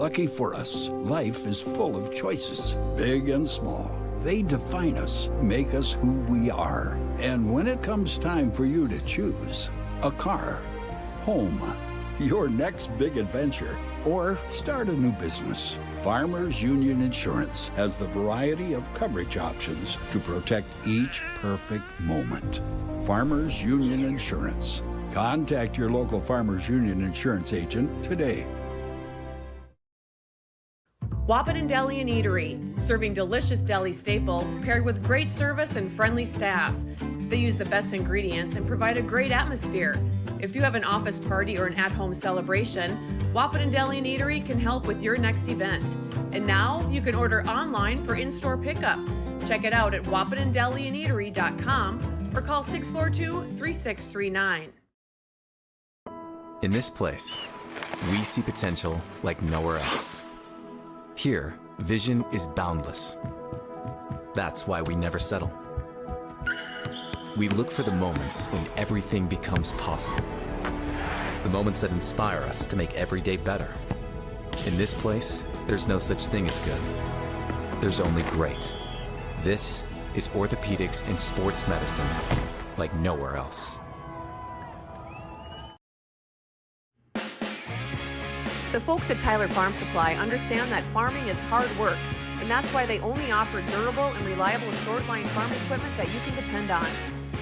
Lucky for us, life is full of choices, big and small. They define us, make us who we are. And when it comes time for you to choose, a car, home, your next big adventure, or start a new business, Farmers Union Insurance has the variety of coverage options to protect each perfect moment. Farmers Union Insurance. Contact your local Farmers Union Insurance agent today. Wahpeton Deli and Eatery, serving delicious deli staples paired with great service and friendly staff. They use the best ingredients and provide a great atmosphere. If you have an office party or an at-home celebration, Wahpeton Deli and Eatery can help with your next event. And now you can order online for in-store pickup. Check it out at wahpetondeliandeatery.com or call 642-3639. In this place, we see potential like nowhere else. Here, vision is boundless. That's why we never settle. We look for the moments when everything becomes possible. The moments that inspire us to make every day better. In this place, there's no such thing as good. There's only great. This is orthopedics and sports medicine like nowhere else. The folks at Tyler Farm Supply understand that farming is hard work, and that's why they only offer durable and reliable short-line farm equipment that you can depend on.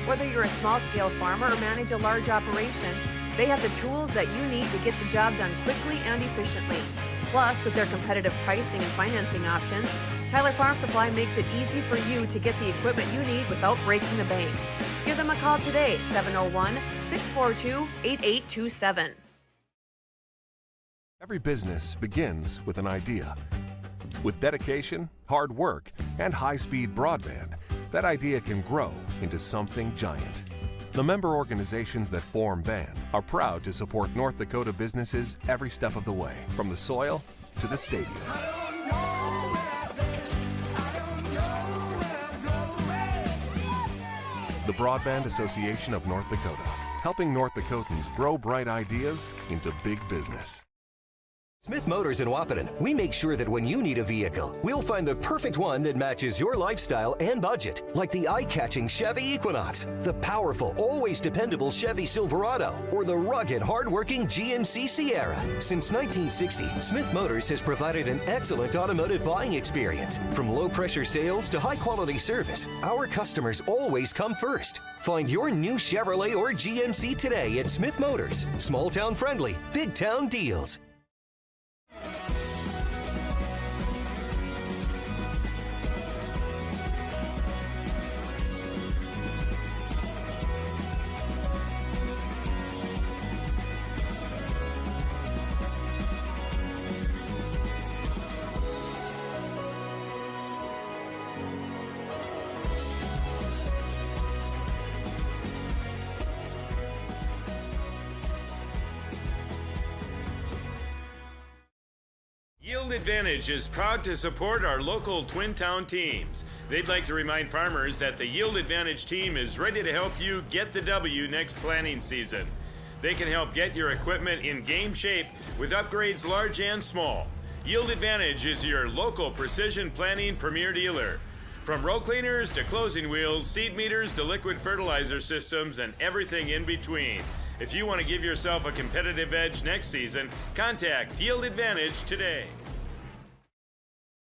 Whether you're a small-scale farmer or manage a large operation, they have the tools that you need to get the job done quickly and efficiently. Plus, with their competitive pricing and financing options, Tyler Farm Supply makes it easy for you to get the equipment you need without breaking the bank. Give them a call today, 701-642-8827. Every business begins with an idea. With dedication, hard work, and high-speed broadband, that idea can grow into something giant. The member organizations that form BAND are proud to support North Dakota businesses every step of the way, from the soil to the stadium. The Broadband Association of North Dakota, helping North Dakotans grow bright ideas into big business. Smith Motors in Wahpeton, we make sure that when you need a vehicle, we'll find the perfect one that matches your lifestyle and budget. Like the eye-catching Chevy Equinox, the powerful, always dependable Chevy Silverado, or the rugged, hard-working GMC Sierra. Since 1960, Smith Motors has provided an excellent automotive buying experience. From low-pressure sales to high-quality service, our customers always come first. Find your new Chevrolet or GMC today at Smith Motors. Small-town friendly, big-town deals. Yield Advantage is proud to support our local Twin Town teams. They'd like to remind farmers that the Yield Advantage team is ready to help you get the W next planting season. They can help get your equipment in game shape with upgrades large and small. Yield Advantage is your local precision planting premier dealer. From row cleaners to closing wheels, seed meters to liquid fertilizer systems, and everything in between. If you want to give yourself a competitive edge next season, contact Yield Advantage today.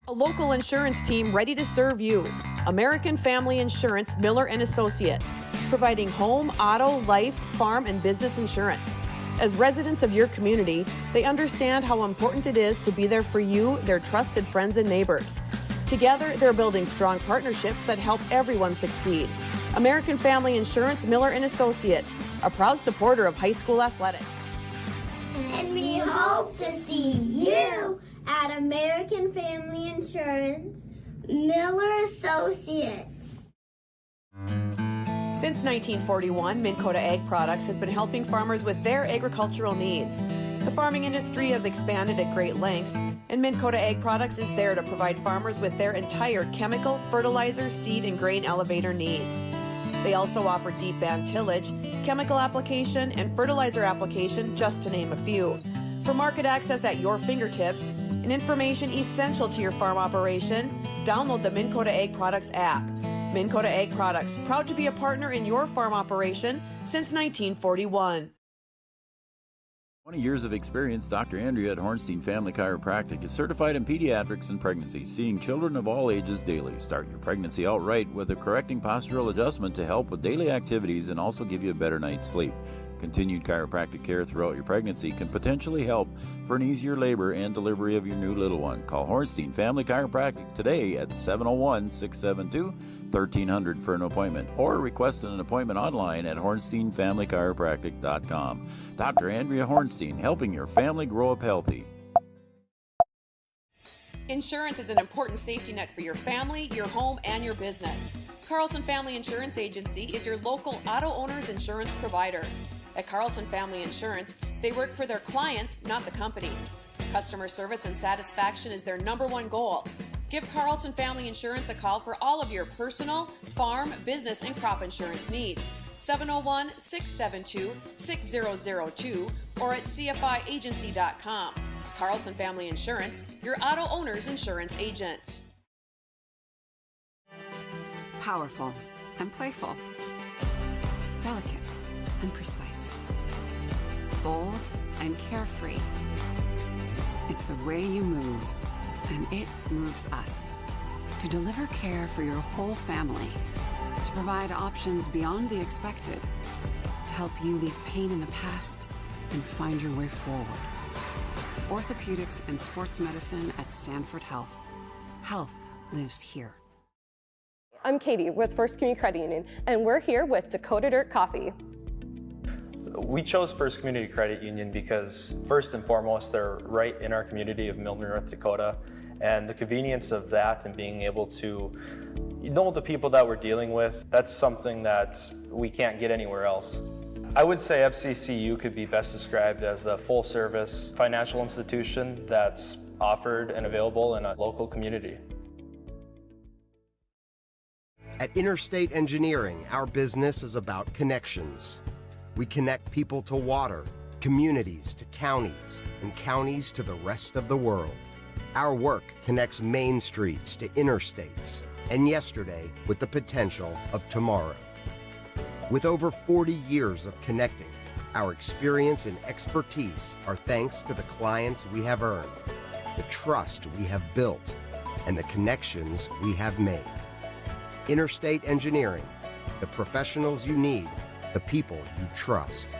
A local insurance team ready to serve you. American Family Insurance, Miller & Associates, providing home, auto, life, farm, and business insurance. As residents of your community, they understand how important it is to be there for you, their trusted friends and neighbors. Together, they're building strong partnerships that help everyone succeed. American Family Insurance, Miller & Associates, a proud supporter of high school athletics. And we hope to see you at American Family Insurance, Miller Associates. Since 1941, Minn Kota Ag Products has been helping farmers with their agricultural needs. The farming industry has expanded at great lengths, and Minn Kota Ag Products is there to provide farmers with their entire chemical, fertilizer, seed, and grain elevator needs. They also offer deep band tillage, chemical application, and fertilizer application, just to name a few. For market access at your fingertips, and information essential to your farm operation, download the Minn Kota Ag Products app. Minn Kota Ag Products, proud to be a partner in your farm operation since 1941. 20 years of experience, Dr. Andrea at Hornstein Family Chiropractic is certified in pediatrics and pregnancy, seeing children of all ages daily. Start your pregnancy out right with a correcting postural adjustment to help with daily activities and also give you a better night's sleep. Continued chiropractic care throughout your pregnancy can potentially help for an easier labor and delivery of your new little one. Call Hornstein Family Chiropractic today at 701-672-1300 for an appointment, or request an appointment online at hornsteinfamilychiropractic.com. Dr. Andrea Hornstein, helping your family grow up healthy. Insurance is an important safety net for your family, your home, and your business. Carlson Family Insurance Agency is your local auto owner's insurance provider. At Carlson Family Insurance, they work for their clients, not the companies. Customer service and satisfaction is their #1 goal. Give Carlson Family Insurance a call for all of your personal, farm, business, and crop insurance needs. 701-672-6002 or at cfiagency.com. Carlson Family Insurance, your auto owner's insurance agent. Powerful and playful. Delicate and precise. Bold and carefree. It's the way you move, and it moves us. To deliver care for your whole family. To provide options beyond the expected. To help you leave pain in the past and find your way forward. Orthopedics and sports medicine at Sanford Health. Health lives here. I'm Katie with First Community Credit Union, and we're here with Dakota Dirt Coffee. We chose First Community Credit Union because, first and foremost, they're right in our community of Milner, North Dakota, and the convenience of that and being able to know the people that we're dealing with, that's something that we can't get anywhere else. I would say FCCU could be best described as a full-service financial institution that's offered and available in a local community. At Interstate Engineering, our business is about connections. We connect people to water, communities to counties, and counties to the rest of the world. Our work connects main streets to interstates, and yesterday with the potential of tomorrow. With over 40 years of connecting, our experience and expertise are thanks to the clients we have earned, the trust we have built, and the connections we have made. Interstate Engineering, the professionals you need, the people you trust.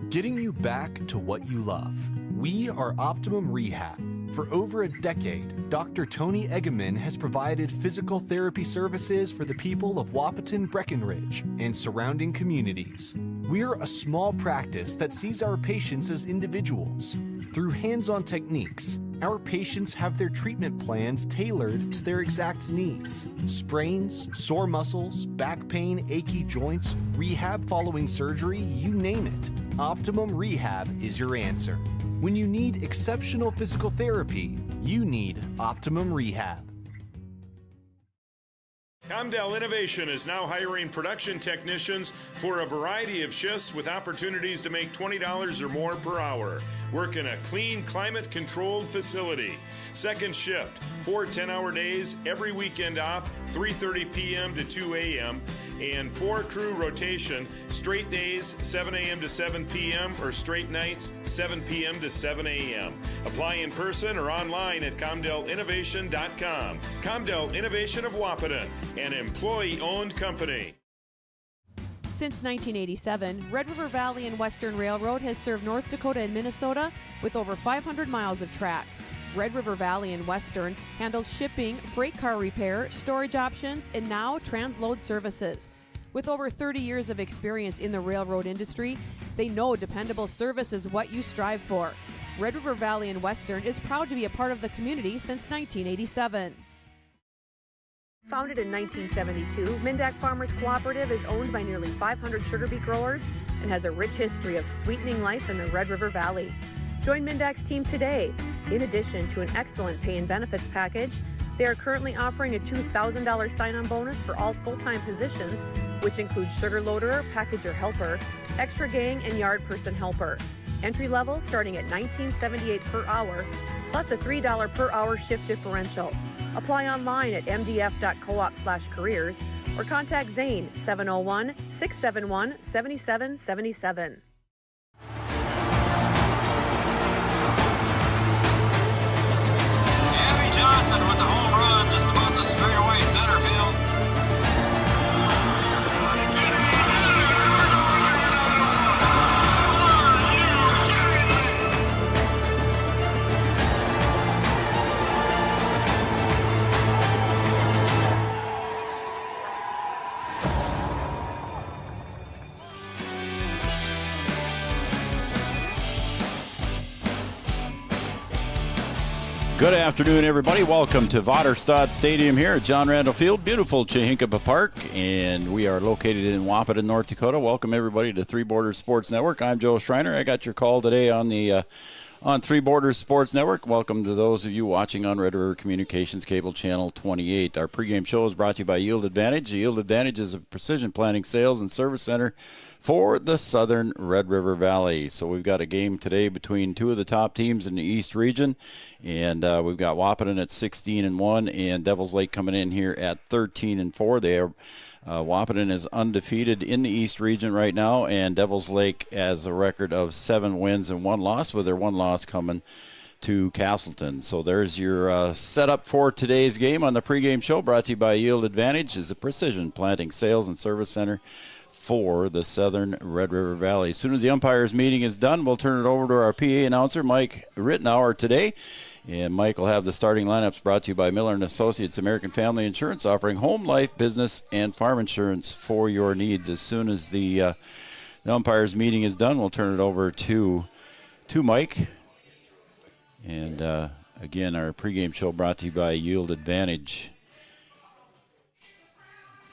Getting you back to what you love. We are Optimum Rehab. For over a decade, Dr. Tony Eggeman has provided physical therapy services for the people of Wahpeton, Breckenridge, and surrounding communities. We're a small practice that sees our patients as individuals. Through hands-on techniques, our patients have their treatment plans tailored to their exact needs. Sprains, sore muscles, back pain, achy joints, rehab following surgery, you name it. Optimum Rehab is your answer. When you need exceptional physical therapy, you need Optimum Rehab. Comdell Innovation is now hiring production technicians for a variety of shifts with opportunities to make $20 or more per hour. Work in a clean, climate-controlled facility. Second shift, 4 10-hour days, every weekend off, 3:30 p.m. to 2 a.m., and 4-crew rotation, straight days, 7 a.m. to 7 p.m., or straight nights, 7 p.m. to 7 a.m. Apply in person or online at ComdellInnovation.com. Comdell Innovation of Wahpeton, an employee-owned company. Since 1987, Red River Valley and Western Railroad has served North Dakota and Minnesota with over 500 miles of track. Red River Valley and Western handles shipping, freight car repair, storage options, and now transload services. With over 30 years of experience in the railroad industry, they know dependable service is what you strive for. Red River Valley and Western is proud to be a part of the community since 1987. Founded in 1972, Mindak Farmers Cooperative is owned by nearly 500 sugar beet growers and has a rich history of sweetening life in the Red River Valley. Join Mindak's team today. In addition to an excellent pay and benefits package, they are currently offering a $2,000 sign-on bonus for all full-time positions, which includes sugar loader, packager helper, extra gang, and yard person helper. Entry level starting at $19.78 per hour, plus a $3 per hour shift differential. Apply online at mdf.coop/careers or contact Zane 701-671-7777. Johnson with the home run just about to straight away center field. Good afternoon, everybody. Welcome to Waterstad Stadium here at John Randall Field, beautiful Chihinkapa Park, and we are located in Wahpeton, North Dakota. Welcome, everybody, to Three Borders Sports Network. I'm Joe Schreiner. I got your call today on the on Three Borders Sports Network. Welcome to those of you watching on Red River Communications Cable Channel 28. Our pregame show is brought to you by Yield Advantage. Yield Advantage is a precision planning sales and service center for the southern Red River Valley. So we've got a game today between two of the top teams in the East region, and we've got Wahpeton at 16-1 and Devils Lake coming in here at 13-4. They are Wahpeton is undefeated in the East region right now, and Devils Lake has a record of 7 wins and 1 loss, with their 1 loss coming to Castleton. So there's your setup for today's game on the pregame show, brought to you by Yield Advantage, is a precision planting sales and service center for the southern Red River Valley. As soon as the umpires meeting is done, we'll turn it over to our PA announcer, Mike Rittenauer, today. And Mike will have the starting lineups brought to you by Miller & Associates American Family Insurance, offering home, life, business, and farm insurance for your needs. As soon as the umpires meeting is done, we'll turn it over to Mike. And again, our pregame show brought to you by Yield Advantage,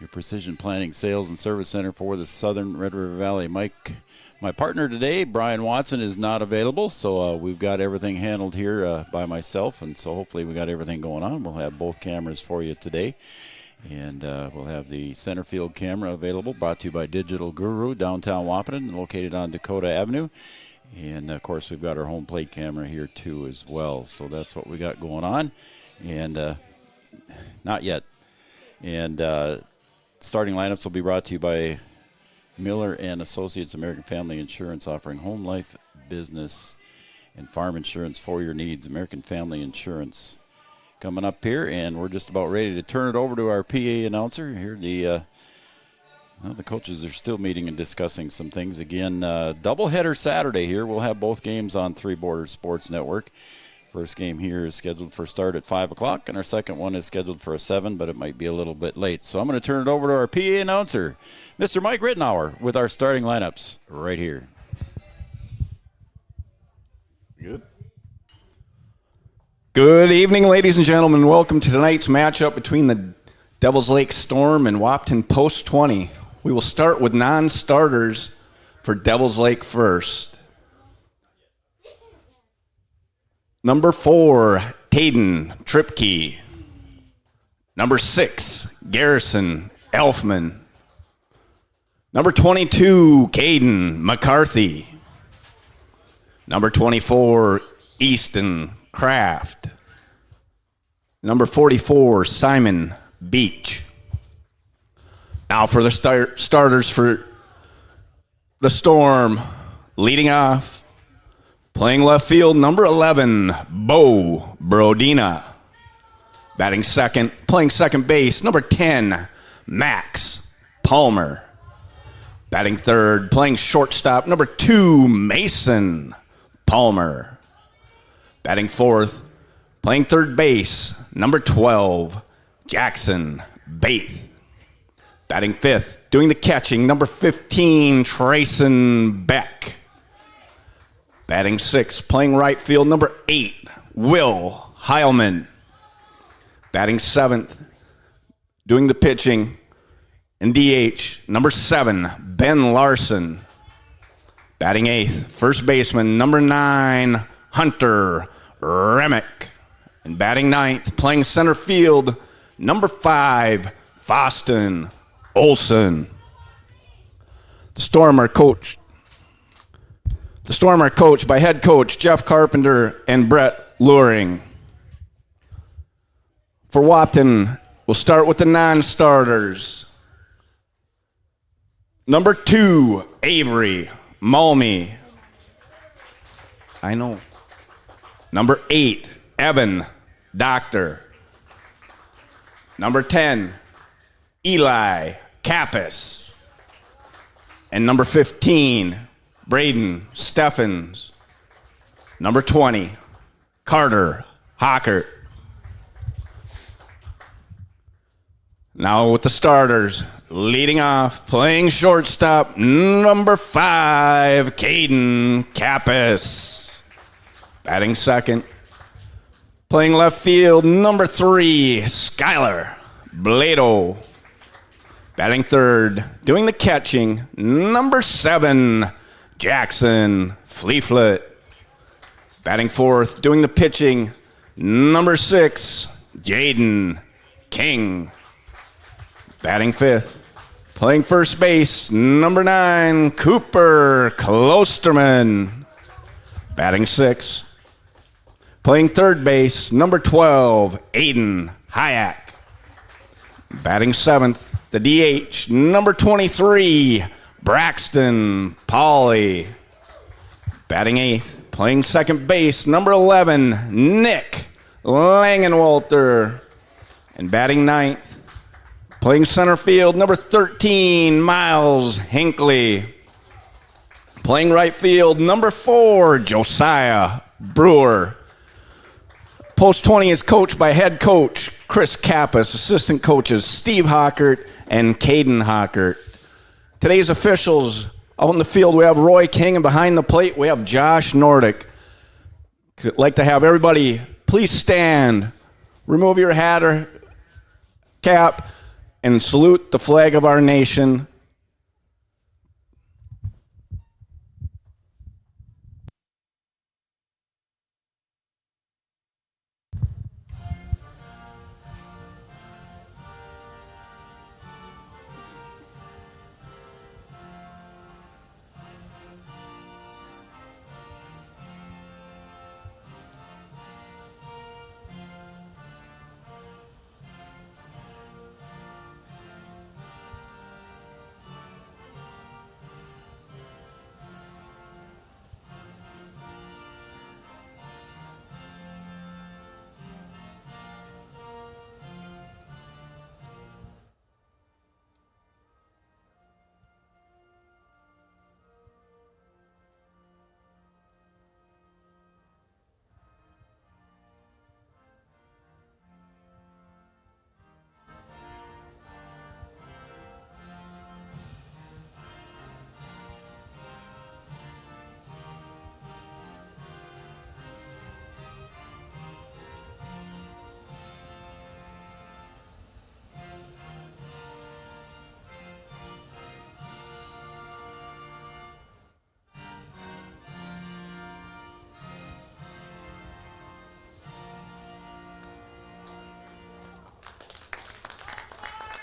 your precision planning sales and service center for the southern Red River Valley. Mike, my partner today, Brian Watson, is not available, so we've got everything handled here by myself, and so hopefully we got everything going on. We'll have both cameras for you today, and we'll have the center field camera available, brought to you by Digital Guru, downtown Wahpeton, located on Dakota Avenue. And, of course, we've got our home plate camera here, too, as well. So that's what we got going on. And not yet. And starting lineups will be brought to you by Miller & Associates American Family Insurance, offering home, life, business, and farm insurance for your needs. American Family Insurance coming up here, and we're just about ready to turn it over to our PA announcer here. The coaches are still meeting and discussing some things. Again, doubleheader Saturday here. We'll have both games on Three Borders Sports Network. First game here is scheduled for start at 5 o'clock, and our second one is scheduled for 7, but it might be a little bit late. So I'm going to turn it over to our PA announcer, Mr. Mike Rittenauer, with our starting lineups right here. Good evening, ladies and gentlemen. Welcome to tonight's matchup between the Devils Lake Storm and Wahpeton Post 20. We will start with non-starters for Devils Lake first. Number 4, Tayden Tripke. Number 6, Garrison Elfman. Number 22, Caden McCarthy. Number 24, Easton Kraft. Number 44, Simon Beach. Now for the starters for the Storm, leading off, playing left field, number 11, Bo Brodina. Batting second, playing second base, number 10, Max Palmer. Batting third, playing shortstop, number 2, Mason Palmer. Batting fourth, playing third base, number 12, Jackson Baith. Batting fifth, doing the catching, number 15, Trayson Beck. Batting sixth, playing right field, number 8, Will Heilman. Batting seventh, doing the pitching and DH, number 7, Ben Larson. Batting eighth, first baseman, number 9, Hunter Remick. And batting ninth, playing center field, number 5, Foston Olson. The Storm are coached The Storm are coached by head coach Jeff Carpenter and Brett Luring. For Wahpeton, we'll start with the non-starters. Number 2, Avery Mulmy. I know. Number 8, Evan Doctor. Number 10, Eli Kappas. And number 15, Braden Steffens. Number 20, Carter Hockert. Now with the starters, leading off, playing shortstop, number 5, Caden Kappas. Batting second, playing left field, number 3, Skylar Blado. Batting third, doing the catching, number 7, Jackson Fleeflet. Batting fourth, doing the pitching, number 6, Jaden King. Batting fifth, playing first base, number 9, Cooper Klosterman. Batting sixth, playing third base, number 12, Aiden Hayek. Batting seventh, the DH, number 23, Braxton Pauley. Batting eighth, playing second base, number 11, Nick Langenwalter. And batting ninth, playing center field, number 13, Miles Hinckley. Playing right field, number 4, Josiah Brewer. Post 20 is coached by head coach Chris Kappas, assistant coaches Steve Hockert and Caden Hockert. Today's officials out in the field, we have Roy King, and behind the plate we have Josh Nordic. I'd like to have everybody please stand, remove your hat or cap, and salute the flag of our nation.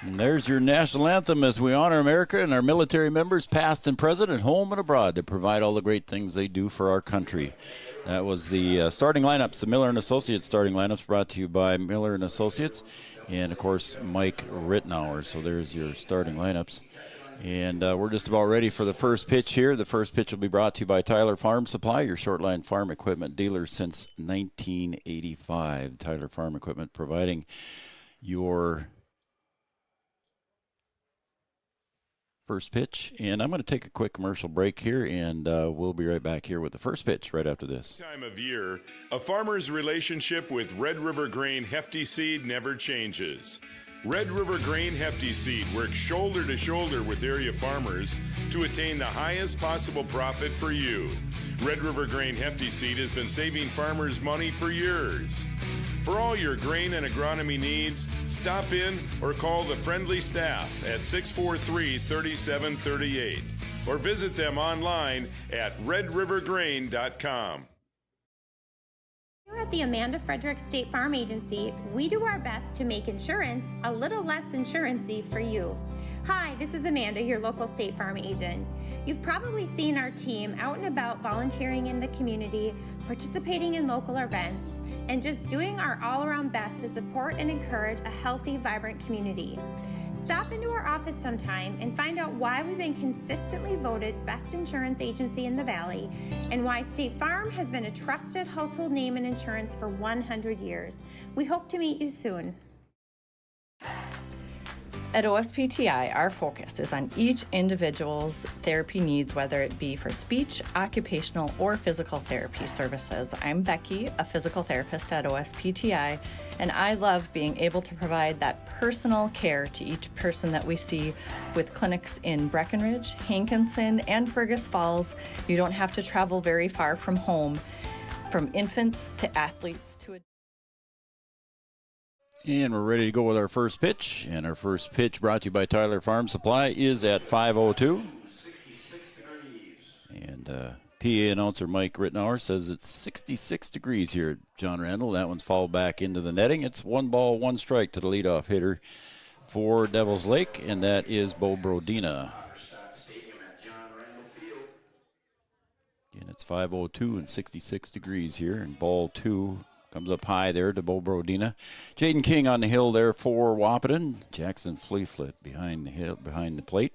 And there's your national anthem as we honor America and our military members, past and present, at home and abroad, to provide all the great things they do for our country. That was the starting lineups, the Miller & Associates starting lineups, brought to you by Miller & Associates and, of course, Mike Rittenauer. So there's your starting lineups. And we're just about ready for the first pitch here. The first pitch will be brought to you by Tyler Farm Supply, your short-line farm equipment dealer since 1985. Tyler Farm Equipment providing your first pitch. And I'm going to take a quick commercial break here, and we'll be right back here with the first pitch right after this. Time of year, a farmer's relationship with Red River Grain Hefty Seed never changes. Red River Grain Hefty Seed works shoulder to shoulder with area farmers to attain the highest possible profit for you. Red River Grain Hefty Seed has been saving farmers money for years. For all your grain and agronomy needs, stop in or call the friendly staff at 643-3738 or visit them online at redrivergrain.com. Here at the Amanda Frederick State Farm Agency, we do our best to make insurance a little less insurance-y for you. Hi, this is Amanda, your local State Farm agent. You've probably seen our team out and about volunteering in the community, participating in local events, and just doing our all-around best to support and encourage a healthy, vibrant community. Stop into our office sometime and find out why we've been consistently voted best insurance agency in the Valley and why State Farm has been a trusted household name in insurance for 100 years. We hope to meet you soon. At OSPTI, our focus is on each individual's therapy needs, whether it be for speech, occupational, or physical therapy services. I'm Becky, a physical therapist at OSPTI, and I love being able to provide that personal care to each person that we see with clinics in Breckenridge, Hankinson, and Fergus Falls. You don't have to travel very far from home, from infants to athletes to adults. And we're ready to go with our first pitch. And our first pitch, brought to you by Tyler Farm Supply, is at 5:02. And PA announcer Mike Rittenauer says it's 66 degrees here at John Randall. That one's fouled back into the netting. It's 1-1 to the leadoff hitter for Devils Lake, and that is Bo Brodina. Again, it's 5:02 and 66 degrees here, and ball 2 comes up high there to Bo Brodina. Jaden King on the hill there for Wahpeton. Jackson Fleeflet behind the plate.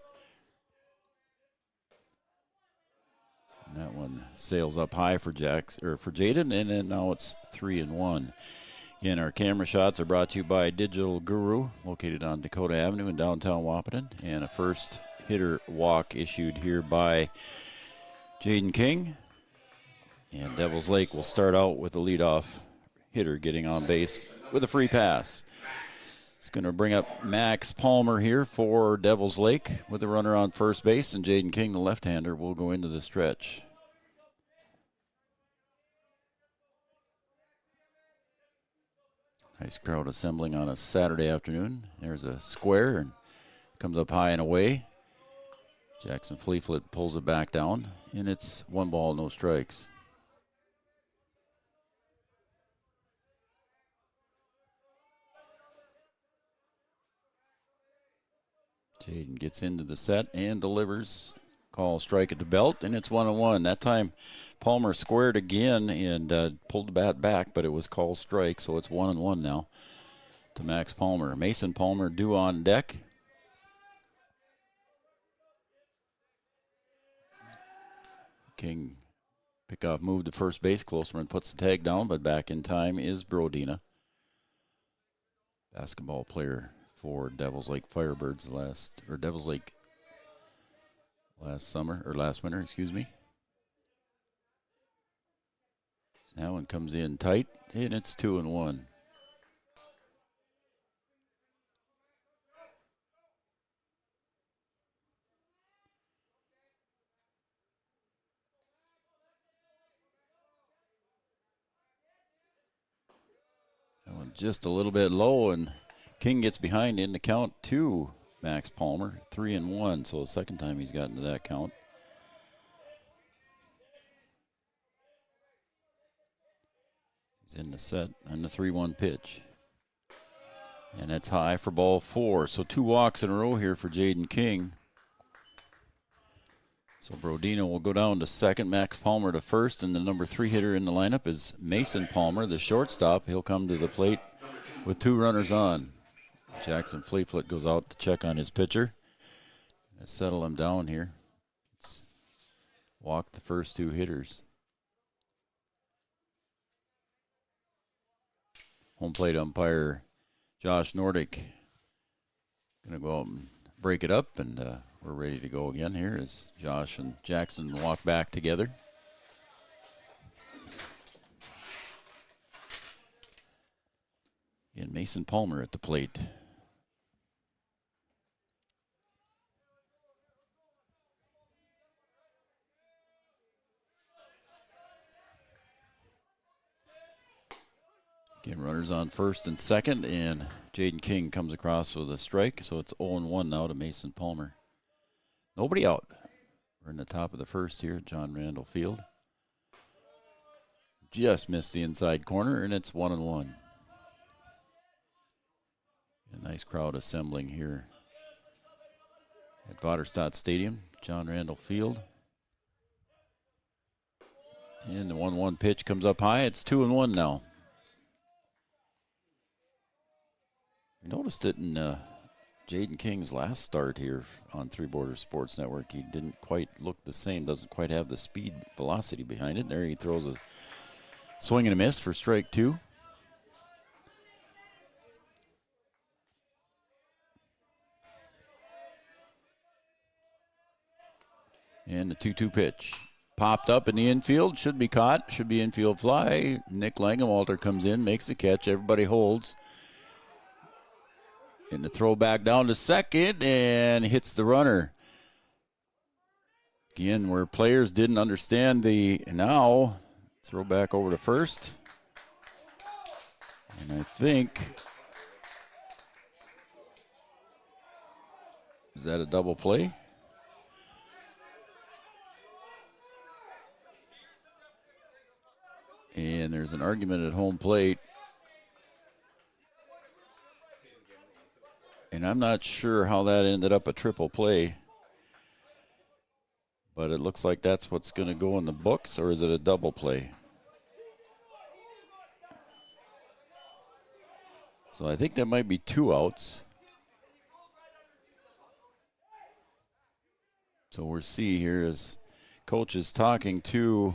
And that one sails up high for Jaden, and then now it's 3-1. Again, our camera shots are brought to you by Digital Guru, located on Dakota Avenue in downtown Wahpeton. And a first hitter walk issued here by Jaden King. And Devils Lake will start out with the leadoff hitter getting on base with a free pass. It's going to bring up Max Palmer here for Devils Lake with a runner on first base, and Jaden King, the left-hander, will go into the stretch. Nice crowd assembling on a Saturday afternoon. There's a square and comes up high and away. Jackson Fleeflet pulls it back down, and it's 1 no strikes. Jaden gets into the set and delivers. Call strike at the belt, and it's 1-1. That time Palmer squared again and pulled the bat back, but it was called strike, so it's 1-1 now to Max Palmer. Mason Palmer due on deck. King pickoff move to first base. Closerman puts the tag down, but back in time is Brodina. Basketball player for Devils Lake Firebirds last winter, excuse me. That one comes in tight, and it's 2-1. That one just a little bit low, and King gets behind in the count to Max Palmer, 3-1, so the second time he's gotten to that count. He's in the set on the 3-1 pitch. And that's high for ball 4. So 2 walks in a row here for Jaden King. So Brodina will go down to second, Max Palmer to first, and the number 3 hitter in the lineup is Mason Palmer, the shortstop. He'll come to the plate with 2 runners on. Jackson Fleeflet goes out to check on his pitcher. Let's settle him down here. Let's walk the first 2 hitters. Home plate umpire Josh Nordick going to go out and break it up, and we're ready to go again here as Josh and Jackson walk back together. And Mason Palmer at the plate. Again, runners on first and second, and Jaden King comes across with a strike, so it's 0-1 now to Mason Palmer. Nobody out. We're in the top of the first here at John Randall Field. Just missed the inside corner, and it's 1-1. A nice crowd assembling here at Vaterstad Stadium, John Randall Field. And the 1-1 pitch comes up high. It's 2-1 now. We noticed it in Jaden King's last start here on Three Borders Sports Network. He didn't quite look the same, doesn't quite have the speed, velocity behind it. There he throws a swing and a miss for strike 2. And the 2-2 pitch. Popped up in the infield, should be caught, should be infield fly. Nick Langenwalter comes in, makes the catch, everybody holds. And the throw back down to second and hits the runner. Again, where players didn't understand the now, throw back over to first. And I think, is that a double play? And there's an argument at home plate. And I'm not sure how that ended up a triple play. But it looks like that's what's going to go in the books, or is it a double play? So I think that might be 2 outs. So we'll see here as coach is talking to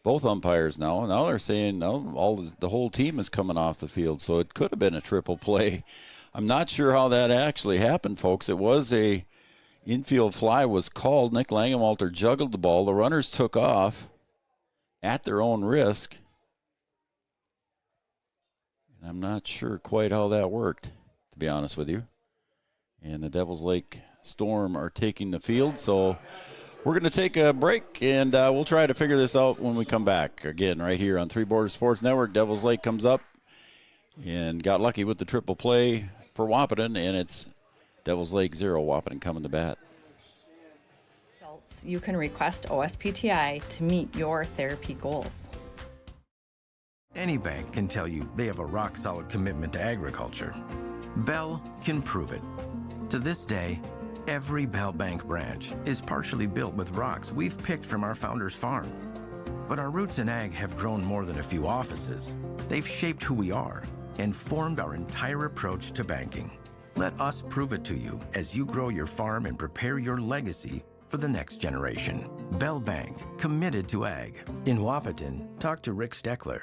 both umpires now. Now they're saying no, the whole team is coming off the field, so it could have been a triple play. I'm not sure how that actually happened, folks. It was a infield fly was called. Nick Langenwalter juggled the ball. The runners took off at their own risk. And I'm not sure quite how that worked, to be honest with you. And the Devils Lake Storm are taking the field, so we're going to take a break, and we'll try to figure this out when we come back. Again, right here on Three Borders Sports Network, Devils Lake comes up and got lucky with the triple play for Wahpeton, and it's Devils Lake 0, Wahpeton coming to bat. You can request OSPTI to meet your therapy goals. Any bank can tell you they have a rock-solid commitment to agriculture. Bell can prove it. To this day, every Bell Bank branch is partially built with rocks we've picked from our founder's farm. But our roots in ag have grown more than a few offices. They've shaped who we are and formed our entire approach to banking. Let us prove it to you as you grow your farm and prepare your legacy for the next generation. Bell Bank, committed to ag. In Wahpeton, talk to Rick Steckler.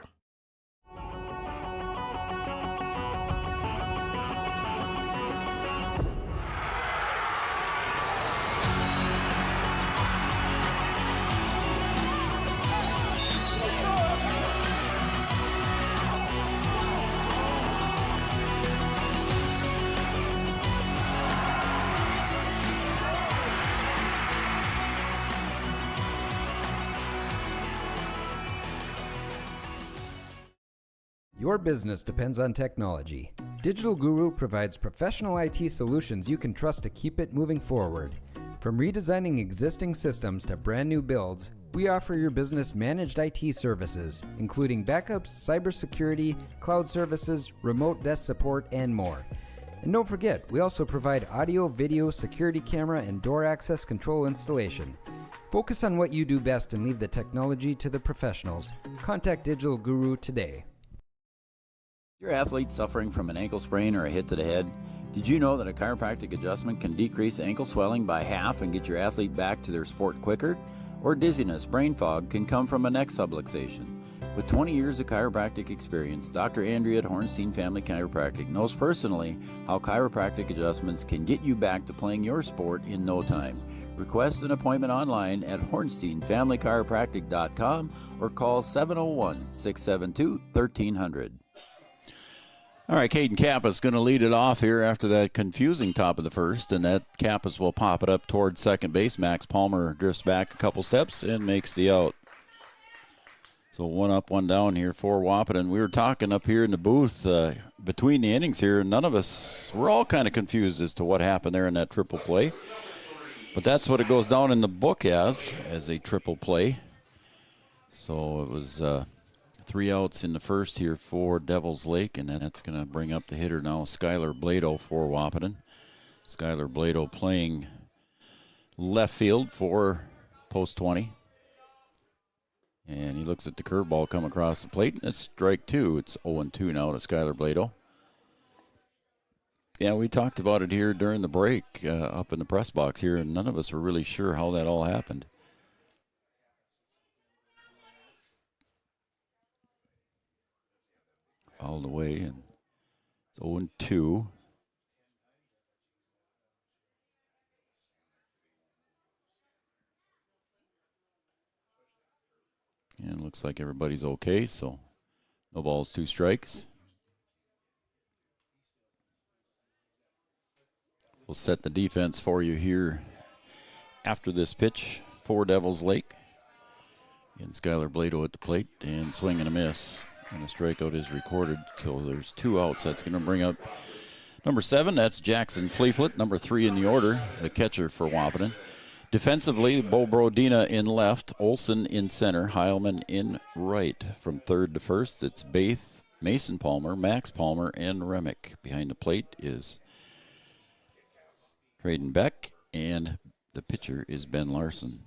Your business depends on technology. Digital Guru provides professional IT solutions you can trust to keep it moving forward. From redesigning existing systems to brand new builds, we offer your business managed IT services, including backups, cybersecurity, cloud services, remote desk support, and more. And don't forget, we also provide audio, video, security camera, and door access control installation. Focus on what you do best and leave the technology to the professionals. Contact Digital Guru today. Your athlete suffering from an ankle sprain or a hit to the head? Did you know that a chiropractic adjustment can decrease ankle swelling by half and get your athlete back to their sport quicker? Or dizziness, brain fog can come from a neck subluxation. With 20 years of chiropractic experience, Dr. Andrea at Hornstein Family Chiropractic knows personally how chiropractic adjustments can get you back to playing your sport in no time. Request an appointment online at hornsteinfamilychiropractic.com or call 701-672-1300. All right, Caden Kappa's going to lead it off here after that confusing top of the first, and that Kappas will pop it up towards second base. Max Palmer drifts back a couple steps and makes the out. So 1 up, 1 down here for Wahpeton. We were talking up here in the booth between the innings here, and none of us, we're all kind of confused as to what happened there in that triple play. But that's what it goes down in the book as a triple play. So it was 3 outs in the first here for Devils Lake, and that's going to bring up the hitter now, Skylar Blado for Wahpeton. Skylar Blado playing left field for post 20. And he looks at the curveball come across the plate, and it's strike two. It's 0-2 now to Skylar Blado. Yeah, we talked about it here during the break up in the press box here, and none of us were really sure how that all happened. Fouled away, and it's 0-2. And it looks like everybody's okay, so no balls, 2 strikes. We'll set the defense for you here after this pitch for Devils Lake. And Skylar Blado at the plate, and swing and a miss. And a strikeout is recorded till there's 2 outs. That's going to bring up number 7. That's Jackson Fleeflet, number 3 in the order, the catcher for Wahpeton. Defensively, Bo Brodina in left, Olson in center, Heilman in right. From third to first, it's Baith, Mason Palmer, Max Palmer, and Remick. Behind the plate is Traden Beck, and the pitcher is Ben Larson.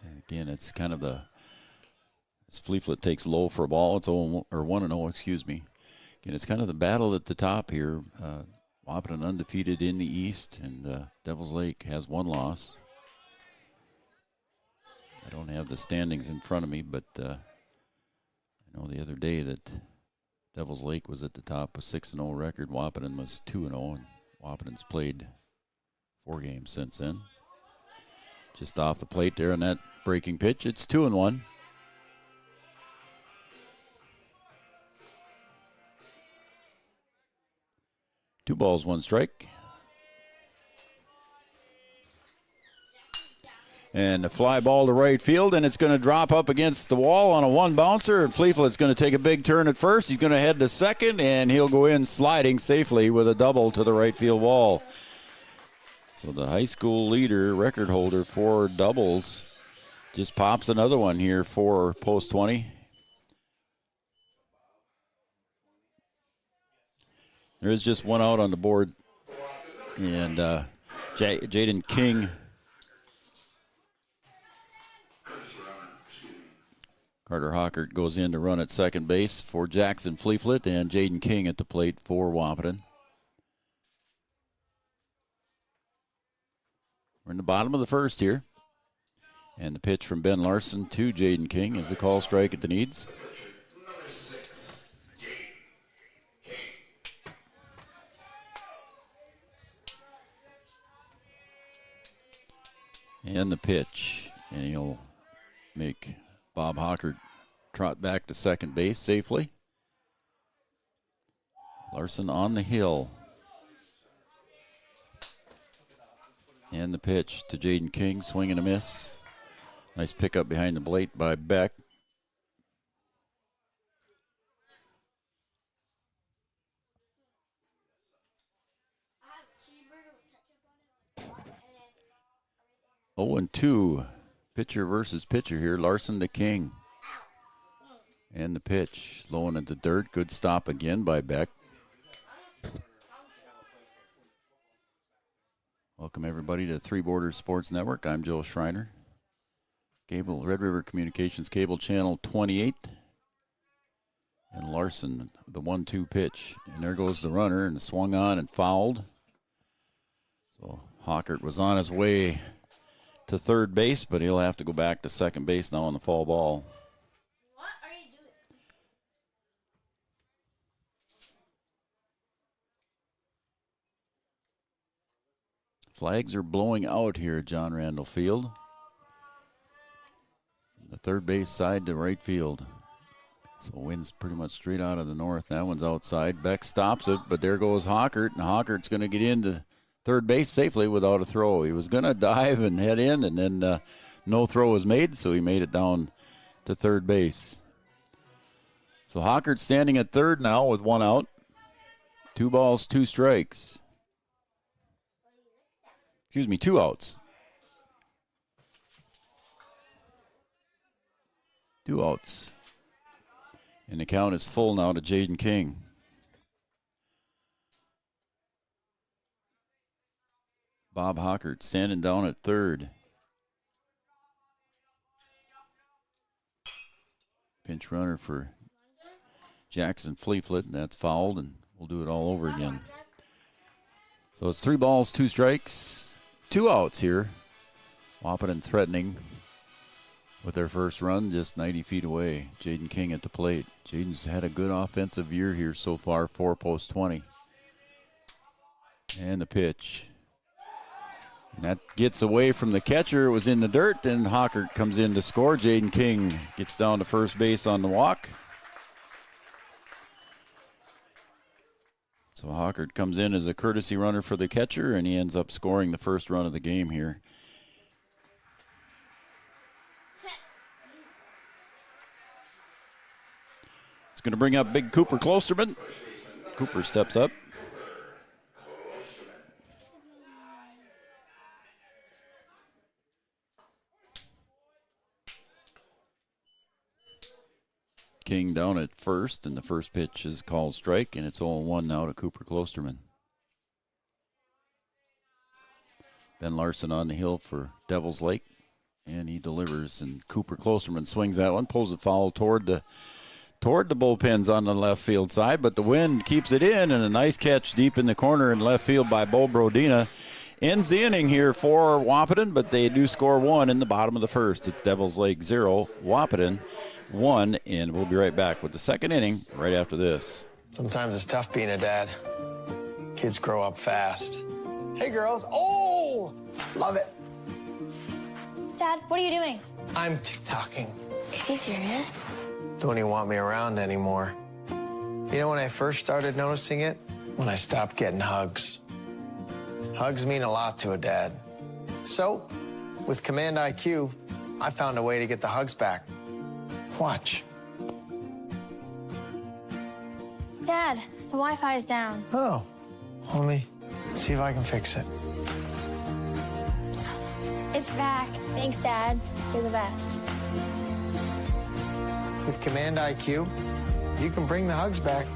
And again, it's kind of as Fleeflet takes low for a ball, it's 1-0, excuse me. Again, it's kind of the battle at the top here. Wahpeton undefeated in the East, and Devils Lake has 1 loss. I don't have the standings in front of me, but I know the other day that Devils Lake was at the top, a 6-0 record. Wahpeton was 2-0, and Wahpeton's played 4 games since then. Just off the plate there on that breaking pitch, it's 2-1. Two balls, 1 strike. And a fly ball to right field, and it's going to drop up against the wall on a 1 bouncer. And Fleeflet's going to take a big turn at first. He's going to head to second, and he'll go in sliding safely with a double to the right field wall. So the high school leader, record holder for doubles, just pops another one here for post 20. There is just 1 out on the board, and Jaden King, Carter Hockert goes in to run at second base for Jackson Fleeflet, and Jaden King at the plate for Wahpeton. We're in the bottom of the first here, and the pitch from Ben Larson to Jaden King is the call strike at the Needs. And the pitch, and he'll make Bob Hockert trot back to second base safely. Larson on the hill. And the pitch to Jaden King, swing and a miss. Nice pickup behind the plate by Beck. Oh, and 2, pitcher versus pitcher here. Larson to King. And the pitch, low and at the dirt. Good stop again by Beck. Welcome everybody to Three Borders Sports Network. I'm Joe Schreiner. Red River Communications Cable Channel 28. And Larson, the 1-2 pitch. And there goes the runner, and swung on and fouled. So Hockert was on his way to third base, but he'll have to go back to second base now on the foul ball. What are you doing? Flags are blowing out here at John Randall Field. From the third base side to right field. So wind's pretty much straight out of the north. That one's outside. Beck stops it, but there goes Hockert, and Hockert's going to get into third base safely without a throw. He was going to dive and head in, and then no throw was made, so he made it down to third base. So Hockert standing at third now with 1 out. 2 balls, 2 strikes. Excuse me, 2 outs. 2 outs. And the count is full now to Jaden King. Bob Hockert standing down at third. Pinch runner for Jackson Fleetfoot, and that's fouled, and we'll do it all over again. So it's 3 balls, 2 strikes, 2 outs here. Wahpeton threatening with their first run, just 90 feet away. Jaden King at the plate. Jaden's had a good offensive year here so far, 4 post 20. And the pitch. And that gets away from the catcher. It was in the dirt, and Hockert comes in to score. Jaden King gets down to first base on the walk. So Hockert comes in as a courtesy runner for the catcher, and he ends up scoring the first run of the game here. It's going to bring up big Cooper Klosterman. Cooper steps up. King down at first, and the first pitch is called strike, and it's 0-1 now to Cooper Klosterman. Ben Larson on the hill for Devils Lake, and he delivers, and Cooper Klosterman swings that one, pulls it foul toward the bullpens on the left field side, but the wind keeps it in, and a nice catch deep in the corner in left field by Bo Brodina. Ends the inning here for Wahpeton, but they do score 1 in the bottom of the first. It's Devils Lake 0, Wahpeton 1, and we'll be right back with the second inning right after this. Sometimes it's tough being a dad. Kids grow up fast. Hey, girls. Oh, love it. Dad, what are you doing? I'm TikToking. Is he serious? Don't even want me around anymore. You know when I first started noticing it? When I stopped getting hugs. Hugs mean a lot to a dad. So, with Command IQ, I found a way to get the hugs back. Watch. Dad, the Wi-Fi is down. Oh, let me see if I can fix it. It's back. Thanks, Dad. You're the best. With Command IQ, you can bring the hugs back.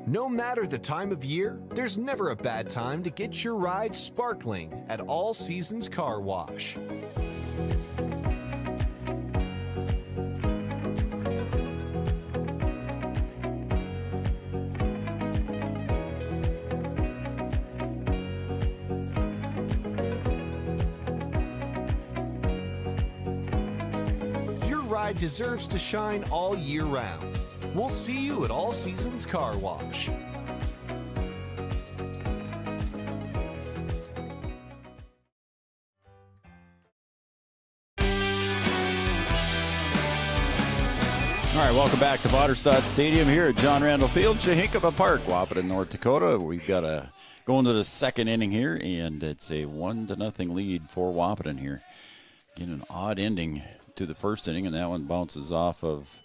No matter the time of year, there's never a bad time to get your ride sparkling at All Seasons Car Wash. Your ride deserves to shine all year round. We'll see you at All Seasons Car Wash. All right, welcome back to Vaterstad Stadium here at John Randall Field, Chehinkama Park, Wahpeton, North Dakota. We've got going to the second inning here, and it's a 1-0 lead for Wahpeton here. Again, an odd ending to the first inning, and that one bounces off of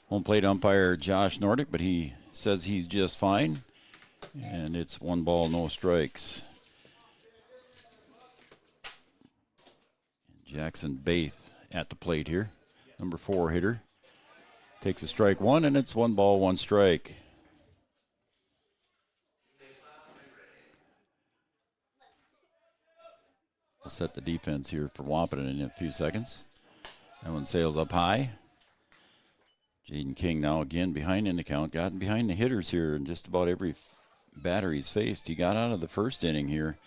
home plate umpire Josh Nordic, but he says he's just fine, and it's 1 ball, no strikes. Jackson Baith at the plate here, number 4 hitter. Takes a strike 1, and it's 1 ball, 1 strike. We'll set the defense here for Wahpeton in a few seconds. That one sails up high. Jaden King now again behind in the count. Gotten behind the hitters here in just about every batter he's faced. He got out of the first inning here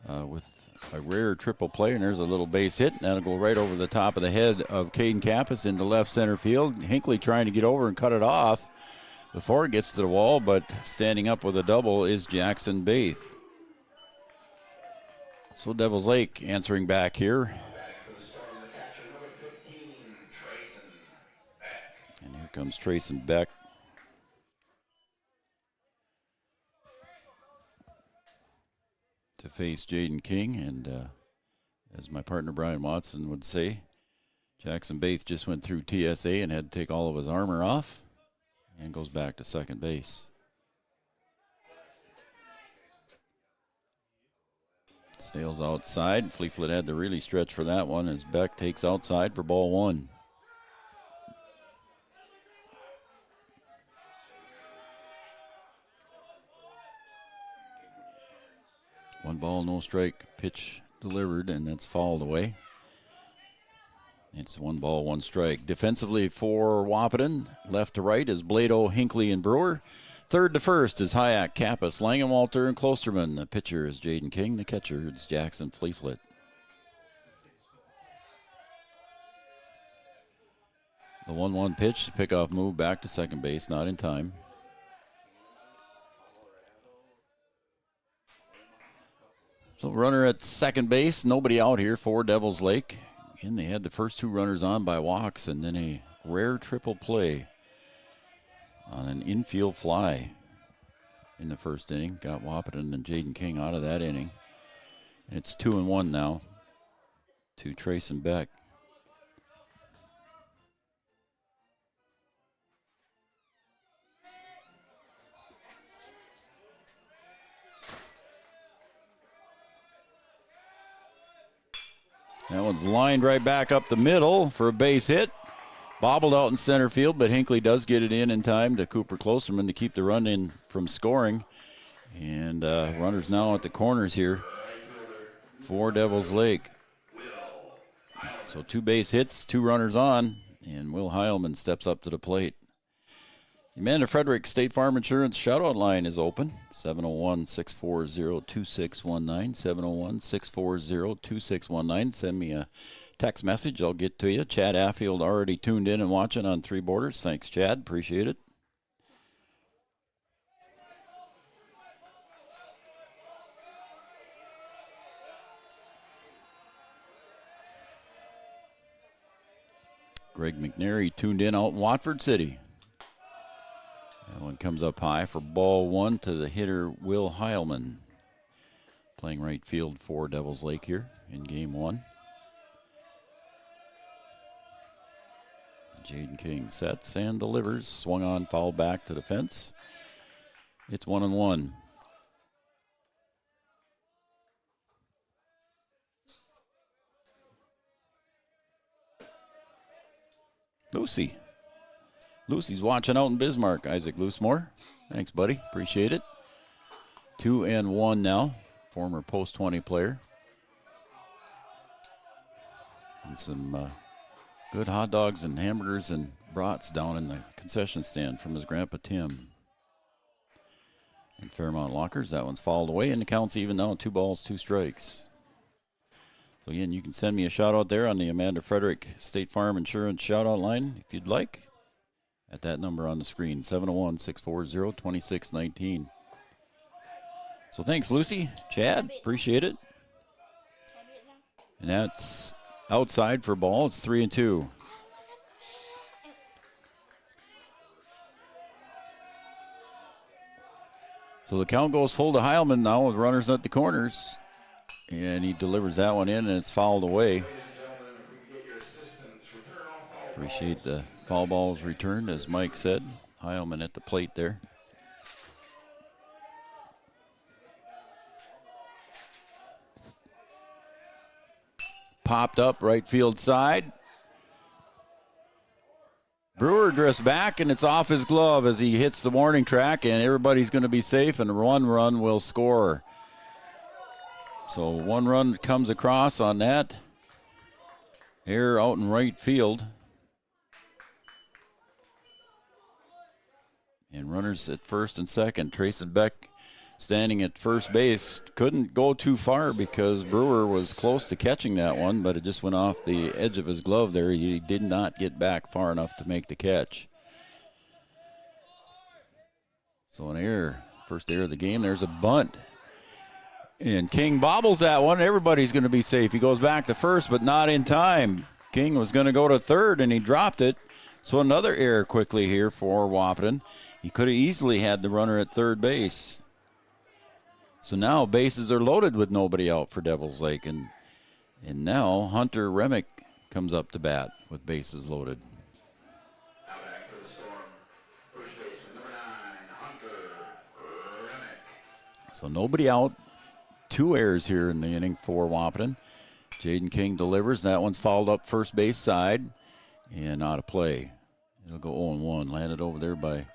with a rare triple play, and there's a little base hit. And that'll go right over the top of the head of Caden Kappas into left center field. Hinckley trying to get over and cut it off before it gets to the wall, but standing up with a double is Jackson Baith. So Devils Lake answering back here. And here comes Trayson Beck. To face Jaden King, and as my partner Brian Watson would say, Jackson Baith just went through TSA and had to take all of his armor off and goes back to second base. Sails outside. Fleetfoot had to really stretch for that one as Beck takes outside for ball 1. ball, no strike, pitch delivered, and that's fouled away. It's 1 ball, 1 strike. Defensively for Wahpeton, left to right is Blado, Hinckley, and Brewer. Third to first is Hyack, Kappas, Langenwalter, and Klosterman. The pitcher is Jaden King. The catcher is Jackson Fleeflet. The 1-1 pitch, the pickoff move back to second base, not in time. So runner at second base, nobody out here for Devils Lake. And they had the first 2 runners on by walks, and then a rare triple play on an infield fly in the first inning. Got Wahpeton and Jaden King out of that inning. And it's 2-1 now to Trace and Beck. That one's lined right back up the middle for a base hit. Bobbled out in center field, but Hinckley does get it in time to Cooper Klosterman to keep the run in from scoring. And runners now at the corners here for Devils Lake. So 2 base hits, 2 runners on, and Will Heilman steps up to the plate. Amanda Frederick State Farm Insurance shoutout line is open, 701-640-2619, 701-640-2619. Send me a text message, I'll get to you. Chad Affield already tuned in and watching on Three Borders. Thanks, Chad, appreciate it. Greg McNary tuned in out in Watford City. That one comes up high for ball 1 to the hitter Will Heilman. Playing right field for Devils Lake here in game 1. Jaden King sets and delivers. Swung on, foul back to the fence. It's 1-1. Lucy's watching out in Bismarck. Isaac Loosemore. Thanks, buddy. Appreciate it. 2-1 now. Former post 20 player. And some good hot dogs and hamburgers and brats down in the concession stand from his grandpa Tim. And Fairmount Lockers. That one's fouled away, and the count's even now. 2 balls, 2 strikes. So again, you can send me a shout out there on the Amanda Frederick State Farm Insurance shout out line if you'd like. At that number on the screen, 701-640-2619. So thanks, Lucy. Chad, appreciate it. And that's outside for ball. It's 3-2. So the count goes full to Heilman now with runners at the corners. And he delivers that one in, and it's fouled away. Appreciate the foul balls returned, as Mike said. Heilman at the plate there. Popped up right field side. Brewer drifts back, and it's off his glove as he hits the warning track, and everybody's going to be safe, and 1 run will score. So 1 run comes across on that. Error out in right field. And runners at first and second. Trace and Beck standing at first base. Couldn't go too far because Brewer was close to catching that one, but it just went off the edge of his glove there. He did not get back far enough to make the catch. So an error. First error of the game. There's a bunt. And King bobbles that one. Everybody's going to be safe. He goes back to first, but not in time. King was going to go to third, and he dropped it. So another error quickly here for Wahpeton. He could have easily had the runner at third base. So now bases are loaded with nobody out for Devils Lake. And now Hunter Remick comes up to bat with bases loaded. So nobody out. 2 errors here in the inning for Wahpeton. Jaden King delivers. That one's fouled up first base side and out of play. It'll go 0-1. Landed over there by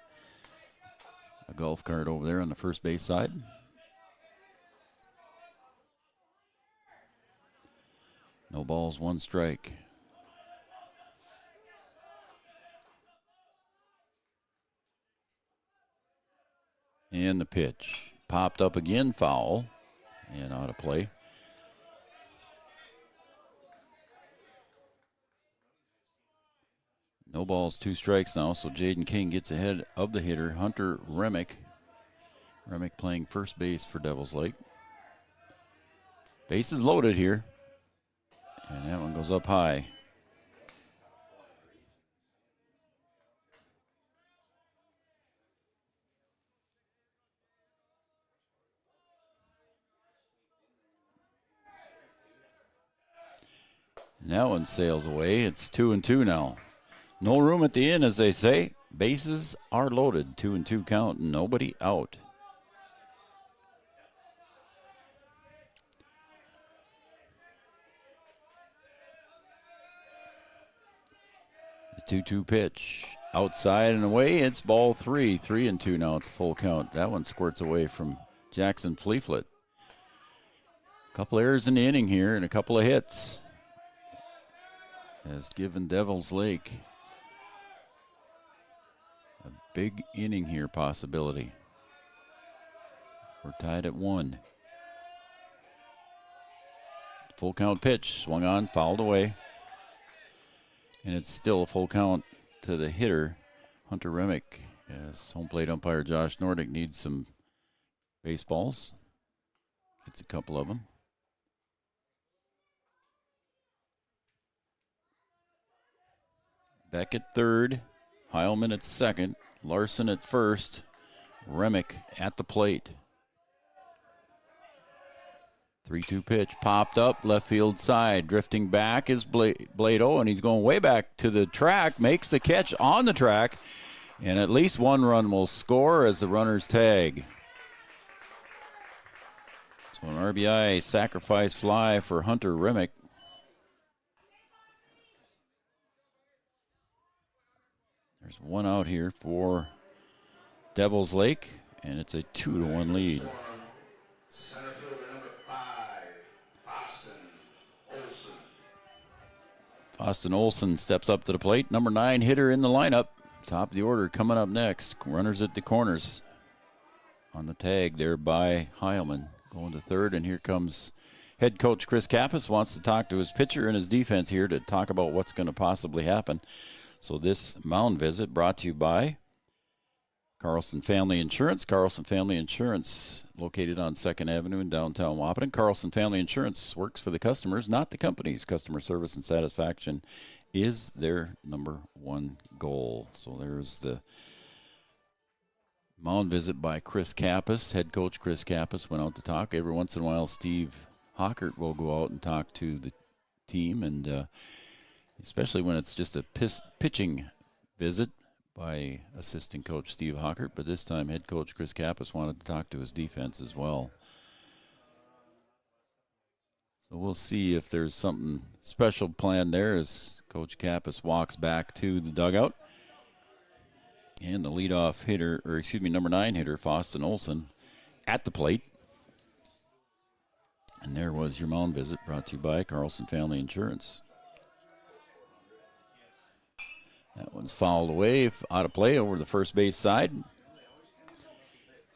a golf cart over there on the first base side. No balls, 1 strike. And the pitch. Popped up again, foul. And out of play. No balls, 2 strikes now, so Jaden King gets ahead of the hitter, Hunter Remick. Remick playing first base for Devils Lake. Base is loaded here. And that one goes up high. And that one sails away. It's 2-2 now. No room at the inn, as they say. Bases are loaded. 2-2 count. Nobody out. The 2-2 pitch. Outside and away. It's ball 3. 3-2 now. It's full count. That one squirts away from Jackson Fleeflet. A couple errors in the inning here and a couple of hits has given Devils Lake a big inning here possibility. We're tied at 1. Full count pitch, swung on, fouled away. And it's still a full count to the hitter, Hunter Remick, as home plate umpire Josh Nordick needs some baseballs. Gets a couple of them. Beck at third, Heilman at second, Larson at first, Remick at the plate. 3-2 pitch popped up, left field side. Drifting back is Blado, and he's going way back to the track, makes the catch on the track, and at least 1 run will score as the runners tag. So an RBI sacrifice fly for Hunter Remick. There's 1 out here for Devils Lake, and it's a 2-1 lead. Center fielder number 5, Austin Olson steps up to the plate. Number 9 hitter in the lineup. Top of the order coming up next. Runners at the corners. On the tag there by Heilman. Going to third, and here comes head coach Chris Kappas. Wants to talk to his pitcher and his defense here to talk about what's going to possibly happen. So this mound visit brought to you by Carlson Family Insurance. Carlson Family Insurance, located on 2nd Avenue in downtown Wahpeton. Carlson Family Insurance works for the customers, not the companies. Customer service and satisfaction is their number 1 goal. So there's the mound visit by Chris Kappas. Head coach Chris Kappas went out to talk. Every once in a while, Steve Hockert will go out and talk to the team, and especially when it's just a pitching visit by assistant coach Steve Hockert. But this time, head coach Chris Kappas wanted to talk to his defense as well. So we'll see if there's something special planned there as Coach Kappas walks back to the dugout. And the leadoff hitter, number 9 hitter, Austin Olson, at the plate. And there was your mound visit brought to you by Carlson Family Insurance. That one's fouled away, out of play over the first base side.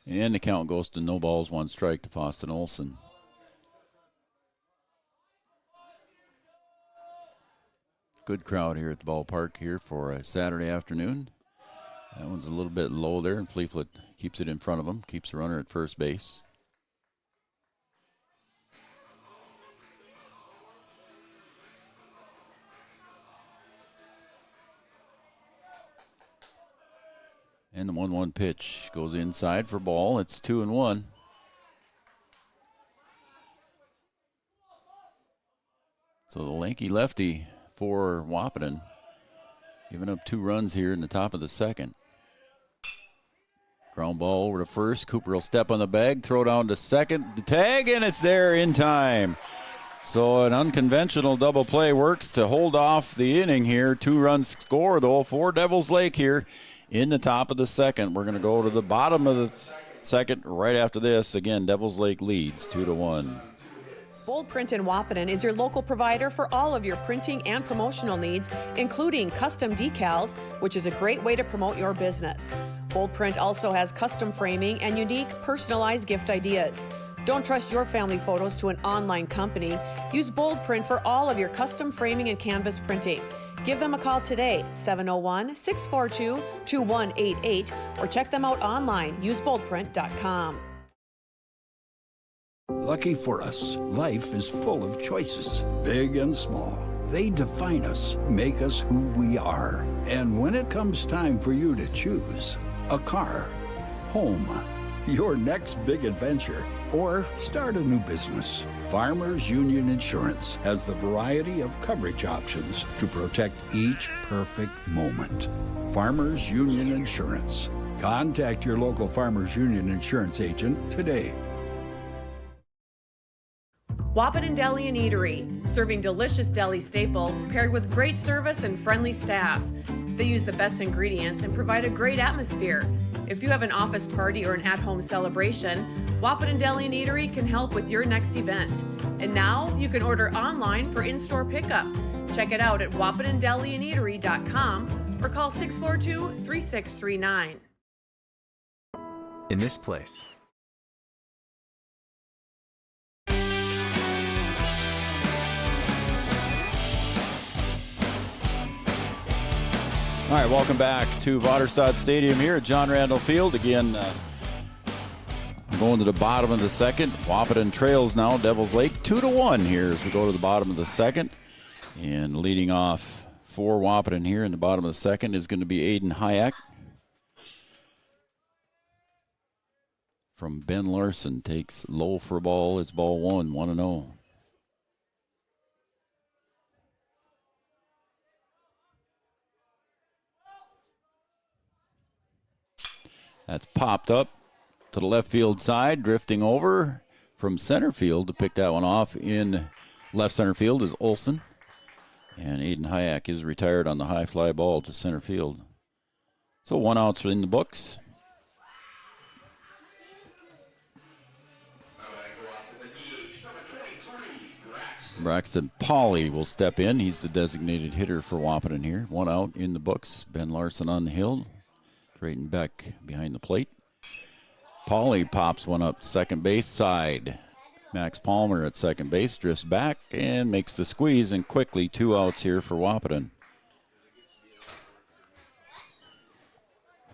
And the count goes to no balls, 1 strike to Austin Olson. Good crowd here at the ballpark here for a Saturday afternoon. That one's a little bit low there, and Fleeflet keeps it in front of him, keeps the runner at first base. And the 1-1 pitch goes inside for ball. It's 2-1. So the lanky lefty for Wahpeton giving up 2 runs here in the top of the second. Ground ball over to first. Cooper will step on the bag, throw down to second. The tag, and it's there in time. So an unconventional double play works to hold off the inning here. 2 runs score, though, for Devils Lake here in the top of the second. We're going to go to the bottom of the second right after this. Again, Devils Lake leads 2-1. Bold Print in Wahpeton is your local provider for all of your printing and promotional needs, including custom decals, which is a great way to promote your business. Bold Print also has custom framing and unique personalized gift ideas. Don't trust your family photos to an online company. Use Bold Print for all of your custom framing and canvas printing. Give them a call today, 701-642-2188, or check them out online. Use boldprint.com. Lucky for us, life is full of choices, big and small. They define us, make us who we are. And when it comes time for you to choose a car, home, your next big adventure, or start a new business, Farmers Union Insurance has the variety of coverage options to protect each perfect moment. Farmers Union Insurance. Contact your local Farmers Union Insurance agent today. Wahpeton Deli and Eatery, serving delicious deli staples paired with great service and friendly staff. They use the best ingredients and provide a great atmosphere. If you have an office party or an at-home celebration, Wahpeton Deli and Eatery can help with your next event. And now you can order online for in-store pickup. Check it out at wahpetondeliandeatery.com or call 642-3639. In this place, All right, welcome back to Waterstad Stadium here at John Randall Field. Again, going to the bottom of the second. Wahpeton trails now, Devils Lake 2-1 here as we go to the bottom of the second. And leading off for Wahpeton here in the bottom of the second is going to be Aiden Hayek. From Ben Larson, takes low for a ball. It's ball one, 1-0. That's popped up to the left field side, drifting over from center field to pick that one off in left center field is Olson. And Aiden Hayek is retired on the high fly ball to center field. So 1 out in the books. Braxton Pauly will step in. He's the designated hitter for Wahpeton here. 1 out in the books. Ben Larson on the hill. Drayton Beck behind the plate. Pauly pops one up second base side. Max Palmer at second base drifts back and makes the squeeze, and quickly 2 outs here for Wahpeton.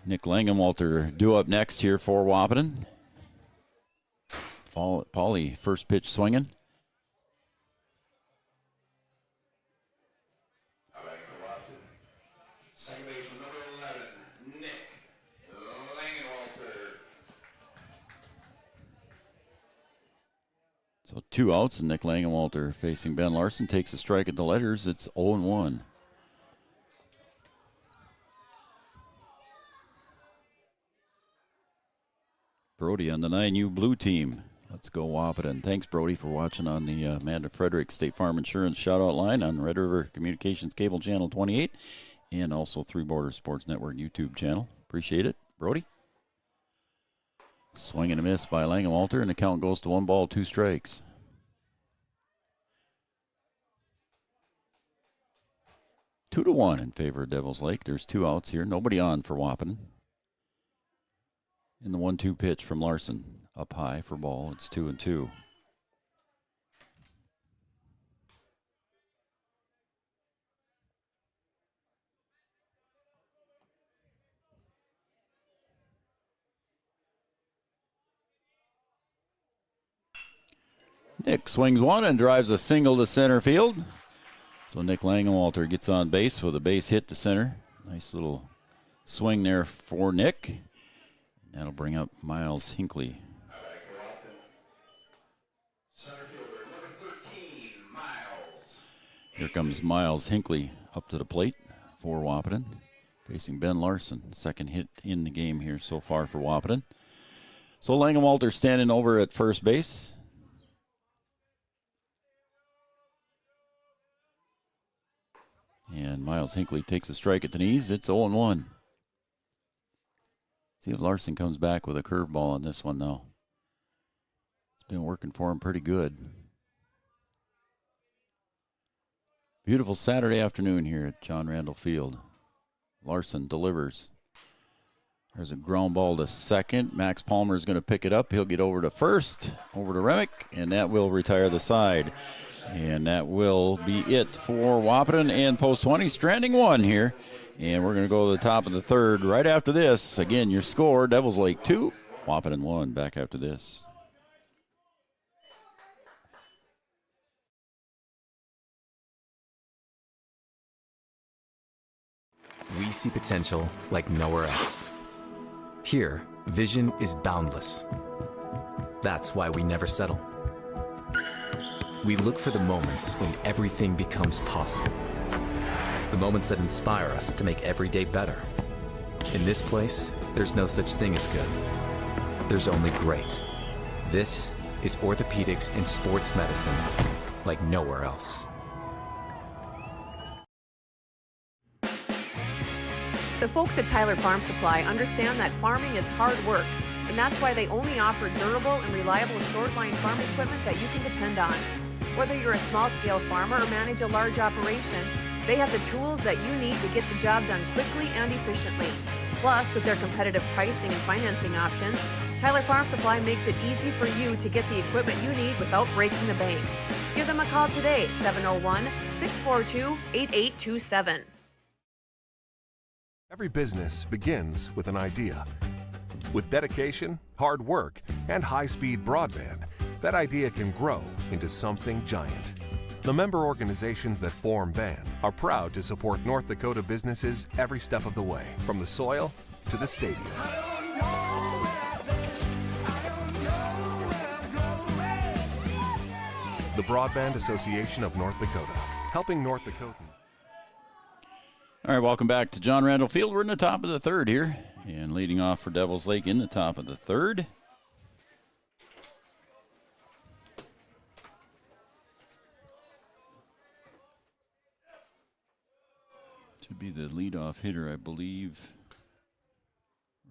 Nick Langenwalter due up next here for Wahpeton. Pauly first pitch swinging. So 2 outs, and Nick Langenwalter facing Ben Larson takes a strike at the letters. It's 0-1. Brody on the 9U blue team. Let's go Wahpeton. Thanks, Brody, for watching on the Amanda Frederick State Farm Insurance shout-out line on Red River Communications Cable Channel 28 and also Three Borders Sports Network YouTube channel. Appreciate it, Brody. Swing and a miss by Langenwalter, and the count goes to 1 ball, 2 strikes. Two to 1 in favor of Devils Lake. There's 2 outs here. Nobody on for Wahpeton. In the 1-2 pitch from Larson. Up high for ball. It's 2-2. Nick swings one and drives a single to center field. So Nick Langenwalter gets on base with a base hit to center. Nice little swing there for Nick. That'll bring up Miles Hinckley. Here comes Miles Hinckley up to the plate for Wahpeton, facing Ben Larson. Second hit in the game here so far for Wahpeton. So Langenwalter standing over at first base. And Miles Hinckley takes a strike at the knees. It's 0-1. See if Larson comes back with a curveball on this one, though. It's been working for him pretty good. Beautiful Saturday afternoon here at John Randall Field. Larson delivers. There's a ground ball to second. Max Palmer is going to pick it up. He'll get over to first, over to Remick, and that will retire the side. And that will be it for Wahpeton and Post 20. Stranding one here. And we're going to go to the top of the third right after this. Again, your score, Devils Lake 2, Wahpeton 1. Back after this. We see potential like nowhere else. Here, vision is boundless. That's why we never settle. We look for the moments when everything becomes possible. The moments that inspire us to make every day better. In this place, there's no such thing as good. There's only great. This is orthopedics and sports medicine like nowhere else. The folks at Tyler Farm Supply understand that farming is hard work, and that's why they only offer durable and reliable short-line farm equipment that you can depend on. Whether you're a small-scale farmer or manage a large operation, they have the tools that you need to get the job done quickly and efficiently. Plus, with their competitive pricing and financing options, Tyler Farm Supply makes it easy for you to get the equipment you need without breaking the bank. Give them a call today, 701-642-8827. Every business begins with an idea. With dedication, hard work, and high-speed broadband, that idea can grow into something giant. The member organizations that form BAND are proud to support North Dakota businesses every step of the way, from the soil to the stadium. The Broadband Association of North Dakota, helping North Dakotans. All right, welcome back to John Randall Field. We're in the top of the third here, and leading off for Devils Lake in the top of the third. Should be the leadoff hitter, I believe.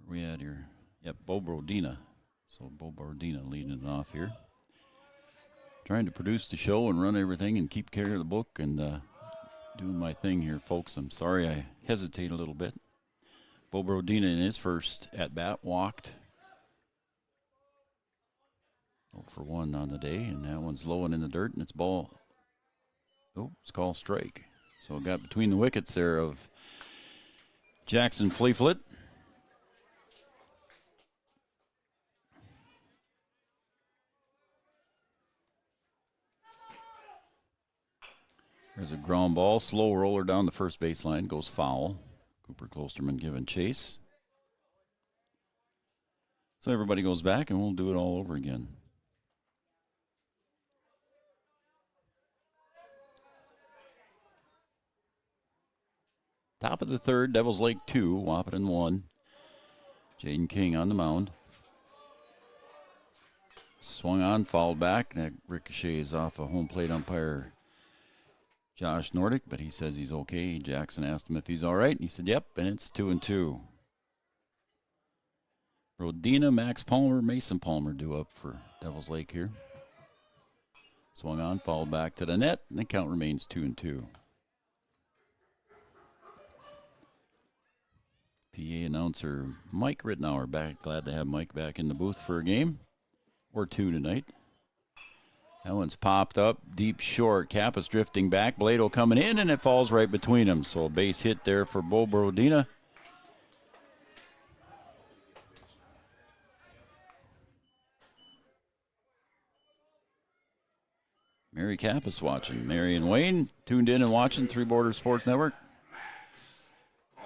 Where are we at here? Yep, Bo Brodina. So Bo Brodina leading it off here. Trying to produce the show and run everything and keep care of the book and doing my thing here, folks. I'm sorry I hesitate a little bit. Bo Brodina in his first at-bat walked 0-for-1 on the day, and that one's low and in the dirt, and it's ball. Oh, it's called strike. So it got between the wickets there of Jackson Fleeflet. There's a ground ball, slow roller down the first baseline, goes foul. Cooper Klosterman giving chase. So everybody goes back, and we'll do it all over again. Top of the third, Devils Lake 2, Wahpeton 1. Jaden King on the mound. Swung on, fouled back. That ricochets off a home plate umpire, Josh Nordic, but he says he's okay. Jackson asked him if he's all right, and he said, yep, and it's 2-2. Rodina, Max Palmer, Mason Palmer due up for Devils Lake here. Swung on, fouled back to the net, and the count remains 2-2. PA announcer Mike Rittenauer back. Glad to have Mike back in the booth for a game or two tonight. That one's popped up, deep short. Kappa's drifting back. Blado coming in, and it falls right between them. So a base hit there for Bo Brodina. Mary Kappa's watching. Mary and Wayne tuned in and watching Three Borders Sports Network.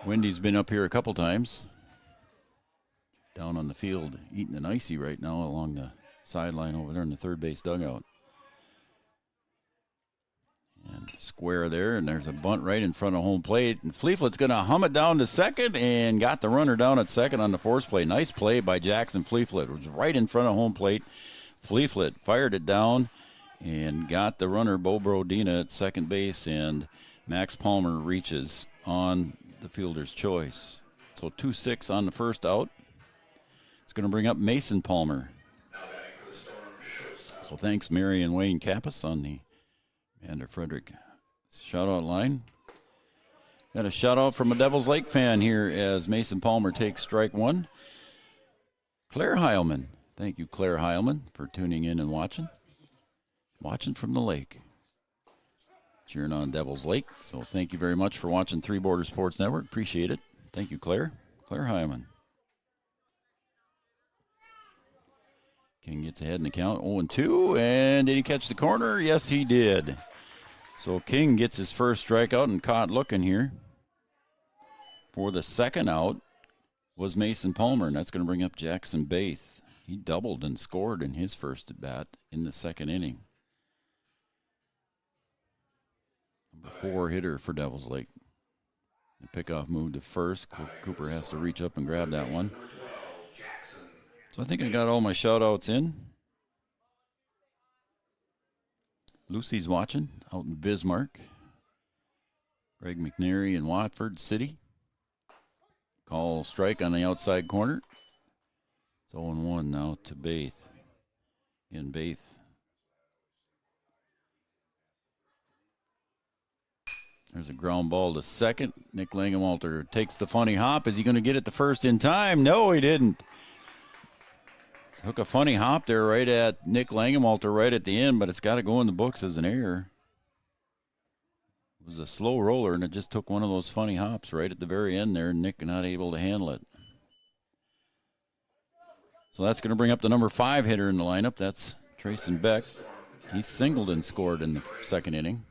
Wendy's been up here a couple times. Down on the field eating an icy right now along the sideline over there in the third base dugout. And square there, and there's a bunt right in front of home plate. And Fleeflet's going to hum it down to second and got the runner down at second on the force play. Nice play by Jackson Fleeflet. It was right in front of home plate. Fleeflet fired it down and got the runner, Bo Brodina, at second base, and Max Palmer reaches on the fielder's choice. So 2-6 on the first out. It's going to bring up Mason Palmer. So thanks, Mary and Wayne Kappas on the Mander Frederick Shout-out line. Got a shout-out from a Devils Lake fan here as Mason Palmer takes strike one. Claire Heilman. Thank you, Claire Heilman, for tuning in and watching. Watching from the lake. Cheering on Devils Lake. So thank you very much for watching Three Borders Sports Network. Appreciate it. Thank you, Claire. Claire Heilman. King gets ahead in the count, 0-2. And did he catch the corner? Yes, he did. So King gets his first strikeout and caught looking here. For the second out was Mason Palmer, and that's going to bring up Jackson Baith. He doubled and scored in his first at bat in the second inning. Number 4 hitter for Devils Lake. The pickoff move to first. Cooper has to reach up and grab that one. So I think I got all my shout-outs in. Lucy's watching out in Bismarck. Greg McNary in Watford City. Call strike on the outside corner. It's 0-1 now to Baith. Again, Baith. There's a ground ball to second. Nick Langenwalter takes the funny hop. Is he going to get it to first in time? No, he didn't. Took a funny hop there right at Nick Langenwalter right at the end, but it's got to go in the books as an error. It was a slow roller, and it just took one of those funny hops right at the very end there, and Nick not able to handle it. So that's going to bring up the number 5 hitter in the lineup. That's Trayson Beck. He singled and scored in the second inning.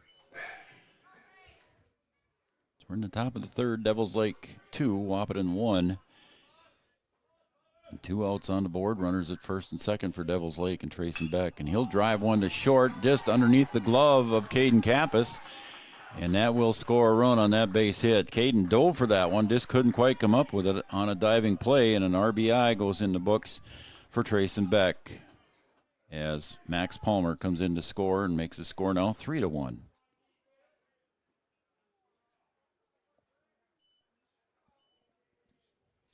So we're in the top of the third. Devils Lake 2, Wahpeton 1. And 2 outs on the board. Runners at first and second for Devils Lake and Trayson Beck. And he'll drive one to short just underneath the glove of Caden Kappas. And that will score a run on that base hit. Caden dove for that one, just couldn't quite come up with it on a diving play. And an RBI goes in the books for Trayson Beck as Max Palmer comes in to score and makes the score now 3-1.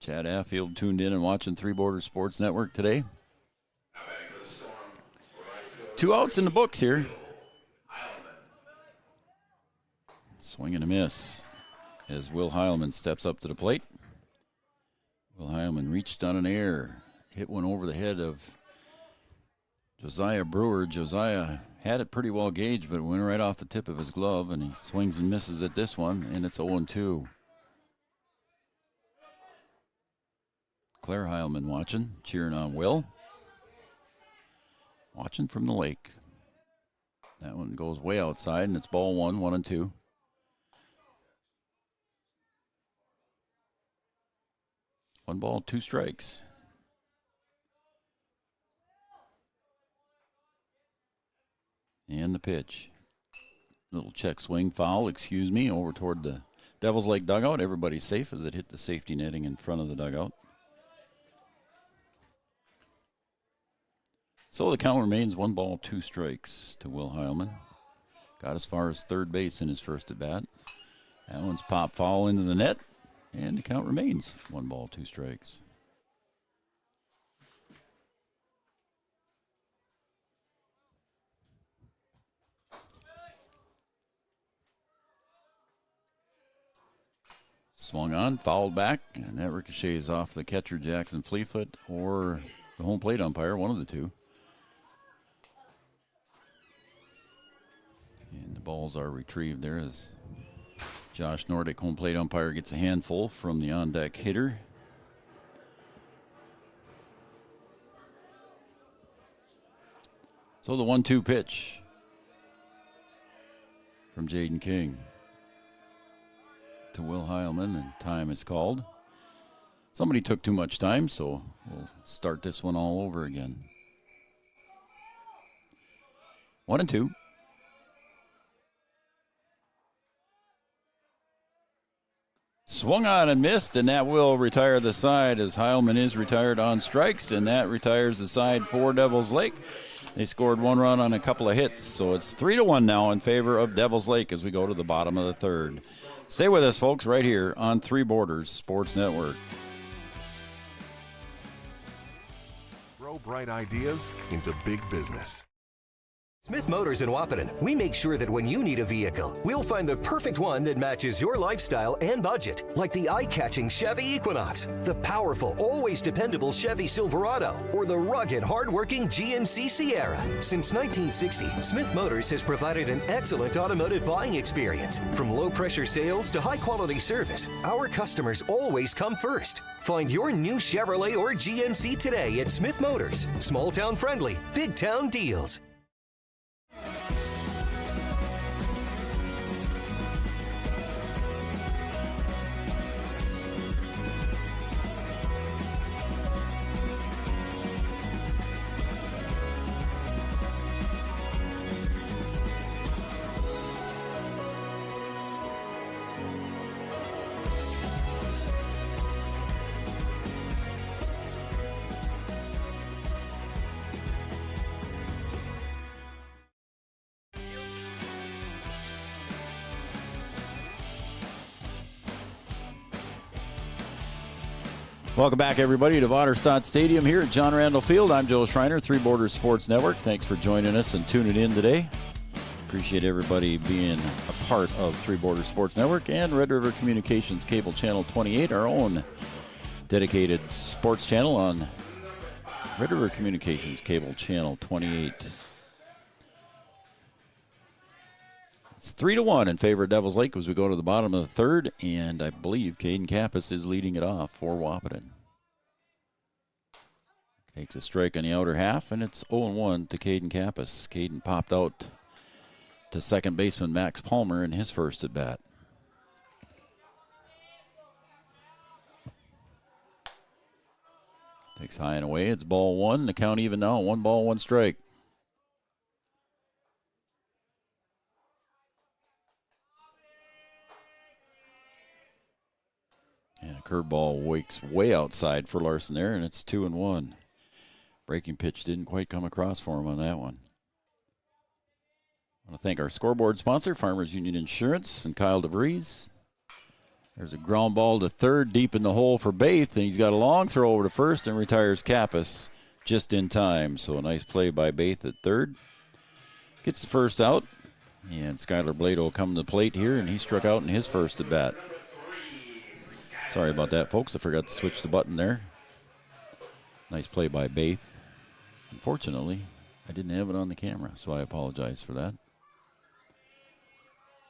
Chad Affield tuned in and watching Three Borders Sports Network today. 2 outs in the books here. Swing and a miss as Will Heilman steps up to the plate. Will Heilman reached on an air, hit one over the head of Josiah Brewer. Josiah had it pretty well gauged, but it went right off the tip of his glove, and he swings and misses at this one, and it's 0-2. Claire Heilman watching, cheering on Will. Watching from the lake. That one goes way outside, and it's ball 1, 1-2. One ball, 2 strikes. And the pitch. Little check swing foul, excuse me, over toward the Devils Lake dugout. Everybody's safe as it hit the safety netting in front of the dugout. So the count remains 1 ball, 2 strikes to Will Heilman. Got as far as third base in his first at bat. That one's pop foul into the net, and the count remains 1 ball, 2 strikes. Swung on, fouled back, and that ricochets off the catcher Jackson Fleetfoot or the home plate umpire, one of the two. And the balls are retrieved there as Josh Nordick, home plate umpire, gets a handful from the on-deck hitter. So the 1-2 pitch from Jaden King to Will Heilman, and time is called. Somebody took too much time, so we'll start this one all over again. 1-2. Swung on and missed, and that will retire the side as Heilman is retired on strikes, and that retires the side for Devils Lake. They scored 1 run on a couple of hits, so it's 3-1 now in favor of Devils Lake as we go to the bottom of the third. Stay with us, folks, right here on Three Borders Sports Network. Grow bright ideas into big business. Smith Motors in Wahpeton, we make sure that when you need a vehicle, we'll find the perfect one that matches your lifestyle and budget. Like the eye-catching Chevy Equinox, the powerful, always dependable Chevy Silverado, or the rugged, hard-working GMC Sierra. Since 1960, Smith Motors has provided an excellent automotive buying experience. From low-pressure sales to high-quality service, our customers always come first. Find your new Chevrolet or GMC today at Smith Motors. Small-town friendly, big-town deals. Welcome back, everybody, to Vaterstad Stadium here at John Randall Field. I'm Joe Schreiner, Three Borders Sports Network. Thanks for joining us and tuning in today. Appreciate everybody being a part of Three Borders Sports Network and Red River Communications Cable Channel 28, our own dedicated sports channel on Red River Communications Cable Channel 28. It's 3-1 in favor of Devils Lake as we go to the bottom of the third, and I believe Caden Kappas is leading it off for Wahpeton. Takes a strike on the outer half, and it's 0-1 to Caden Kappas. Caden popped out to second baseman Max Palmer in his first at bat. Takes high and away. It's ball one. The count even now. 1 ball, 1 strike. And a curveball wakes way outside for Larson there, and it's 2-1. Breaking pitch didn't quite come across for him on that one. I want to thank our scoreboard sponsor, Farmers Union Insurance, and Kyle DeVries. There's a ground ball to third, deep in the hole for Baith, and he's got a long throw over to first and retires Kappas just in time. So a nice play by Baith at third. Gets the first out, and Skylar Blado will come to the plate here, and he struck out in his first at bat. Sorry about that, folks. I forgot to switch the button there. Nice play by Baith. Unfortunately, I didn't have it on the camera, so I apologize for that.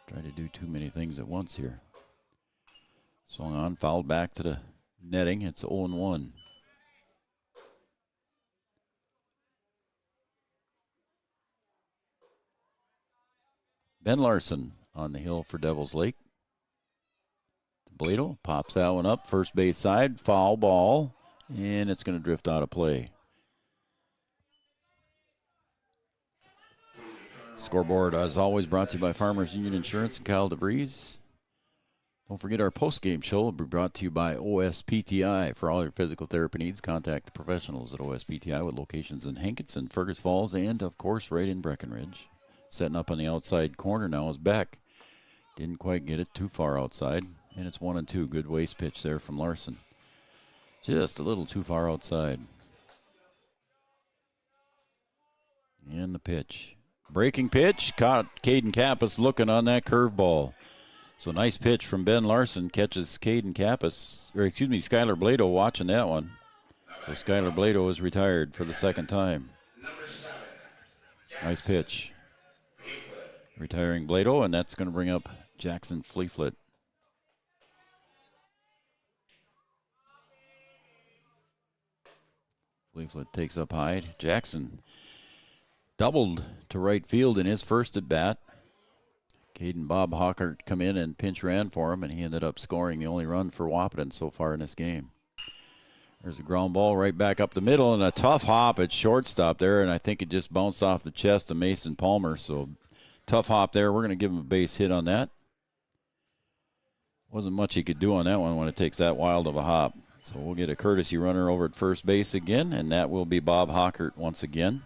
Try to do too many things at once here. Swung on, fouled back to the netting. It's 0-1. Ben Larson on the hill for Devils Lake. Blado pops that one up, first base side, foul ball, and it's going to drift out of play. Scoreboard, as always, brought to you by Farmers Union Insurance and Kyle DeVries. Don't forget our post-game show will be brought to you by OSPTI. For all your physical therapy needs, contact the professionals at OSPTI with locations in Hankinson, Fergus Falls, and, of course, right in Breckenridge. Setting up on the outside corner now is Beck. Didn't quite get it too far outside. And it's 1-2. Good waste pitch there from Larson. Just a little too far outside. And the pitch. Breaking pitch. Caught Caden Kappas looking on that curveball. So nice pitch from Ben Larson. Catches Caden Kappas, or excuse me, Skylar Blado watching that one. So Skylar Blado is retired for the second time. Nice pitch. Retiring Blado, and that's going to bring up Jackson Fleeflet. Fleeflet takes up high. Jackson doubled to right field in his first at bat. Caden Bob Hawkert come in and pinch ran for him, and he ended up scoring the only run for Wahpeton so far in this game. There's a ground ball right back up the middle, and a tough hop at shortstop there, and I think it just bounced off the chest of Mason Palmer. So tough hop there. We're going to give him a base hit on that. Wasn't much he could do on that one when it takes that wild of a hop. So we'll get a courtesy runner over at first base again, and that will be Bob Hawkert once again.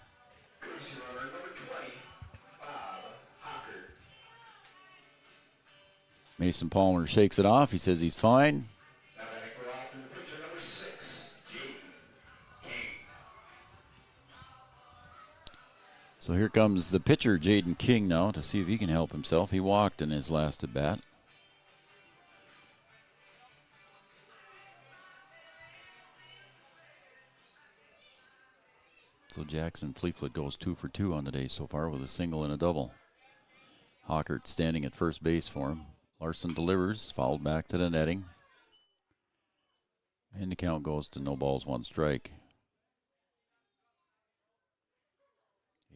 Mason Palmer shakes it off. He says he's fine. So here comes the pitcher, Jaden King, now to see if he can help himself. He walked in his last at bat. So Jackson Fleetfoot goes 2 for 2 on the day so far with a single and a double. Hockert standing at first base for him. Larson delivers, fouled back to the netting. And the count goes to no balls, 1 strike.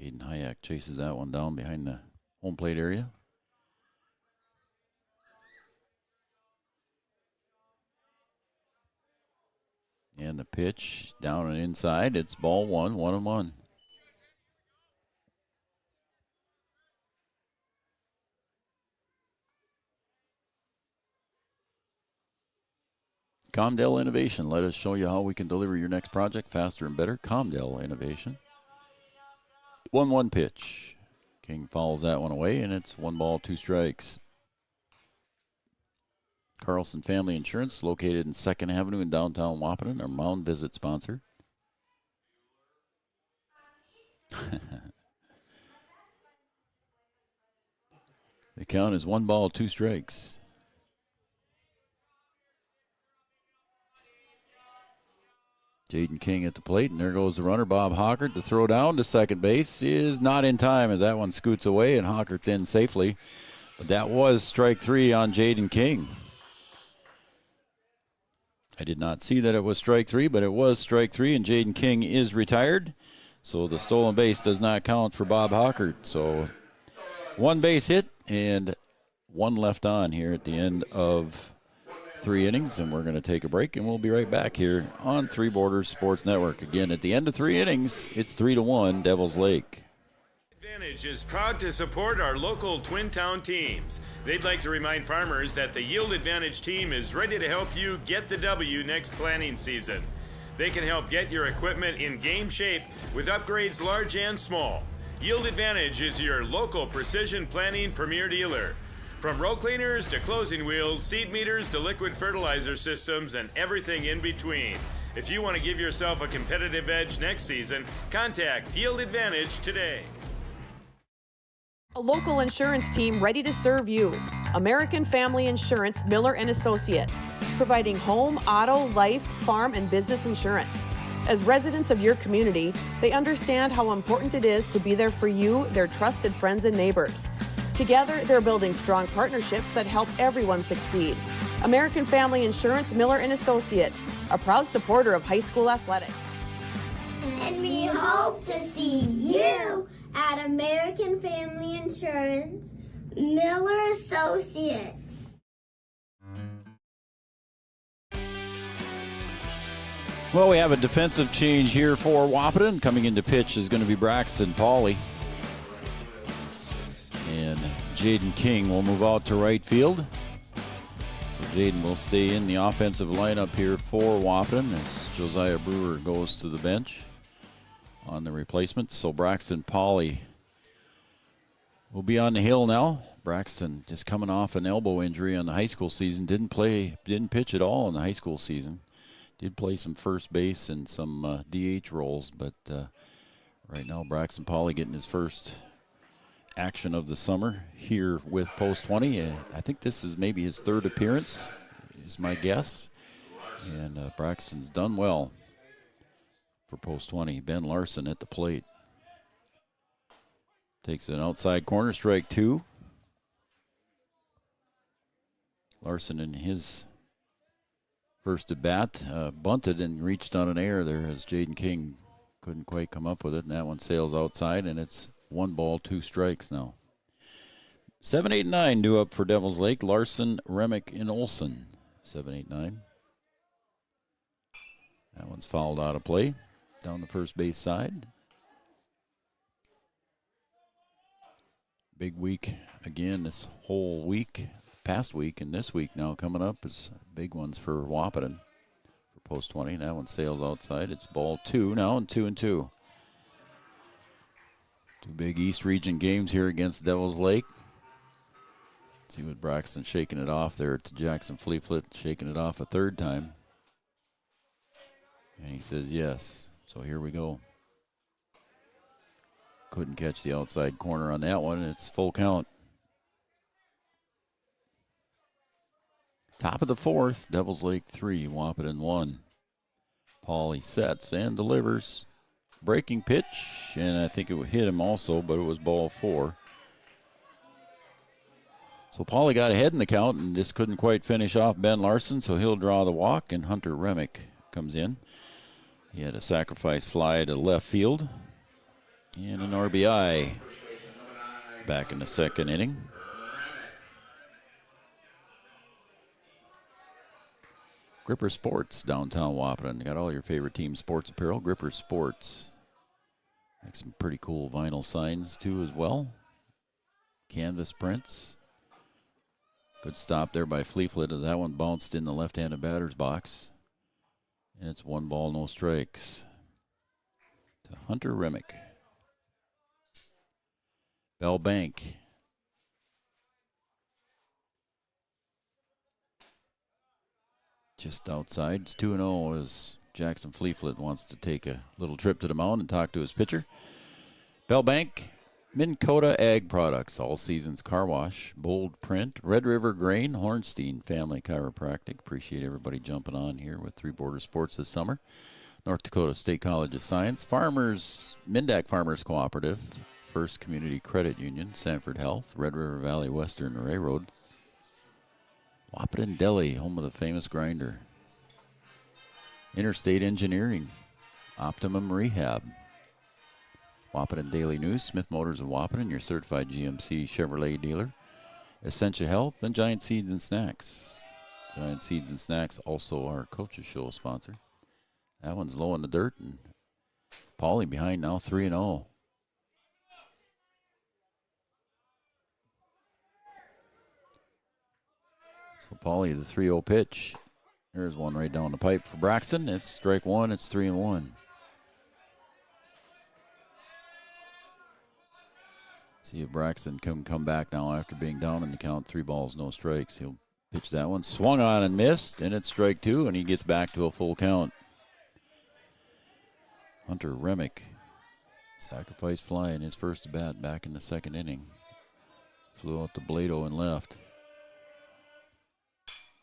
Aiden Hayek chases that one down behind the home plate area. And the pitch down and inside. It's ball 1, 1-1. Comdell Innovation. Let us show you how we can deliver your next project faster and better. Comdell Innovation. 1-1 pitch. King fouls that one away, and it's 1 ball, 2 strikes. Carlson Family Insurance, located in 2nd Avenue in downtown Wahpeton, our Mound Visit sponsor. The count is 1 ball, 2 strikes. Jaden King at the plate, and there goes the runner, Bob Hockert. The throw down to second base is not in time as that one scoots away, and Hockert's in safely. But that was strike 3 on Jaden King. I did not see that it was strike 3, but it was strike 3, and Jaden King is retired. So the stolen base does not count for Bob Hockert. So 1 base hit and 1 left on here at the end of 3 innings, and we're going to take a break, and we'll be right back here on Three Borders Sports Network. Again, at the end of 3 innings, it's 3-1 Devils Lake. Advantage is proud to support our local Twin Town teams. They'd like to remind farmers that the Yield Advantage team is ready to help you get the W next planting season. They can help get your equipment in game shape with upgrades large and small. Yield Advantage is your local precision planting premier dealer. From row cleaners to closing wheels, seed meters to liquid fertilizer systems, and everything in between. If you want to give yourself a competitive edge next season, contact Yield Advantage today. A local insurance team ready to serve you. American Family Insurance, Miller & Associates, providing home, auto, life, farm, and business insurance. As residents of your community, they understand how important it is to be there for you, their trusted friends and neighbors. Together, they're building strong partnerships that help everyone succeed. American Family Insurance, Miller & Associates, a proud supporter of high school athletics. And we hope to see you at American Family Insurance, Miller Associates. Well, we have a defensive change here for Wahpeton. Coming into pitch is going to be Braxton Pauley. And Jaden King will move out to right field. So Jaden will stay in the offensive lineup here for Wahpeton as Josiah Brewer goes to the bench on the replacement. So Braxton Pauley will be on the hill now. Braxton just coming off an elbow injury on the high school season. Didn't pitch at all in the high school season. Did play some first base and some DH roles, but right now Braxton Pauley getting his first action of the summer here with Post 20. I think this is maybe his 3rd appearance, is my guess. And Braxton's done well for Post 20. Ben Larson at the plate. Takes an outside corner, strike 2. Larson in his first at bat, bunted and reached on an error there as Jaden King couldn't quite come up with it, and that one sails outside, and it's 1 ball, 2 strikes now. 7, 8, 9 due up for Devils Lake. Larson, Remick, and Olson. 7, 8, 9. That one's fouled out of play. Down the first base side. Big week again this whole week. Past week and this week now coming up is big ones for Wahpeton for Post 20. That one sails outside. It's ball 2 now, and 2-2. 2 big East Region games here against Devils Lake. Let's see what Braxton shaking it off there to Jackson Fleetfoot, shaking it off a 3rd time. And he says yes. So here we go. couldn't catch the outside corner on that one. It's full count. Top of the fourth, Devils Lake 3, Wahpeton 1. Pauly sets and delivers. Breaking pitch, and I think it would hit him also, but it was ball 4. So Pauly got ahead in the count and just couldn't quite finish off Ben Larson, so he'll draw the walk, and Hunter Remick comes in. He had a sacrifice fly to left field and an RBI back in the second inning. Gripper Sports, downtown Wahpeton. Got all your favorite team sports apparel. Gripper Sports. Make some pretty cool vinyl signs, too, as well. Canvas prints. Good stop there by Fleetfoot as that one bounced in the left-handed batter's box. And it's 1 ball, no strikes to Hunter Remick. Bell Bank. Just outside. It's 2-0 as Jackson Fleetfoot wants to take a little trip to the mound and talk to his pitcher. Bell Bank, Minn Kota Ag Products, all seasons car wash, bold print, Red River Grain, Hornstein Family Chiropractic. Appreciate everybody jumping on here with Three Border Sports this summer. North Dakota State College of Science, Farmers, Mindak Farmers Cooperative, First Community Credit Union, Sanford Health, Red River Valley Western Railroad, Wahpeton Deli, home of the famous grinder. Interstate Engineering, Optimum Rehab. Wahpeton Daily News, Smith Motors of Wahpeton, your certified GMC Chevrolet dealer. Essentia Health, and Giant Seeds and Snacks. Giant Seeds and Snacks, also our Coaches Show sponsor. That one's low in the dirt, and Pauly behind now 3-0. So Pauly, the 3-0 pitch. There's one right down the pipe for Braxton. It's strike 1. It's 3-1. See if Braxton can come back now after being down in the count. 3 balls, no strikes. He'll pitch that one. Swung on and missed, and it's strike 2, and he gets back to a full count. Hunter Remick, sacrifice fly in his first bat back in the second inning. Flew out to Blado and left.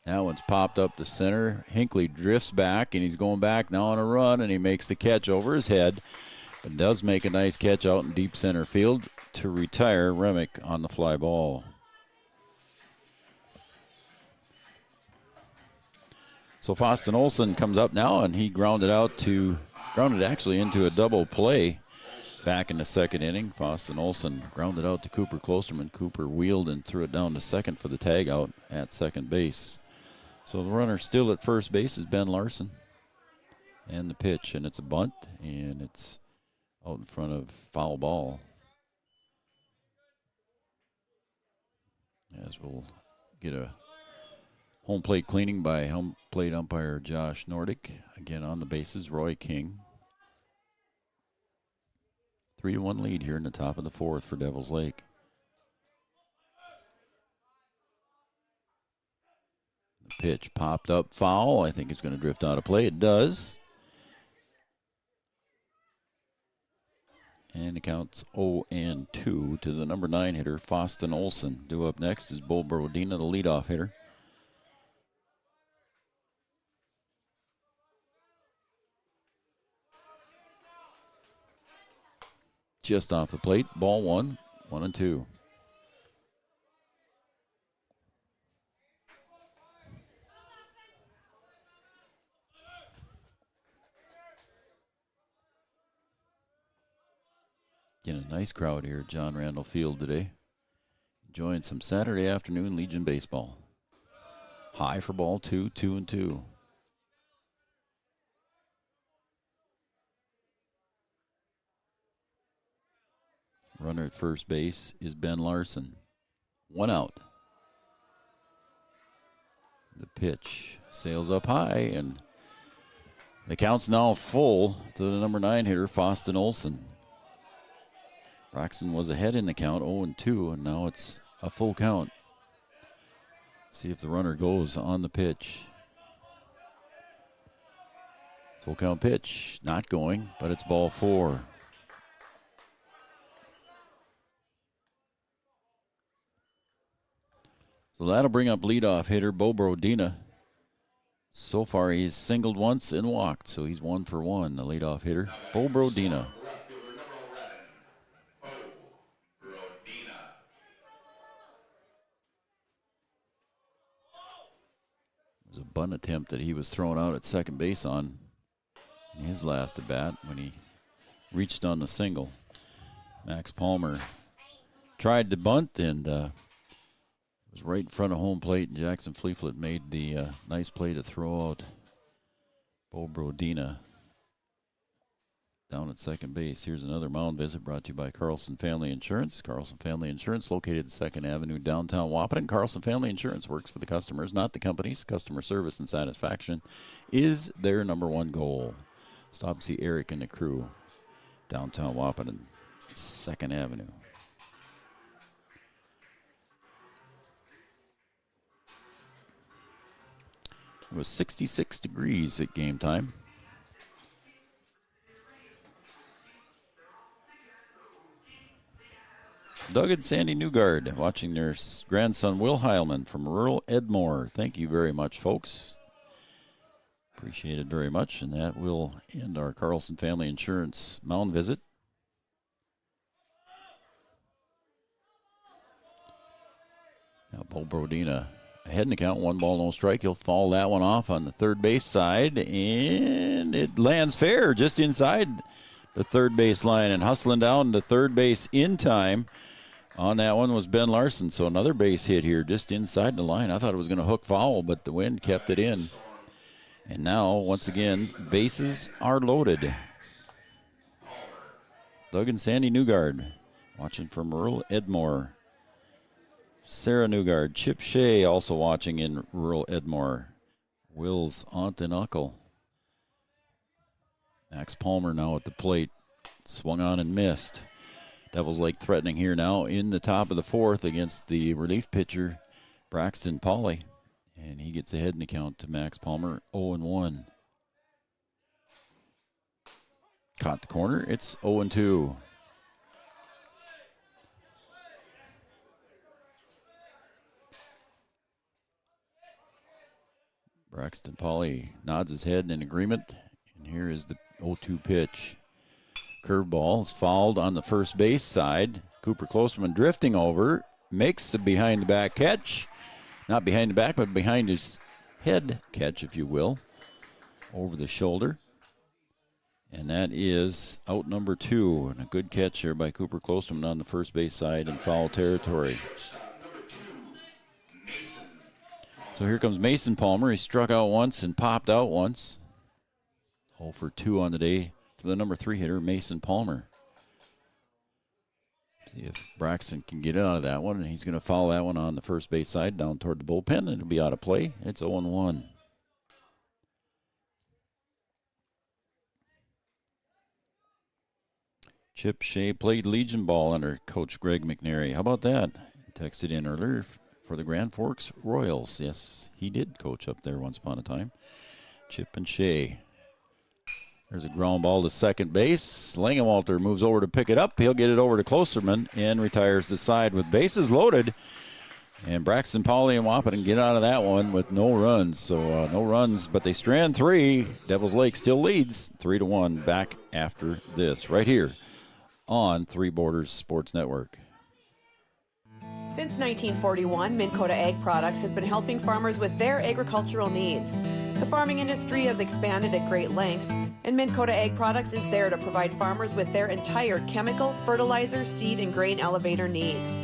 That one's popped up to center. Hinckley drifts back, and he's going back now on a run, and he makes the catch over his head, but does make a nice catch out in deep center field to retire Remick on the fly ball. So Foston Olson comes up now, and he grounded actually into a double play back in the second inning. Foston Olson grounded out to Cooper Klosterman. Cooper wheeled and threw it down to second for the tag out at second base. So the runner still at first base is Ben Larson. And the pitch, and it's a bunt, and it's out in front of foul ball. As we'll get a home plate cleaning by home plate umpire Josh Nordick. Again on the bases, Roy King. 3-1 lead here in the top of the fourth for Devils Lake. The pitch popped up foul. I think it's going to drift out of play. It does. And it counts 0-2 to the number 9 hitter, Foston Olson. Due up next is Bo Borodina, the leadoff hitter. Just off the plate, ball 1, 1-2. Getting a nice crowd here at John Randall Field today. Enjoying some Saturday afternoon Legion baseball. High for ball 2, 2-2. Runner at first base is Ben Larson. 1 out. The pitch sails up high, and the count's now full to the number 9 hitter, Foston Olson. Braxton was ahead in the count, 0-2, and now it's a full count. See if the runner goes on the pitch. Full count pitch, not going, but it's ball 4. So that'll bring up leadoff hitter Bo Brodina. So far, he's singled once and walked, so he's 1 for 1, the leadoff hitter, Bo Brodina. It was a bunt attempt that he was thrown out at second base on in his last at bat when he reached on the single. Max Palmer tried to bunt and was right in front of home plate, and Jackson Fleeflet made the nice play to throw out Bo Brodina down at second base. Here's another mound visit brought to you by Carlson Family Insurance. Carlson Family Insurance, located at 2nd Avenue, downtown Wahpeton. Carlson Family Insurance works for the customers, not the companies. Customer service and satisfaction is their number one goal. Stop and see Eric and the crew, downtown Wahpeton, 2nd Avenue. It was 66 degrees at game time. Doug and Sandy Newgard watching their grandson Will Heilman from rural Edmore. Thank you very much, folks. Appreciate it very much. And that will end our Carlson Family Insurance mound visit. Now Bo Brodina ahead in the count, 1 ball, no strike. He'll foul that one off on the third base side, and it lands fair just inside the third base line, and hustling down to third base in time on that one was Ben Larson. So another base hit here just inside the line. I thought it was going to hook foul, but the wind kept it in. And now, once again, bases are loaded. Doug and Sandy Newgard watching from rural Edmore. Sarah Newgard, Chip Shea also watching in rural Edmore. Will's aunt and uncle. Max Palmer now at the plate. Swung on and missed. Devils Lake threatening here now in the top of the 4th against the relief pitcher, Braxton Pauley. And he gets ahead in the count to Max Palmer, 0-1. Caught the corner. It's 0-2. Braxton Pauley nods his head in agreement. And here is the 0-2 pitch. Curveball is fouled on the first base side. Cooper Klosterman drifting over. Makes a behind-the-back catch. Not behind the back, but behind his head catch, if you will. Over the shoulder. And that is out number 2. And a good catch here by Cooper Klosterman on the first base side in foul territory. So here comes Mason Palmer. He struck out once and popped out once. 0 for 2 on the day for the number 3 hitter, Mason Palmer. See if Braxton can get out of that one, and he's going to foul that one on the first base side down toward the bullpen, and it'll be out of play. It's 0-1. Chip Shea played Legion ball under Coach Greg McNary. How about that? Texted in earlier for the Grand Forks Royals. Yes, he did coach up there once upon a time. Chip and Shea. There's a ground ball to second base. Langewalter moves over to pick it up. He'll get it over to Klosterman and retires the side with bases loaded. And Braxton Pauley and Wahpeton get out of that one with no runs. So no runs, but they strand 3. Devils Lake still leads 3-1 back after this right here on Three Borders Sports Network. Since 1941, Minn Kota Ag Products has been helping farmers with their agricultural needs. The farming industry has expanded at great lengths, and Minn Kota Ag Products is there to provide farmers with their entire chemical, fertilizer, seed, and grain elevator needs.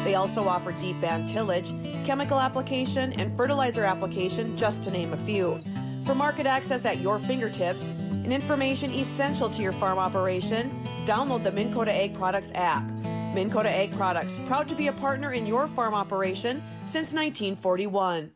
They also offer deep band tillage, chemical application, and fertilizer application, just to name a few. For market access at your fingertips and information essential to your farm operation, download the Minn Kota Ag Products app. Minn Kota Ag Products, proud to be a partner in your farm operation since 1941.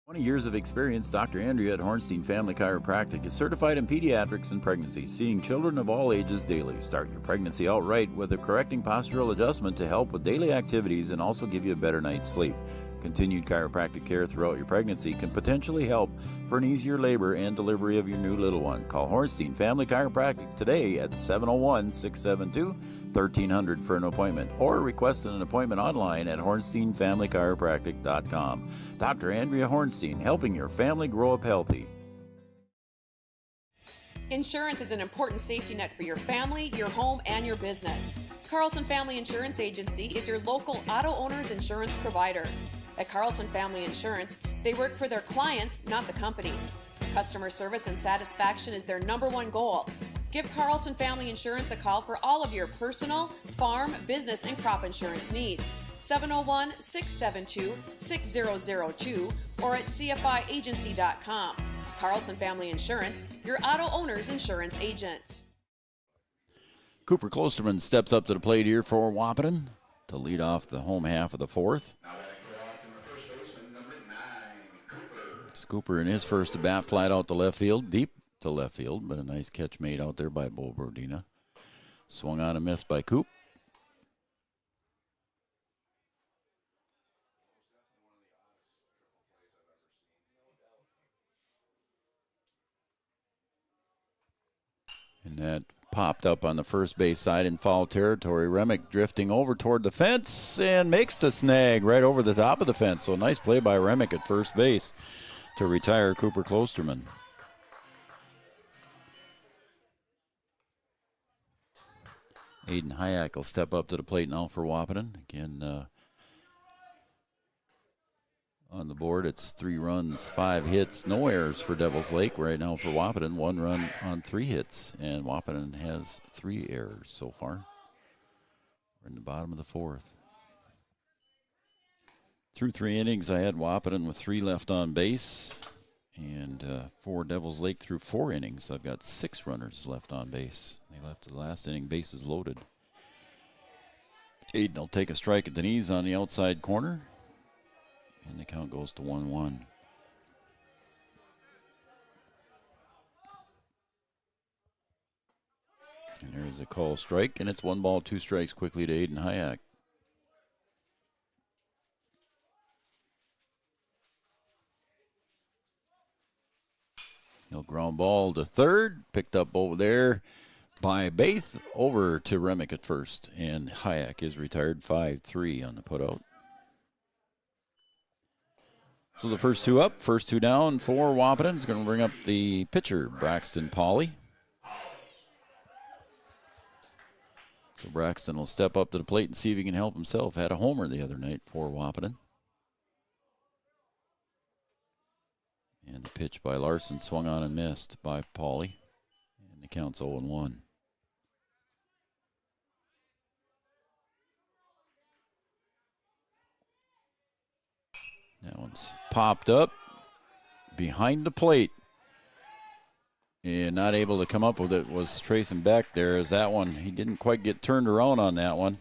20 years of experience, Dr. Andrea at Hornstein Family Chiropractic is certified in pediatrics and pregnancy, seeing children of all ages daily. Start your pregnancy out right with a correcting postural adjustment to help with daily activities and also give you a better night's sleep. Continued chiropractic care throughout your pregnancy can potentially help for an easier labor and delivery of your new little one. Call Hornstein Family Chiropractic today at 701-672-1300 for an appointment, or request an appointment online at hornsteinfamilychiropractic.com. Dr. Andrea Hornstein, helping your family grow up healthy. Insurance is an important safety net for your family, your home, and your business. Carlson Family Insurance Agency is your local auto owner's insurance provider. At Carlson Family Insurance, they work for their clients, not the companies. Customer service and satisfaction is their #1 goal. Give Carlson Family Insurance a call for all of your personal, farm, business, and crop insurance needs. 701-672-6002 or at cfiagency.com. Carlson Family Insurance, your auto owner's insurance agent. Cooper Klosterman steps up to the plate here for Wahpeton to lead off the home half of the fourth. It's Cooper in his first at bat, flat out to left field, deep to left field, but a nice catch made out there by Bo Brodina. Swung on and missed by Coop. And that popped up on the first base side in foul territory. Remick drifting over toward the fence and makes the snag right over the top of the fence. So nice play by Remick at first base to retire Cooper Klosterman. Aiden Hayek will step up to the plate now for Wahpeton. Again, on the board, it's 3 runs, 5 hits, no errors for Devils Lake right now for Wahpeton. 1 run on 3 hits, and Wahpeton has 3 errors so far. We're in the bottom of the fourth. Through 3 innings, I had Wahpeton with 3 left on base, and for Devils Lake through 4 innings, I've got 6 runners left on base. They left the last inning bases loaded. Aiden will take a strike at the knees on the outside corner. And the count goes to 1-1. And there's a call strike, and it's 1 ball, 2 strikes quickly to Aiden Hayek. He'll ground ball to third, picked up over there by Baith, over to Remick at first. And Hayek is retired 5-3 on the putout. So the first 2 up, first 2 down for Wahpeton. Is going to bring up the pitcher, Braxton Pauley. So Braxton will step up to the plate and see if he can help himself. Had a homer the other night for Wahpeton. And the pitch by Larson swung on and missed by Pauley. And the count's 0-1. That one's popped up behind the plate. And not able to come up with it was tracing back there as that one, he didn't quite get turned around on that one.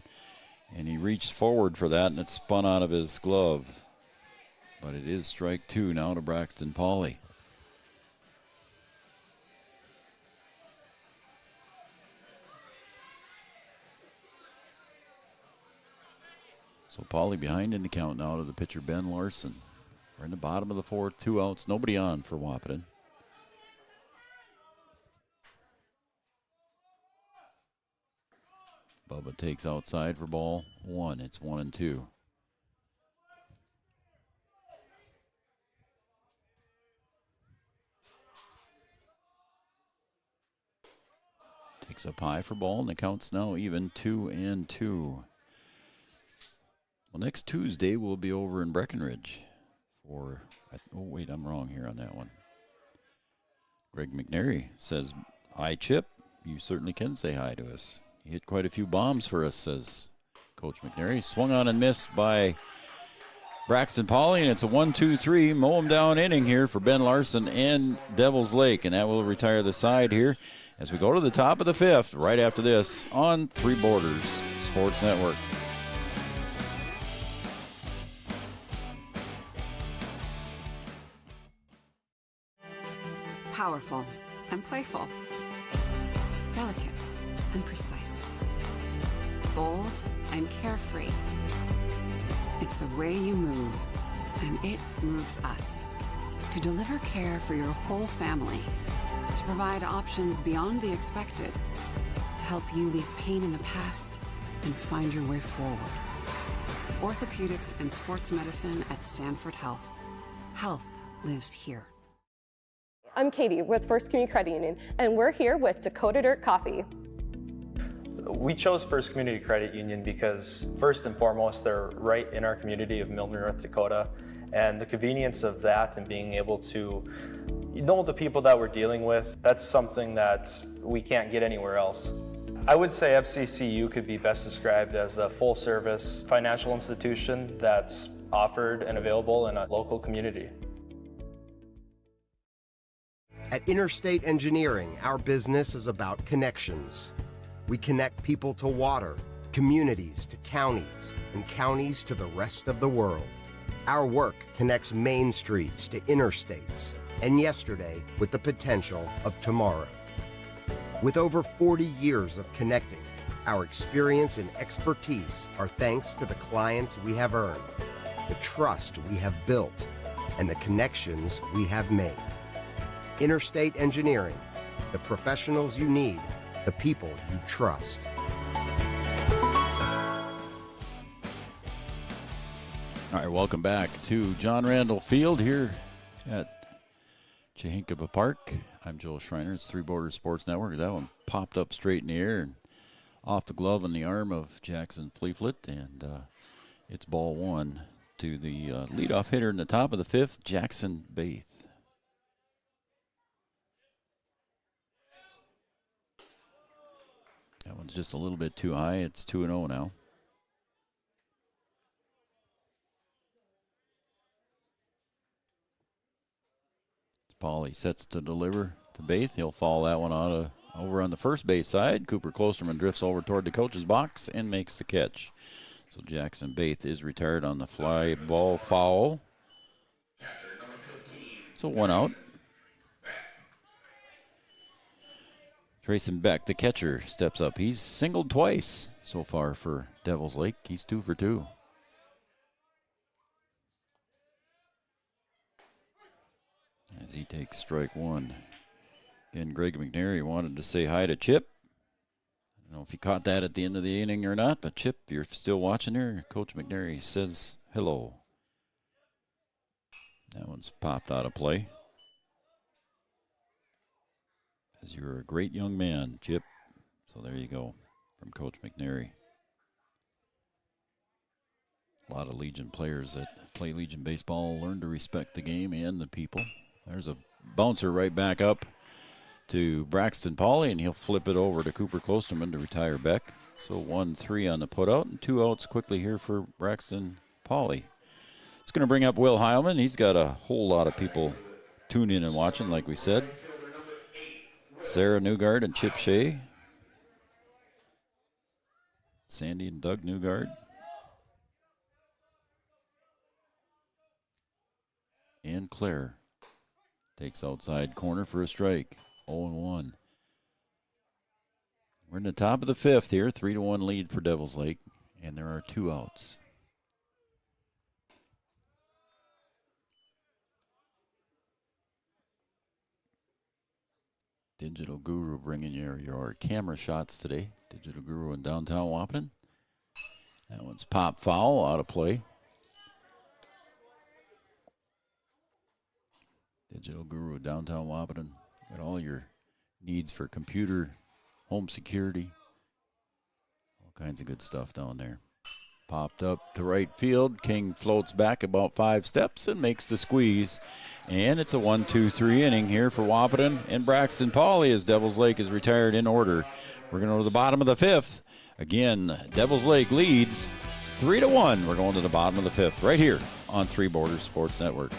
And he reached forward for that and it spun out of his glove. But it is strike 2 now to Braxton Pauley. So Pauley behind in the count now to the pitcher, Ben Larson. We're in the bottom of the fourth, 2 outs, nobody on for Wahpeton. Bubba takes outside for ball 1. It's 1-2. Takes up high for ball, and the count's now even 2-2. Well, next Tuesday we'll be over in Breckenridge for, oh wait, I'm wrong here on that one. Greg McNary says, hi Chip, you certainly can say hi to us. He hit quite a few bombs for us, says Coach McNary. Swung on and missed by Braxton Pauley, and it's a 1-2-3 mow him down inning here for Ben Larson and Devils Lake, and that will retire the side here as we go to the top of the 5th right after this on Three Borders Sports Network. Powerful and playful, delicate and precise, bold and carefree. It's the way you move, and it moves us. To deliver care for your whole family, to provide options beyond the expected, to help you leave pain in the past and find your way forward. Orthopedics and sports medicine at Sanford Health. Health lives here. I'm Katie with First Community Credit Union, and we're here with Dakota Dirt Coffee. We chose First Community Credit Union because, first and foremost, they're right in our community of Milner, North Dakota, and the convenience of that and being able to know the people that we're dealing with, that's something that we can't get anywhere else. I would say FCCU could be best described as a full-service financial institution that's offered and available in a local community. At Interstate Engineering, our business is about connections. We connect people to water, communities to counties, and counties to the rest of the world. Our work connects main streets to interstates, and yesterday with the potential of tomorrow. With over 40 years of connecting, our experience and expertise are thanks to the clients we have earned, the trust we have built, and the connections we have made. Interstate Engineering, the professionals you need, the people you trust. All right, welcome back to John Randall Field here at Chehinkaba Park. I'm Joel Schreiner. It's Three Borders Sports Network. That one popped up straight in the air and off the glove and the arm of Jackson Fleeflet, and it's ball one to the leadoff hitter in the top of the fifth, Jackson Baith. That one's just a little bit too high. It's 2-0 now. Pauly sets to deliver to Baith. He'll fall that one out over on the first base side. Cooper Klosterman drifts over toward the coach's box and makes the catch. So Jackson Baith is retired on the fly ball foul. So one out. Trayson Beck, the catcher, steps up. He's singled twice so far for Devils Lake. He's 2 for 2. As he takes strike one. Again, Greg McNary wanted to say hi to Chip. I don't know if he caught that at the end of the inning or not, but Chip, you're still watching here. Coach McNary says hello. That one's popped out of play. As you're a great young man, Chip. So there you go from Coach McNary. A lot of Legion players that play Legion baseball learn to respect the game and the people. There's a bouncer right back up to Braxton Pauly, and he'll flip it over to Cooper Klosterman to retire Beck. So 1-3 on the putout, and 2 outs quickly here for Braxton Pauly. It's going to bring up Will Heilman. He's got a whole lot of people tuned in and watching, like we said. Sarah Newgard and Chip Shea. Sandy and Doug Newgard. And Claire takes outside corner for a strike. 0-1. We're in the top of the fifth here. 3-1 lead for Devils Lake. And there are 2 outs. Digital Guru bringing you your camera shots today. Digital Guru in downtown Wahpeton. That one's pop foul, out of play. Digital Guru, downtown Wahpeton. Got all your needs for computer, home security, all kinds of good stuff down there. Popped up to right field. King floats back about 5 steps and makes the squeeze. And it's a 1-2-3 inning here for Wahpeton and Braxton Pauly as Devils Lake is retired in order. We're going to the bottom of the fifth. Again, Devils Lake leads 3-1. We're going to the bottom of the fifth right here on Three Borders Sports Network.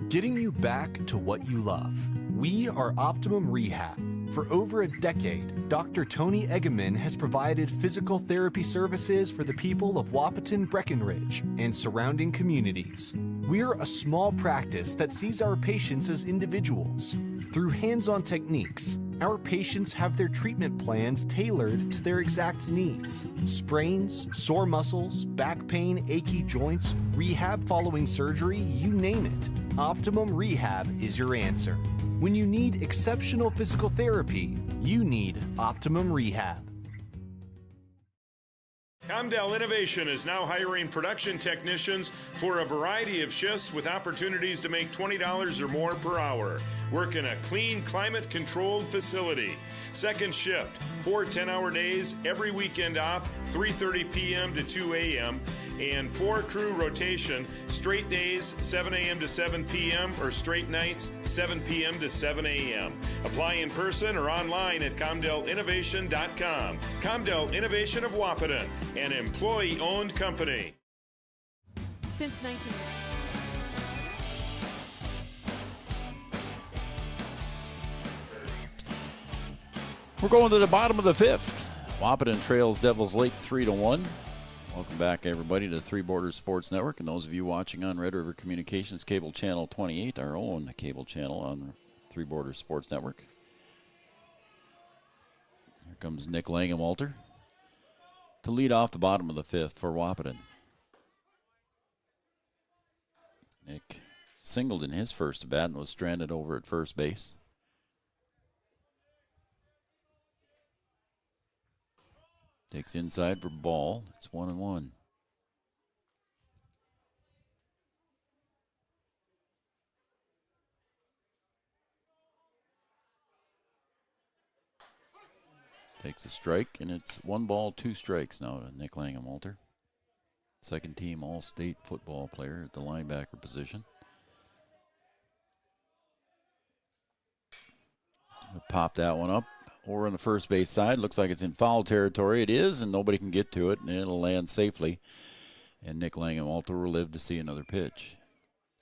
Getting you back to what you love. We are Optimum Rehab. For over a decade, Dr. Tony Egeman has provided physical therapy services for the people of Wahpeton, Breckenridge, and surrounding communities. We're a small practice that sees our patients as individuals. Through hands-on techniques, Our patients have their treatment plans tailored to their exact needs. Sprains, sore muscles, back pain, achy joints, rehab following surgery, you name it. Optimum Rehab is your answer. When you need exceptional physical therapy, you need Optimum Rehab. Comdell Innovation is now hiring production technicians for a variety of shifts with opportunities to make $20 or more per hour. Work in a clean, climate-controlled facility. Second shift, 4 10-hour days, every weekend off, 3:30 p.m. to 2 a.m., and 4-crew rotation, straight days, 7 a.m. to 7 p.m., or straight nights, 7 p.m. to 7 a.m. Apply in person or online at ComdellInnovation.com. Comdell Innovation of Wahpeton, an employee-owned company. Since 19... We're going to the bottom of the fifth. Wahpeton trails Devils Lake 3-1. Welcome back, everybody, to the Three Borders Sports Network, and those of you watching on Red River Communications Cable Channel 28, our own cable channel on Three Borders Sports Network. Here comes Nick Langenwalter to lead off the bottom of the fifth for Wahpeton. Nick singled in his first bat and was stranded over at first base. Takes inside for ball. It's 1-1. Takes a strike, and it's 1 ball, 2 strikes now to Nick Langenwalter. Second team All-State football player at the linebacker position. We'll pop that one up. Over on the first base side. Looks like it's in foul territory. It is, and nobody can get to it, and it'll land safely. And Nick Langenwalter will live to see another pitch.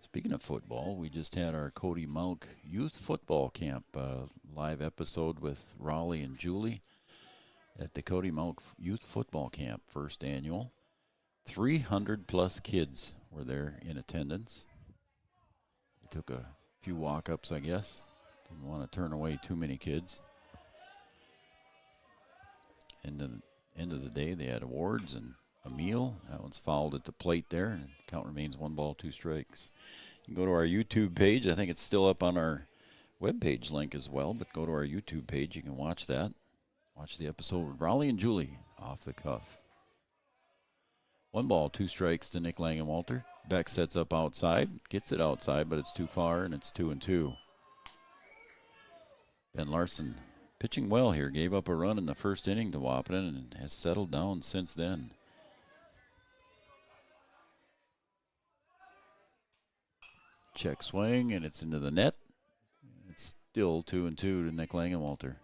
Speaking of football, we just had our Cody Malk Youth Football Camp live episode with Raleigh and Julie at the Cody Malk Youth Football Camp, first annual. 300-plus kids were there in attendance. They took a few walk-ups, I guess. Didn't want to turn away too many kids. And at the end of the day, they had awards and a meal. That one's fouled at the plate there, and the count remains 1 ball, 2 strikes. You can go to our YouTube page. I think it's still up on our webpage link as well, but go to our YouTube page. You can watch that. Watch the episode with Raleigh and Julie off the cuff. 1 ball, 2 strikes to Nick Langenwalter. Beck sets up outside, gets it outside, but it's too far, and it's 2-2. Ben Larson pitching well here. Gave up a run in the first inning to Wahpeton and has settled down since then. Check swing, and it's into the net. It's still 2-2 to Nick Langenwalter.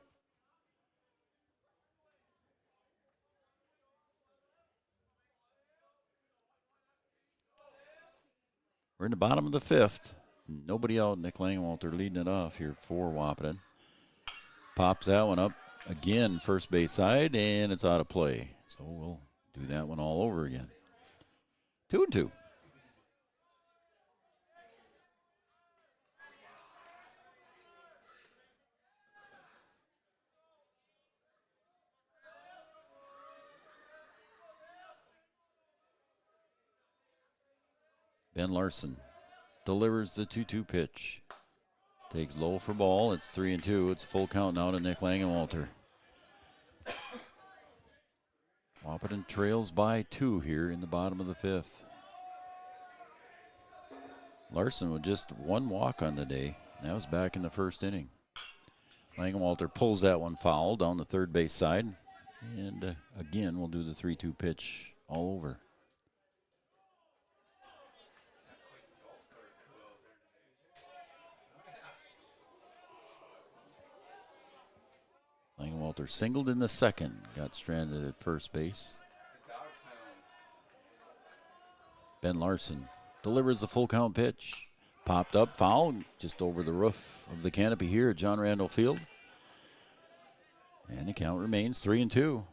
We're in the bottom of the fifth. Nobody out. Nick Langenwalter leading it off here for Wahpeton. Pops that one up again, first base side, and it's out of play. So we'll do that one all over again. 2-2. Ben Larson delivers the 2-2 pitch. Takes low for ball. It's 3-2. It's full count now to Nick Langenwalter. Wahpeton trails by 2 here in the bottom of the fifth. Larson with just 1 walk on the day. That was back in the first inning. Langenwalter pulls that one foul down the third base side. And again, we'll do the 3-2 pitch all over. Langenwalter singled in the second, got stranded at first base. Ben Larson delivers the full count pitch. Popped up, foul, just over the roof of the canopy here at John Randall Field. And the count remains 3-2.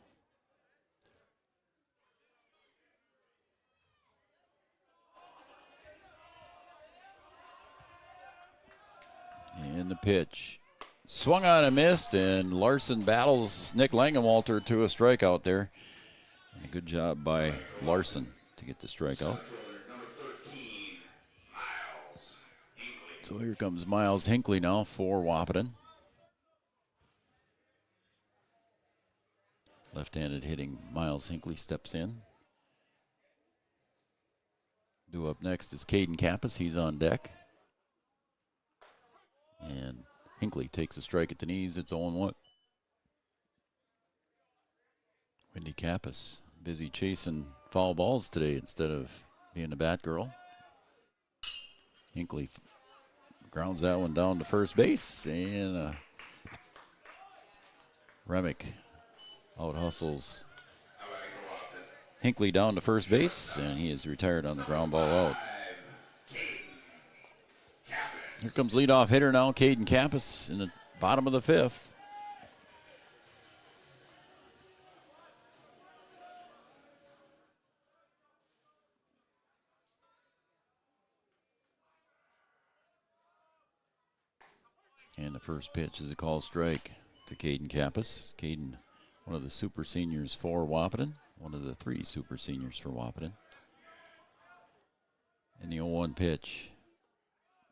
And the pitch Swung on and missed, and Larson battles Nick Langenwalter to a strikeout there. And a good job by Larson to get the strikeout. So here comes Miles Hinckley now for Wahpeton. Left-handed hitting Miles Hinckley steps in. Due up next is Caden Kappas. He's on deck. And Hinckley takes a strike at the knees. It's 0-1. Wendy Kappas busy chasing foul balls today instead of being a bat girl. Hinckley grounds that one down to first base, and Remick out hustles Hinckley down to first base, and he is retired on the ground ball out. Here comes leadoff hitter now, Caden Kappas, in the bottom of the fifth. And the first pitch is a called strike to Caden Kappas. Caden, one of the super seniors for Wahpeton, one of the 3 super seniors for Wahpeton. And the 0-1 pitch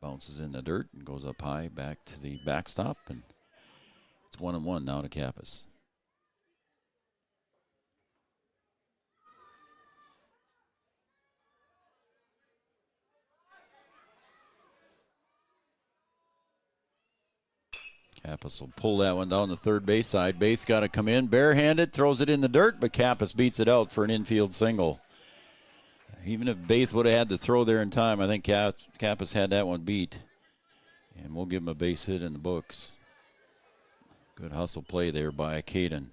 bounces in the dirt and goes up high back to the backstop, and it's 1-1 now to Kappas. Kappas will pull that one down the third base side. Bates got to come in barehanded, throws it in the dirt, but Kappas beats it out for an infield single. Even if Bates would have had to throw there in time, I think Kappas had that one beat. And we'll give him a base hit in the books. Good hustle play there by Caden.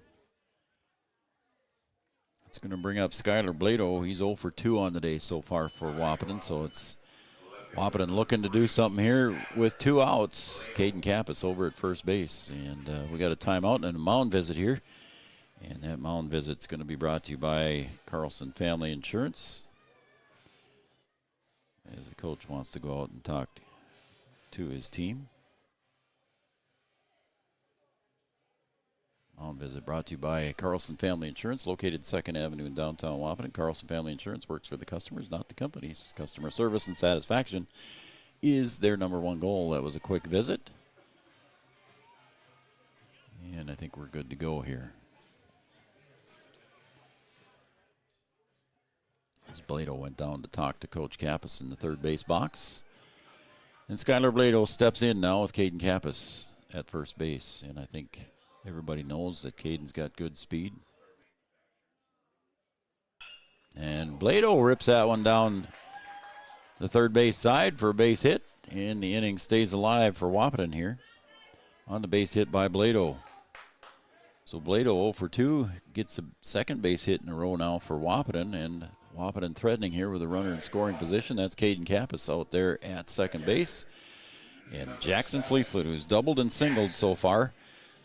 It's going to bring up Skylar Blado. He's 0 for 2 on the day so far for Wahpeton, so it's Wahpeton looking to do something here with 2 outs. Caden Kappas over at first base. And we got a timeout and a mound visit here. And that mound visit's going to be brought to you by Carlson Family Insurance, as the coach wants to go out and talk to his team. Mound visit brought to you by Carlson Family Insurance, located 2nd Avenue in downtown Wahpeton. Carlson Family Insurance works for the customers, not the companies. Customer service and satisfaction is their #1 goal. That was a quick visit. And I think we're good to go here. As Blado went down to talk to Coach Kappas in the third base box. And Skylar Blado steps in now with Caden Kappas at first base. And I think everybody knows that Caden's got good speed. And Blado rips that one down the third base side for a base hit. And the inning stays alive for Wahpeton here on the base hit by Blado. So Blado 0 for 2 gets a second base hit in a row now for Wahpeton, and Wahpeton threatening here with a runner in scoring position. That's Caden Kappas out there at second base. And Jackson Fleetfoot, who's doubled and singled so far,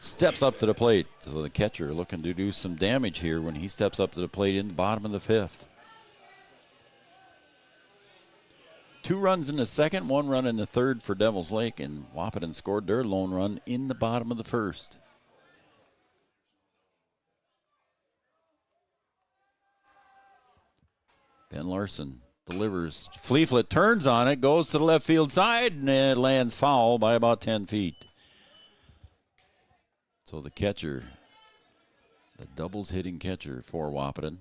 steps up to the plate. So the catcher looking to do some damage here when he steps up to the plate in the bottom of the fifth. 2 runs in the second, 1 run in the third for Devils Lake, and Wahpeton scored their lone run in the bottom of the first. Ben Larson delivers. Fleetfoot turns on it, goes to the left field side, and it lands foul by about 10 feet. So the catcher, the doubles hitting catcher for Wahpeton,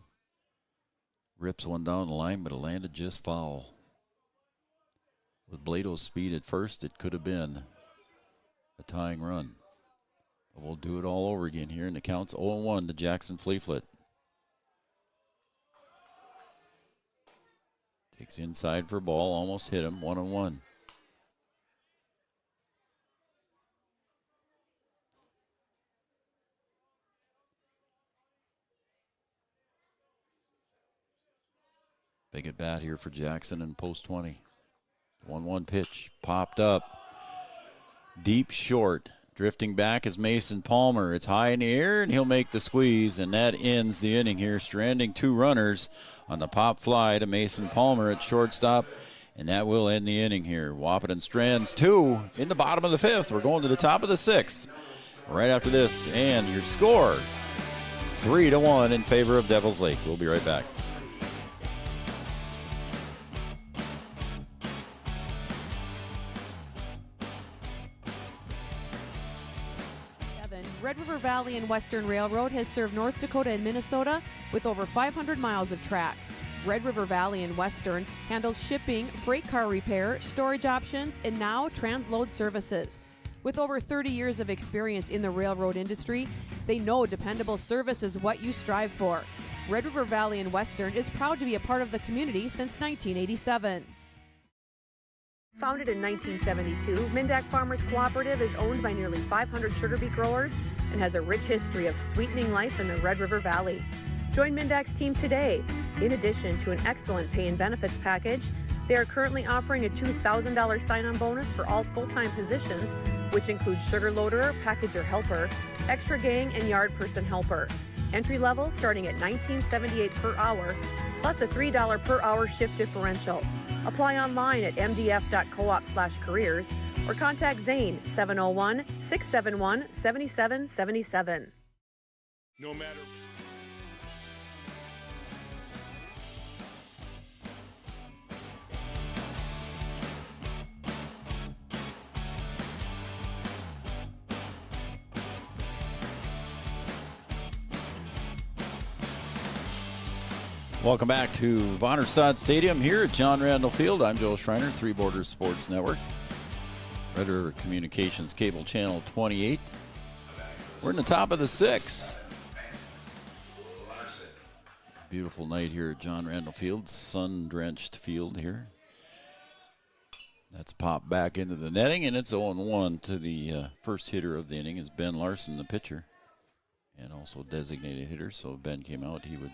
rips one down the line, but it landed just foul. With Blado's speed at first, it could have been a tying run. But we'll do it all over again here, and the count's 0-1 to Jackson Fleetfoot. Takes inside for a ball, almost hit him, 1-1. Big at bat here for Jackson in post 20. 1-1 pitch, popped up. Deep short. Drifting back is Mason Palmer. It's high in the air, and he'll make the squeeze, and that ends the inning here, stranding 2 runners on the pop fly to Mason Palmer at shortstop. And that will end the inning here. Wahpeton strands 2 in the bottom of the 5th. We're going to the top of the 6th right after this. And your score, 3-1 in favor of Devils Lake. We'll be right back. Red River Valley and Western Railroad has served North Dakota and Minnesota with over 500 miles of track. Red River Valley and Western handles shipping, freight car repair, storage options, and now transload services. With over 30 years of experience in the railroad industry, they know dependable service is what you strive for. Red River Valley and Western is proud to be a part of the community since 1987. Founded in 1972, Mindak Farmers Cooperative is owned by nearly 500 sugar beet growers and has a rich history of sweetening life in the Red River Valley. Join Mindak's team today. In addition to an excellent pay and benefits package, they are currently offering a $2,000 sign-on bonus for all full-time positions, which includes sugar loader, packager helper, extra gang, and yard person helper. Entry level starting at $19.78 per hour, plus a $3 per hour shift differential. Apply online at mdf.coop/careers or contact Zane 701-671-7777. No matter. Welcome back to Vonderstad Stadium here at John Randall Field. I'm Joel Schreiner, Three Borders Sports Network. Red River Communications Cable Channel 28. We're in the top of the 6th. Beautiful night here at John Randall Field. Sun-drenched field here. That's popped back into the netting, and it's 0-1 to the first hitter of the inning is Ben Larson, the pitcher, and also designated hitter. So if Ben came out, he would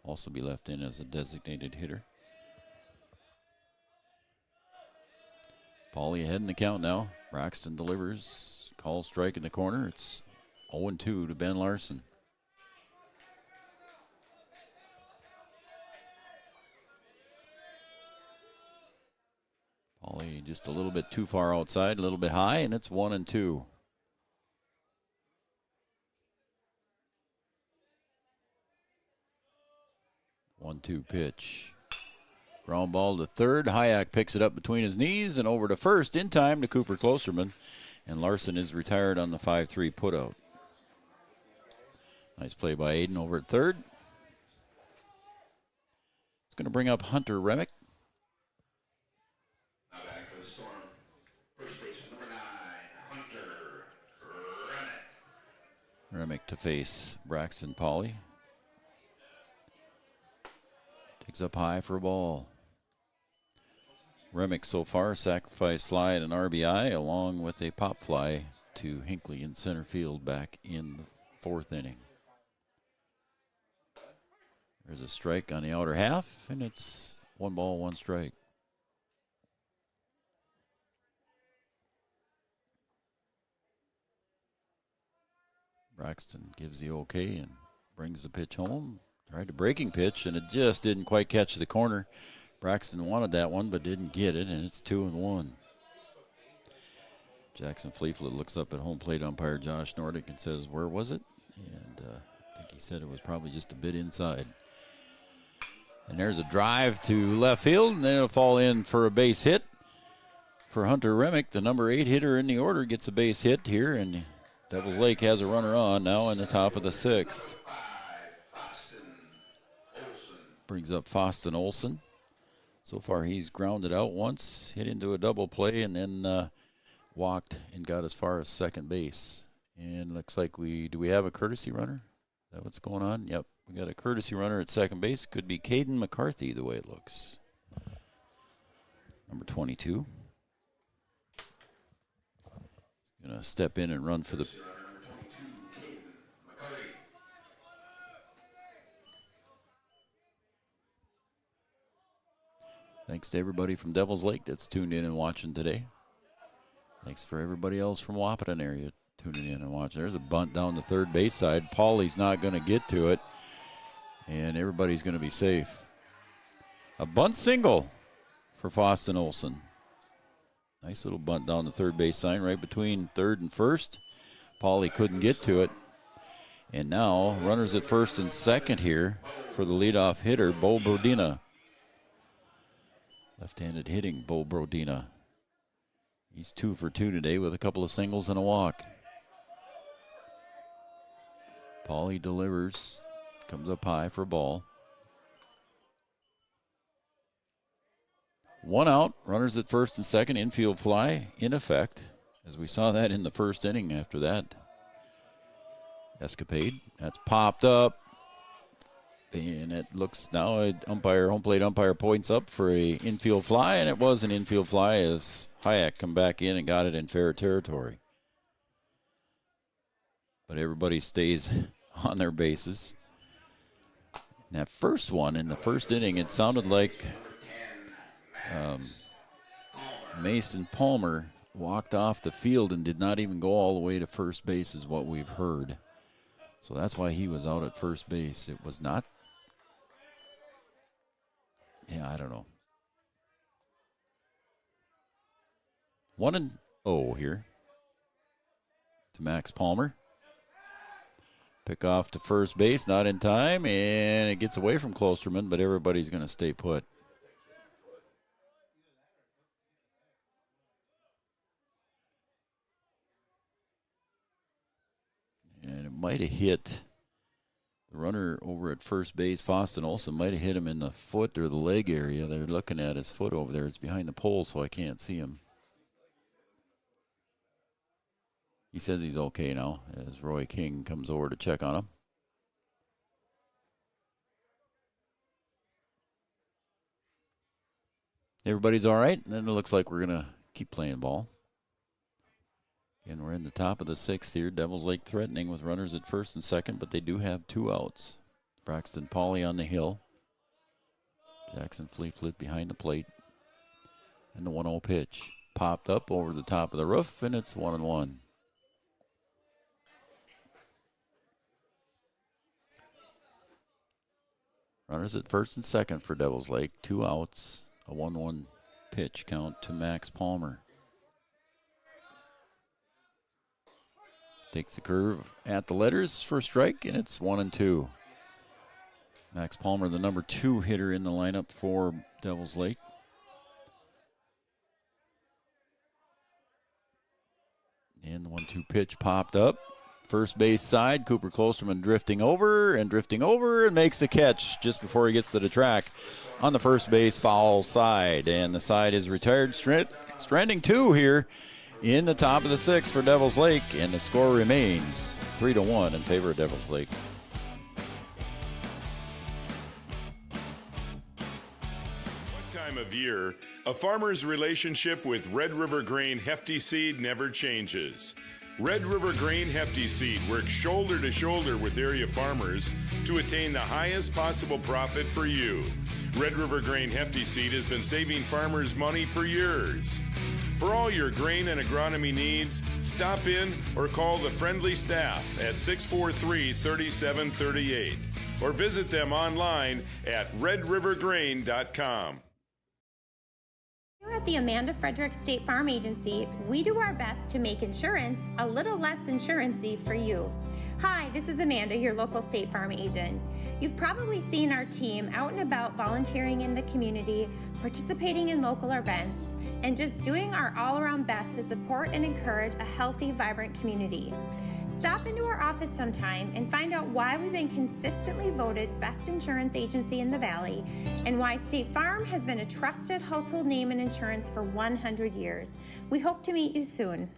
also be left in as a designated hitter. Paulie ahead in the count now. Braxton delivers. Call strike in the corner. It's 0-2 to Ben Larson. Paulie just a little bit too far outside, a little bit high, and it's 1-2. 1-2 pitch. Ground ball to third. Hayek picks it up between his knees and over to first in time to Cooper Klosterman. And Larson is retired on the 5-3 putout. Nice play by Aiden over at third. It's going to bring up Hunter Remick. Now back for the Storm. First baseman number 9, Hunter Remick. Remick to face Braxton Pauly. Takes up high for a ball. Remick so far, sacrifice fly and an RBI along with a pop fly to Hinckley in center field back in the 4th inning. There's a strike on the outer half, and it's 1 ball, 1 strike. Braxton gives the okay and brings the pitch home. Tried a breaking pitch, and it just didn't quite catch the corner. Braxton wanted that one, but didn't get it, and it's 2-1. Jackson Fleeflet looks up at home plate umpire Josh Nordick and says, "Where was it?" And I think he said it was probably just a bit inside. And there's a drive to left field, and then it'll fall in for a base hit for Hunter Remick. The number 8 hitter in the order gets a base hit here, and Devils Lake has a runner on now in the top of the 6th. Brings up Foston Olson. So far he's grounded out once, hit into a double play, and then walked and got as far as second base. And looks like do we have a courtesy runner? Is that what's going on? Yep, we got a courtesy runner at second base. Could be Caden McCarthy the way it looks. Number 22. Gonna step in and run for the... Thanks to everybody from Devils Lake that's tuned in and watching today. Thanks for everybody else from Wahpeton area tuning in and watching. There's a bunt down the third base side. Paulie's not going to get to it, and everybody's going to be safe. A bunt single for Foston Olson. Nice little bunt down the third base line, right between third and first. Pauly couldn't get to it. And now runners at first and second here for the leadoff hitter, Bo Brodina. Left-handed hitting, Bo Brodina. He's 2 for 2 today with a couple of singles and a walk. Pauly delivers, comes up high for a ball. 1 out, runners at first and second, infield fly in effect, as we saw that in the first inning after that escapade. That's popped up, and it looks now home plate umpire points up for a infield fly, and it was an infield fly as Hayek come back in and got it in fair territory. But everybody stays on their bases. And that first one in the first inning, it sounded like Mason Palmer walked off the field and did not even go all the way to first base is what we've heard. So that's why he was out at first base. It was not, I don't know. 1-0 here to Max Palmer. Pick off to first base, not in time, and it gets away from Klosterman, but everybody's going to stay put. And it might have hit the runner over at first base. Foston Olson might have hit him in the foot or the leg area. They're looking at his foot over there. It's behind the pole, so I can't see him. He says he's okay now as Roy King comes over to check on him. Everybody's all right, and then it looks like we're going to keep playing ball. And we're in the top of the 6th here. Devils Lake threatening with runners at first and second, but they do have 2 outs. Braxton Pauly on the hill. Jackson Fleetfoot behind the plate. And the 1-0 pitch. Popped up over the top of the roof, and it's 1-1. Runners at first and second for Devils Lake. 2 outs. A 1-1 pitch count to Max Palmer. Takes the curve at the letters for a strike, and it's 1-2. Max Palmer, the number 2 hitter in the lineup for Devils Lake. And the 1-2 pitch popped up. First base side, Cooper Klosterman drifting over and makes the catch just before he gets to the track on the first base foul side. And the side is retired. Stranding 2 here in the top of the 6th for Devils Lake, and the score remains 3-1 in favor of Devils Lake. What time of year, a farmer's relationship with Red River Grain Hefty Seed never changes. Red River Grain Hefty Seed works shoulder to shoulder with area farmers to attain the highest possible profit for you. Red River Grain Hefty Seed has been saving farmers money for years. For all your grain and agronomy needs, stop in or call the friendly staff at 643-3738 or visit them online at redrivergrain.com. Here at the Amanda Frederick State Farm Agency, we do our best to make insurance a little less insurance-y for you. Hi, this is Amanda, your local State Farm agent. You've probably seen our team out and about volunteering in the community, participating in local events, and just doing our all-around best to support and encourage a healthy, vibrant community. Stop into our office sometime and find out why we've been consistently voted best insurance agency in the Valley and why State Farm has been a trusted household name in insurance for 100 years. We hope to meet you soon.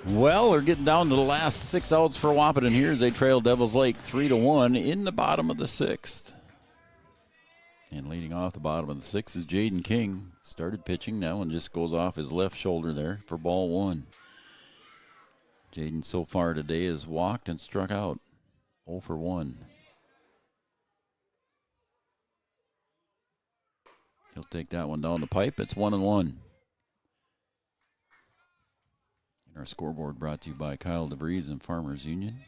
Well, they're getting down to the last 6 outs for Wahpeton here as they trail Devils Lake 3-1 in the bottom of the 6th. And leading off the bottom of the 6th is Jaden King. Started pitching now and just goes off his left shoulder there for ball 1. Jaden so far today has walked and struck out 0 for 1. He'll take that one down the pipe. It's 1-1. Our scoreboard brought to you by Kyle DeVries and Farmers Union.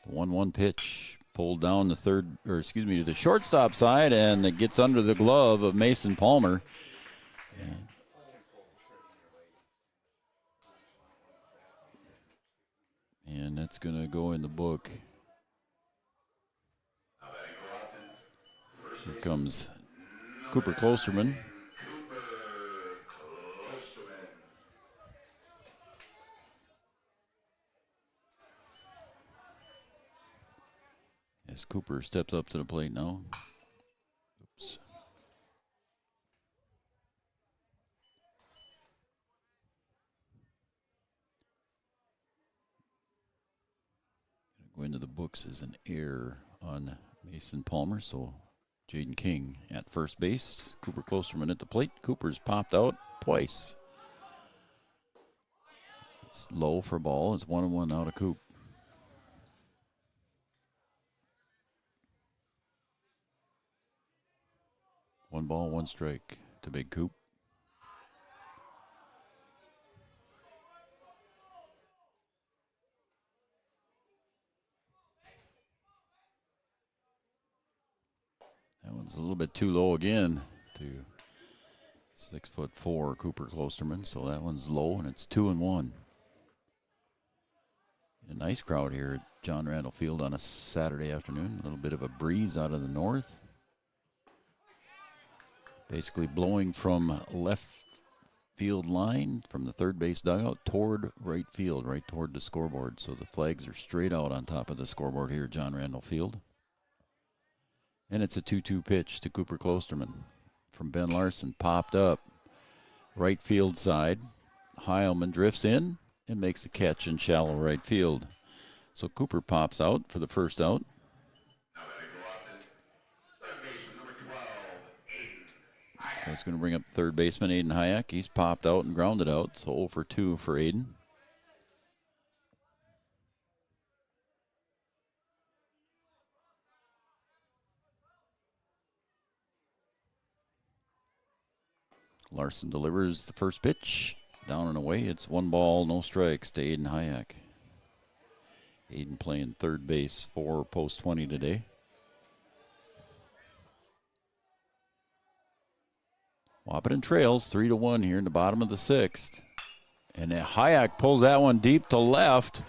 The 1-1 pitch pulled down the to the shortstop side, and it gets under the glove of Mason Palmer. And that's going to go in the book. Here comes Cooper Klosterman. As Cooper steps up to the plate now. Oops. Go into the books as an error on Mason Palmer, so Jaden King at first base. Cooper Klosterman at the plate. Cooper's popped out twice. It's low for ball. It's 1-1 out of Coop. One ball, one strike to Big Coop. That one's a little bit too low again to 6'4" Cooper Klosterman. So that one's low, and it's 2-1. A nice crowd here at John Randall Field on a Saturday afternoon. A little bit of a breeze out of the north. Basically blowing from left field line from the third base dugout toward right field, right toward the scoreboard. So the flags are straight out on top of the scoreboard here at John Randall Field. And it's a 2-2 pitch to Cooper Klosterman from Ben Larson. Popped up right field side. Heilman drifts in and makes a catch in shallow right field. So Cooper pops out for the first out. So it's going to bring up third baseman Aiden Hayek. He's popped out and grounded out, so 0 for 2 for Aiden. Larson delivers the first pitch. Down and away. It's 1 ball, no strikes to Aiden Hayek. Aiden playing third base for post 20 today. Wahpeton trails 3-1 here in the bottom of the 6th. And Hayek pulls that one deep to left.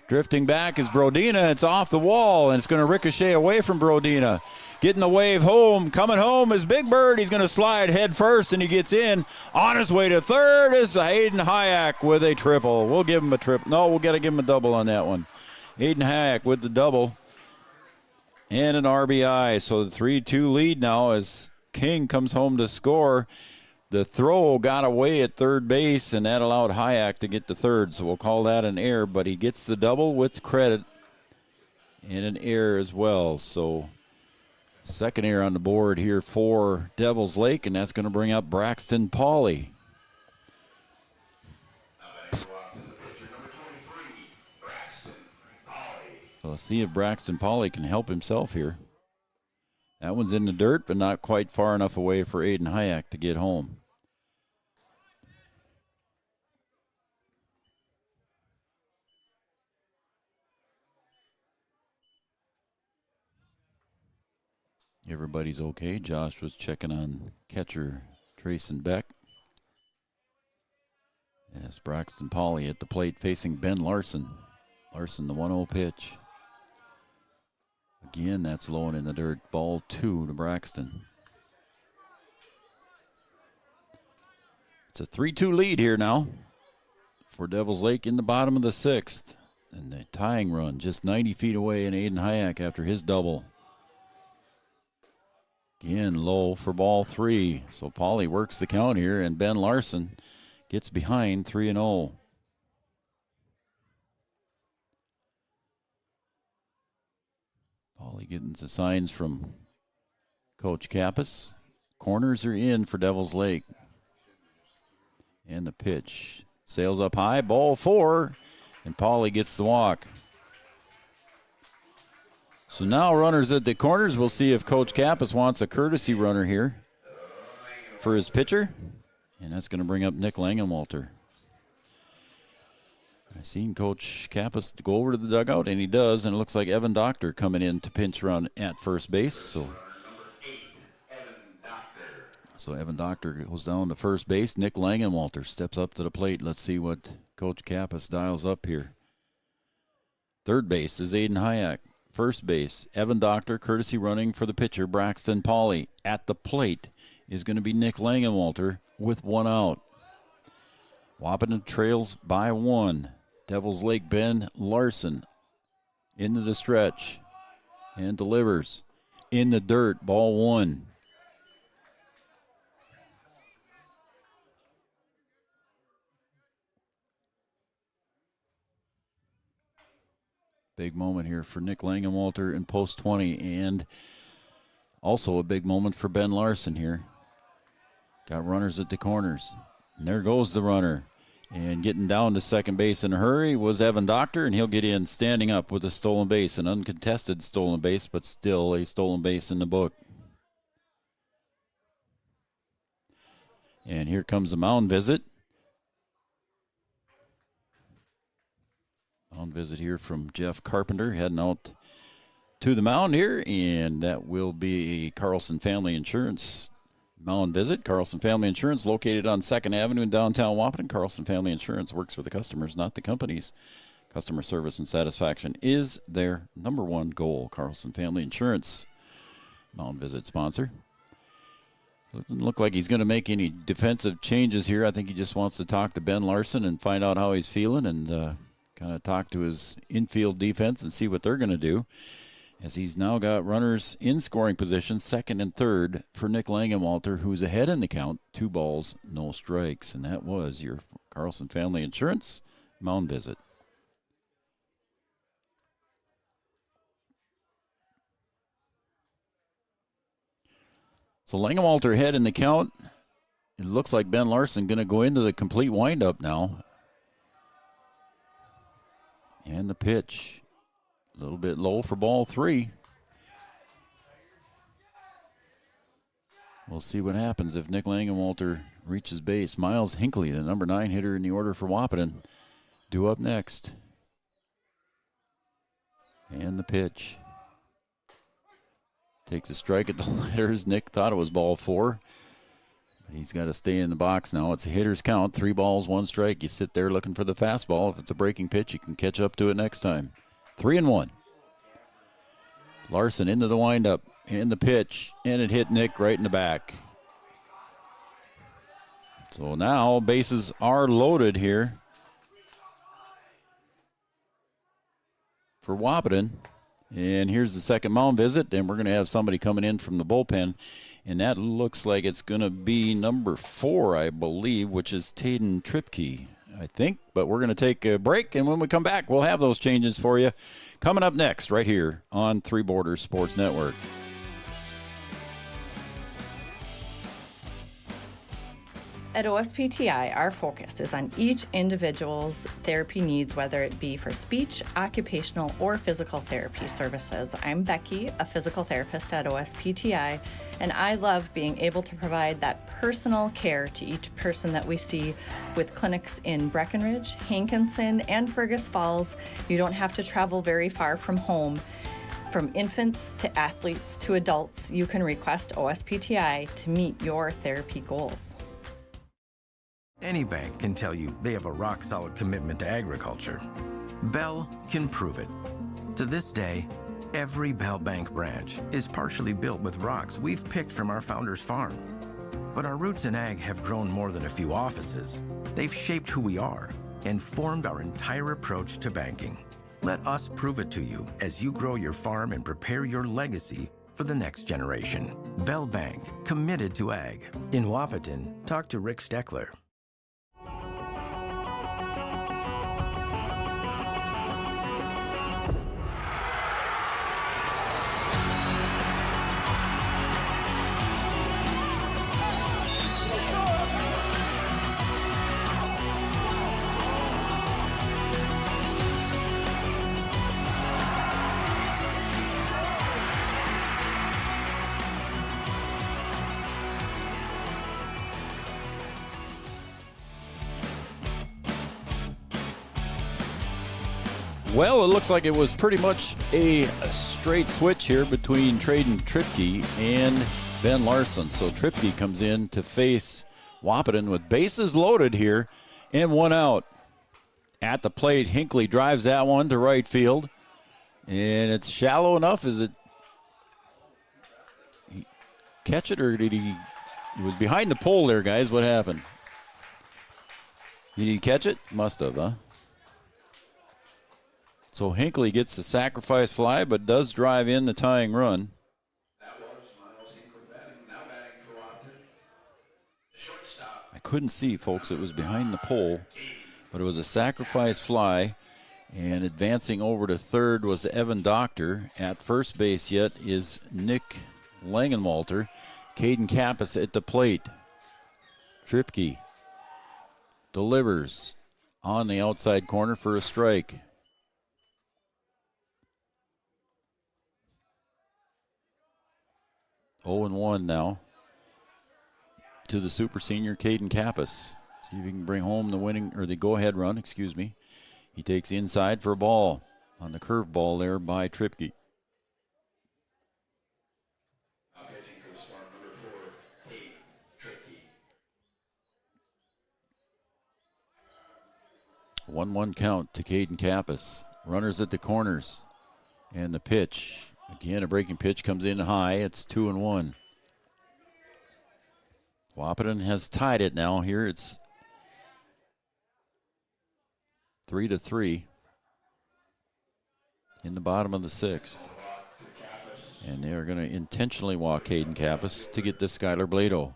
Drifting back is Brodina. It's off the wall, and it's going to ricochet away from Brodina. Getting the wave home. Coming home is Big Bird. He's going to slide head first, and he gets in. On his way to third is Aiden Hayek with a triple. We'll give him a triple. No, we'll got to give him a double on that one. Aiden Hayek with the double. And an RBI. So the 3-2 lead now as King comes home to score. The throw got away at third base, and that allowed Hayek to get to third. So we'll call that an error, but he gets the double with credit and an error as well. So second error on the board here for Devils Lake, and that's going to bring up Braxton Pauley. So let's see if Braxton Pauley can help himself here. That one's in the dirt, but not quite far enough away for Aiden Hayek to get home. Everybody's okay. Josh was checking on catcher Trayson Beck. Yes, Braxton Pauley at the plate facing Ben Larson. Larson, the 1-0 pitch. Again, that's low and in the dirt. Ball 2 to Braxton. It's a 3-2 lead here now for Devils Lake in the bottom of the 6th. And the tying run just 90 feet away, and Aiden Hayek after his double. Again, low for ball 3. So Pauley works the count here, and Ben Larson gets behind 3-0. Pauley getting the signs from Coach Kappas. Corners are in for Devils Lake. And the pitch sails up high, ball 4, and Pauley gets the walk. So now runners at the corners. We'll see if Coach Kappas wants a courtesy runner here for his pitcher. And that's going to bring up Nick Langenwalter. I seen Coach Kappas go over to the dugout, and he does, and it looks like Evan Doctor coming in to pinch run at first base. So Evan Doctor goes down to first base. Nick Langenwalter steps up to the plate. Let's see what Coach Kappas dials up here. Third base is Aiden Hayek. First base, Evan Doctor, courtesy running for the pitcher, Braxton Pauley. At the plate is going to be Nick Langenwalter with one out. Wahpeton trails by one. Devils Lake Ben Larson into the stretch and delivers in the dirt, ball one. Big moment here for Nick Langenwalter in post 20, and also a big moment for Ben Larson here. Got runners at the corners. And there goes the runner. And getting down to second base in a hurry was Evan Doctor, and he'll get in standing up with a stolen base, an uncontested stolen base, but still a stolen base in the book. And here comes a mound visit. Mound visit here from Jeff Carpenter heading out to the mound here, and that will be a Carlson Family Insurance mound visit. Carlson Family Insurance, located on 2nd Avenue in downtown Wahpeton. Carlson Family Insurance works for the customers, not the companies. Customer service and satisfaction is their number one goal. Carlson Family Insurance mound visit sponsor. Doesn't look like he's going to make any defensive changes here. I think he just wants to talk to Ben Larson and find out how he's feeling, and kind of talk to his infield defense and see what they're going to do, as he's now got runners in scoring position, second and third for Nick Langenwalter, who's ahead in the count, 2 balls, no strikes. And that was your Carlson Family Insurance mound visit. So Langenwalter ahead in the count. It looks like Ben Larson going to go into the complete windup now. And the pitch. A little bit low for ball 3. We'll see what happens if Nick Langenwalter reaches base. Miles Hinckley, the number 9 hitter in the order for Wahpeton, due up next. And the pitch. Takes a strike at the letters. Nick thought it was ball 4. But he's got to stay in the box now. It's a hitter's count. 3 balls, 1 strike. You sit there looking for the fastball. If it's a breaking pitch, you can catch up to it next time. 3-1. Larson into the windup, and the pitch, and it hit Nick right in the back. So now bases are loaded here for Wahpeton. And here's the second mound visit, and we're going to have somebody coming in from the bullpen. And that looks like it's going to be number 4, I believe, which is Taden Tripke, I think. But we're going to take a break, and when we come back, we'll have those changes for you. Coming up next, right here on Three Borders Sports Network. At OSPTI, our focus is on each individual's therapy needs, whether it be for speech, occupational, or physical therapy services. I'm Becky, a physical therapist at OSPTI, and I love being able to provide that personal care to each person that we see with clinics in Breckenridge, Hankinson, and Fergus Falls. You don't have to travel very far from home. From infants to athletes to adults, you can request OSPTI to meet your therapy goals. Any bank can tell you they have a rock-solid commitment to agriculture. Bell can prove it. To this day, every Bell Bank branch is partially built with rocks we've picked from our founder's farm. But our roots in ag have grown more than a few offices. They've shaped who we are and formed our entire approach to banking. Let us prove it to you as you grow your farm and prepare your legacy for the next generation. Bell Bank, committed to ag. In Wahpeton, talk to Rick Steckler. Well, it looks like it was pretty much a straight switch here between Traden Tripke and Ben Larson. So Tripke comes in to face Wahpeton with bases loaded here and one out. At the plate, Hinckley drives that one to right field. And it's shallow enough. Is it catch it, or did he was behind the pole there, guys? What happened? Did he catch it? Must have, huh? So Hinckley gets the sacrifice fly, but does drive in the tying run. I couldn't see, folks. It was behind the pole, but it was a sacrifice fly. And advancing over to third was Evan Doctor. At first base yet is Nick Langenwalter. Caden Kappas at the plate. Tripke delivers on the outside corner for a strike. Oh and 1 now to the super senior Caden Kappas. See if he can bring home the winning or the go-ahead run. Excuse me. He takes inside for a ball on the curve ball there by Tripke. A 1-1 count to Caden Kappas. Runners at the corners. And the pitch. Again, a breaking pitch comes in high. It's 2-1. Wahpeton has tied it now here. It's 3-3 in the bottom of the sixth. And they're going to intentionally walk Caden Kappas to get this Skylar Blado.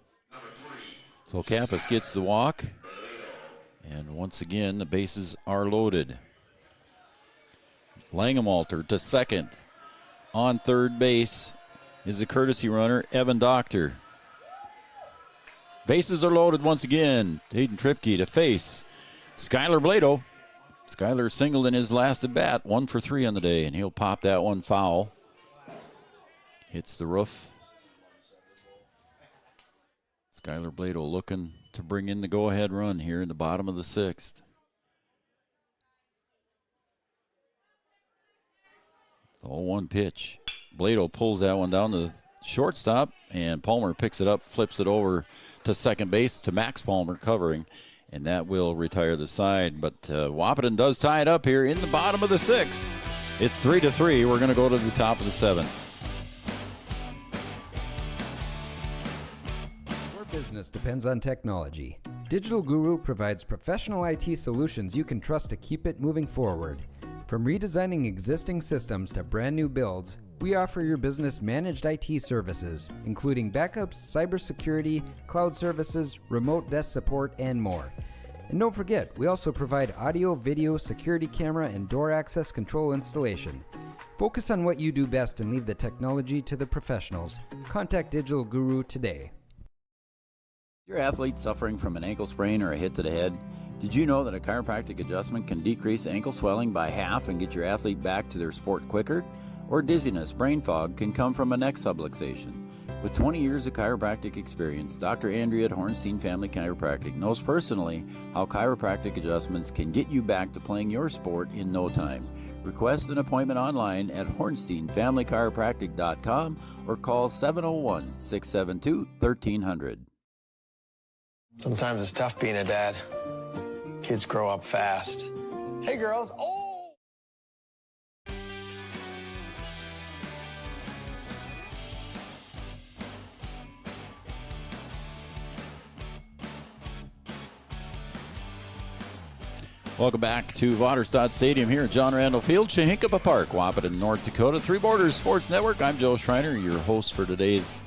So Kappas gets the walk. And once again, the bases are loaded. Langenwalter to second. On third base is the courtesy runner, Evan Doctor. Bases are loaded once again. Caden Tripke to face Skylar Blado. Skylar singled in his last at bat, 1 for 3 on the day, and he'll pop that one foul. Hits the roof. Skylar Blado looking to bring in the go-ahead run here in the bottom of the sixth. The 0-1 pitch. Blado pulls that one down to the shortstop, and Palmer picks it up, flips it over to second base to Max Palmer covering, and that will retire the side. But Wahpeton does tie it up here in the bottom of the sixth. It's 3-3. We're going to go to the top of the seventh. Your business depends on technology. Digital Guru provides professional IT solutions you can trust to keep it moving forward. From redesigning existing systems to brand new builds, we offer your business managed IT services, including backups, cybersecurity, cloud services, remote desk support, and more. And don't forget, we also provide audio, video, security camera, and door access control installation. Focus on what you do best and leave the technology to the professionals. Contact Digital Guru today. Your athlete suffering from an ankle sprain or a hit to the head? Did you know that a chiropractic adjustment can decrease ankle swelling by half and get your athlete back to their sport quicker? Or dizziness, brain fog can come from a neck subluxation. With 20 years of chiropractic experience, Dr. Andrea at Hornstein Family Chiropractic knows personally how chiropractic adjustments can get you back to playing your sport in no time. Request an appointment online at hornsteinfamilychiropractic.com or call 701-672-1300. Sometimes it's tough being a dad. Kids grow up fast. Hey, girls. Oh! Welcome back to Waterstad Stadium here at John Randall Field, Chehinkapa Park, Wahpeton, North Dakota. Three Borders Sports Network. I'm Joe Schreiner, your host for today's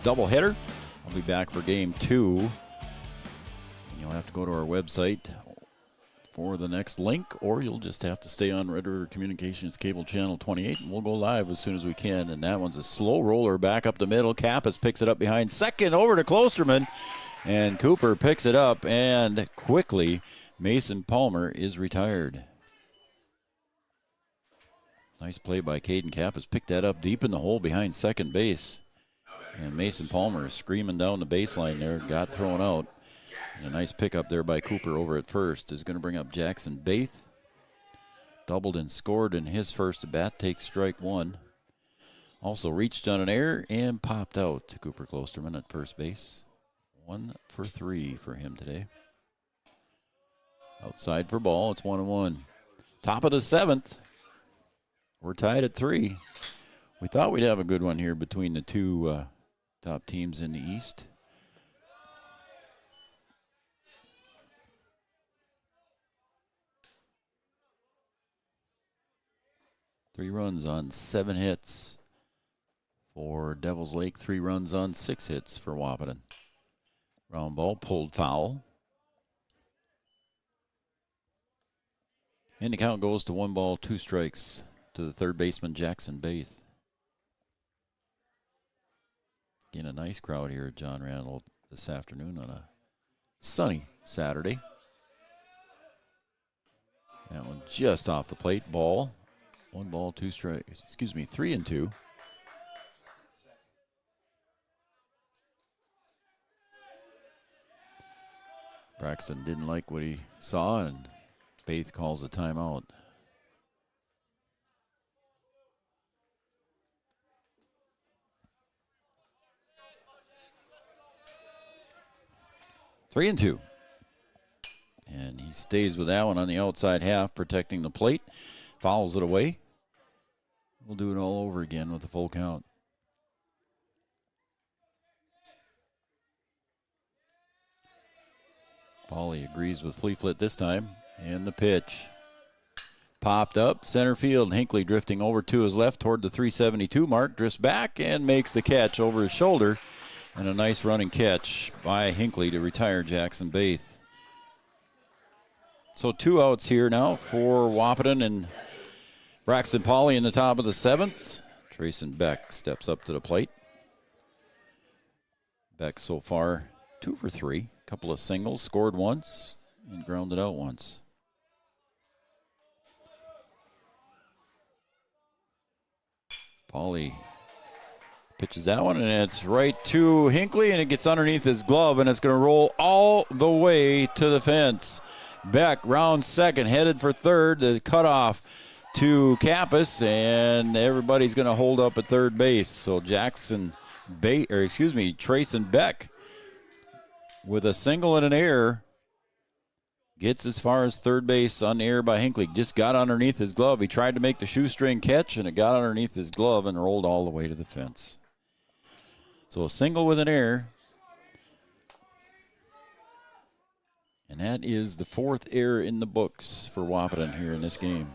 doubleheader. I'll be back for Game 2. And you'll have to go to our website for the next link, or you'll just have to stay on Red River Communications Cable Channel 28, and we'll go live as soon as we can. And that one's a slow roller back up the middle. Kappas picks it up behind second over to Klosterman, and Cooper picks it up, and quickly Mason Palmer is retired. Nice play by Caden Kappas. Picked that up deep in the hole behind second base. And Mason Palmer is screaming down the baseline there. Got thrown out. And a nice pickup there by Cooper over at first is going to bring up Jackson Baith. doubled and scored in his first at bat, takes strike one. Also reached on an error and popped out to Cooper Klosterman at first base. 1 for 3 for him today. Outside for ball, it's 1-1. Top of the 7th. We're tied at 3. We thought we'd have a good one here between the two top teams in the East. Three runs on 7 hits for Devils Lake. 3 runs on 6 hits for Wahpeton. Round ball pulled foul. And the count goes to 1 ball, 2 strikes to the third baseman, Jackson Baith. Again, a nice crowd here at John Randall this afternoon on a sunny Saturday. That one just off the plate. Ball. 1 ball, 2 strikes. 3-2. Braxton didn't like what he saw, and Baith calls a timeout. Three and two. And he stays with that one on the outside half, protecting the plate. Fouls it away. We'll do it all over again with the full count. Pauly agrees with Fleeflet this time. And the pitch. Popped up, center field. Hinckley drifting over to his left toward the 372 mark. Drifts back and makes the catch over his shoulder. And a nice running catch by Hinckley to retire Jackson Baith. So 2 outs here now for Wahpeton and Braxton Pauly in the top of the 7th. Trayson Beck steps up to the plate. Beck so far 2 for 3. Couple of singles, scored once and grounded out once. Pauly pitches that one, and it's right to Hinckley, and it gets underneath his glove, and it's going to roll all the way to the fence. Beck, round second, headed for third. The cutoff to Kappas, and everybody's going to hold up at third base. So Trayson Beck, with a single and an error, gets as far as third base on the error by Hinckley. Just got underneath his glove. He tried to make the shoestring catch, and it got underneath his glove and rolled all the way to the fence. So a single with an error. And that is the 4th error in the books for Wahpeton here in this game.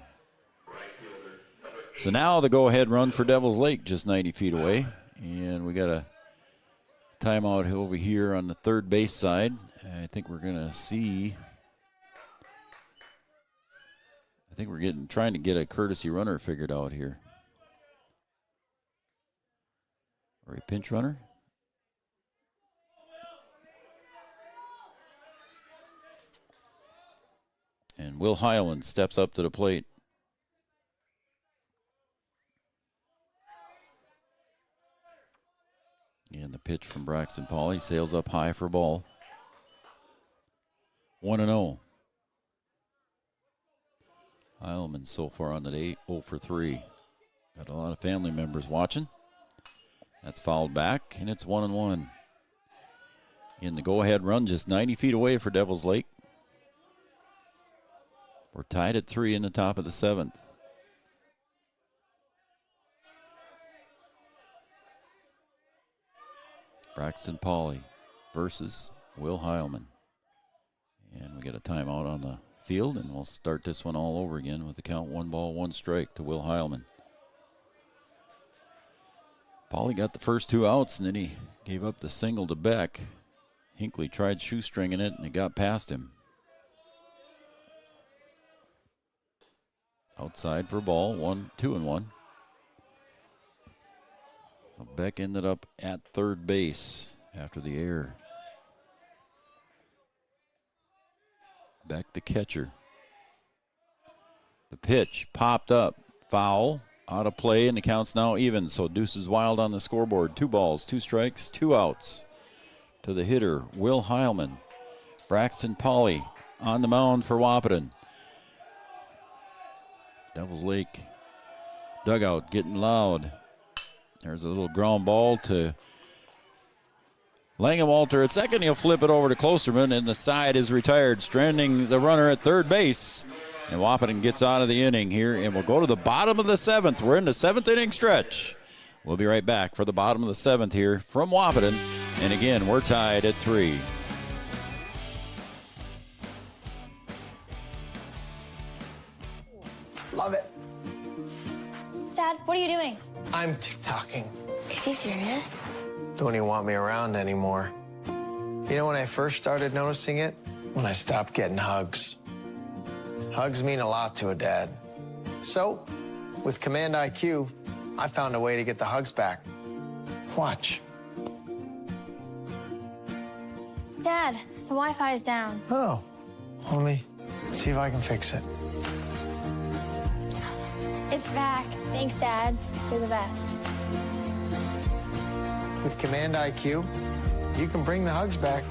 So now the go-ahead run for Devils Lake, just 90 feet away. And we got a timeout over here on the third base side. I think we're going to see... I think we're trying to get a courtesy runner figured out here. Or a pinch runner. And Will Highland steps up to the plate. And the pitch from Braxton Pauly sails up high for ball. 1-0. Heilman so far on the day, 0 for 3. Got a lot of family members watching. That's fouled back, and it's 1-1. In the go-ahead run, just 90 feet away for Devils Lake. We're tied at 3 in the top of the 7th. Braxton Pauly versus Will Heilman. And we get a timeout on the field, and we'll start this one all over again with the count 1 ball, 1 strike to Will Heilman. Pauly got the first 2 outs, and then he gave up the single to Beck. Hinckley tried shoestringing it, and it got past him. Outside for ball, 2-1. So Beck ended up at third base after the error. Beck, the catcher. The pitch popped up, foul, out of play, and the count's now even. So Deuces Wild on the scoreboard. 2 balls, 2 strikes, 2 outs to the hitter, Will Heilman. Braxton Pauly on the mound for Wahpeton. Devils Lake dugout getting loud. There's a little ground ball to Langenwalter at second. He'll flip it over to Klosterman, and the side is retired, stranding the runner at third base. And Wahpeton gets out of the inning here, and we'll go to the bottom of the seventh. We're in the seventh inning stretch. We'll be right back for the bottom of the seventh here from Wahpeton. And again, we're tied at 3. Love it. Dad, what are you doing? I'm TikToking. Is he serious? Don't even want me around anymore. You know when I first started noticing it? When I stopped getting hugs. Hugs mean a lot to a dad. So, with Command IQ, I found a way to get the hugs back. Watch. Dad, the Wi-Fi is down. Oh, let me see if I can fix it. It's back. Thanks, Dad. You're the best. With Command IQ, you can bring the hugs back.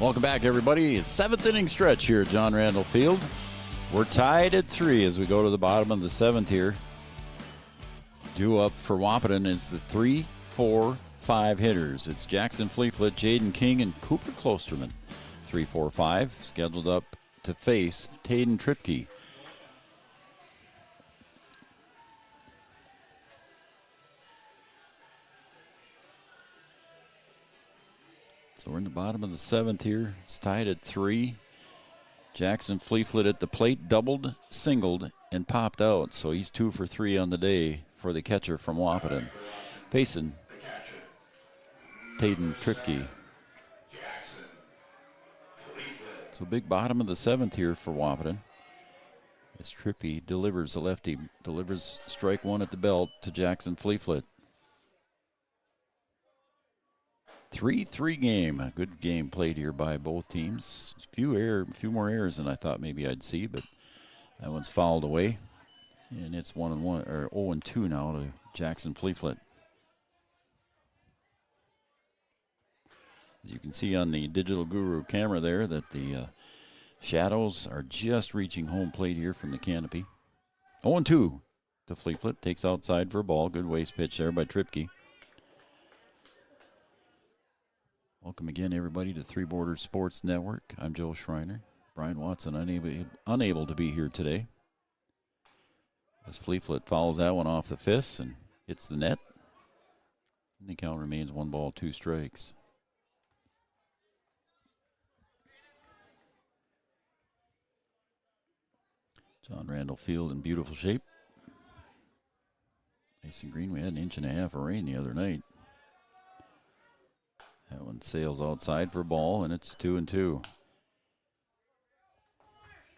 Welcome back, everybody. Seventh inning stretch here at John Randall Field. We're tied at 3 as we go to the bottom of the seventh here. Due up for Wahpeton is the 3, 4, 5 hitters. It's Jackson Fleeflet, Jaden King, and Cooper Klosterman. 3, 4, 5 scheduled up to face Taden Tripke. So we're in the bottom of the seventh here. It's tied at 3. Jackson Fleeflet at the plate, doubled, singled, and popped out. So he's 2 for 3 on the day for the catcher from Wahpeton. Facing Taden Tripke. So big bottom of the seventh here for Wahpeton. As Tripke delivers a lefty, delivers strike 1 at the belt to Jackson Fleeflet. 3-3 game. A good game played here by both teams. A few more errors than I thought maybe I'd see, but that one's fouled away. And it's 1-1 or 0-2 now to Jackson Fleeflet. As you can see on the Digital Guru camera there that the shadows are just reaching home plate here from the canopy. 0-2 to Fleeflet. Takes outside for a ball. Good waste pitch there by Tripke. Welcome again, everybody, to Three Borders Sports Network. I'm Joe Schreiner. Brian Watson unable to be here today. As Fleeflet fouls that one off the fist and hits the net. And the count remains 1 ball, 2 strikes. John Randall Field in beautiful shape. Nice and green. We had 1.5 inches of rain the other night. That one sails outside for a ball, and it's 2-2.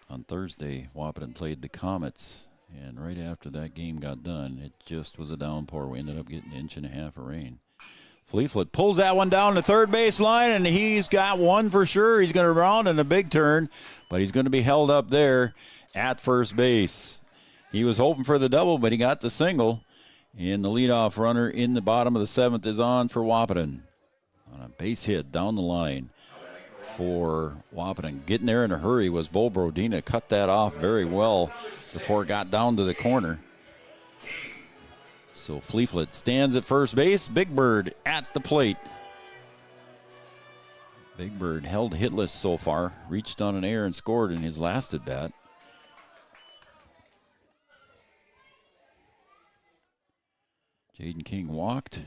On Thursday, Wahpeton played the Comets, and right after that game got done, it just was a downpour. We ended up getting 1.5 inches of rain. Fleeflet pulls that one down the third base line, and he's got one for sure. He's going to round in a big turn, but he's going to be held up there at first base. He was hoping for the double, but he got the single, and the leadoff runner in the bottom of the seventh is on for Wahpeton. On a base hit down the line for Wahpeton. Getting there in a hurry was Bo Brodina. Cut that off very well before it got down to the corner. So Fleeflet stands at first base. Big Bird at the plate. Big Bird held hitless so far. Reached on an error and scored in his last at bat. Jaden King walked,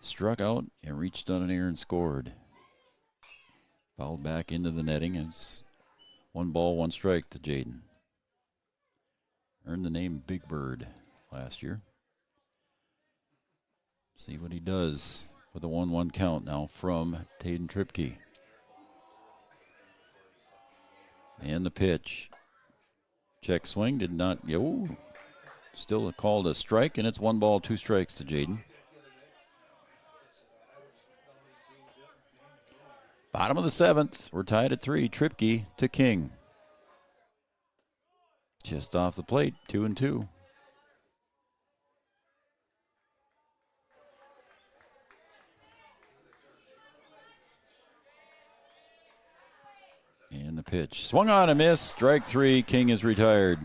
struck out, and reached on an error and scored. Fouled back into the netting. It's 1 ball, 1 strike to Jaden. Earned the name Big Bird last year. See what he does with a 1-1 count now from Taden Tripke. And the pitch. Check swing did not. Still called a strike, and it's 1 ball, 2 strikes to Jaden. Bottom of the 7th. We're tied at 3. Tripke to King. Just off the plate, 2-2. And the pitch. Swung on a miss. Strike 3. King is retired.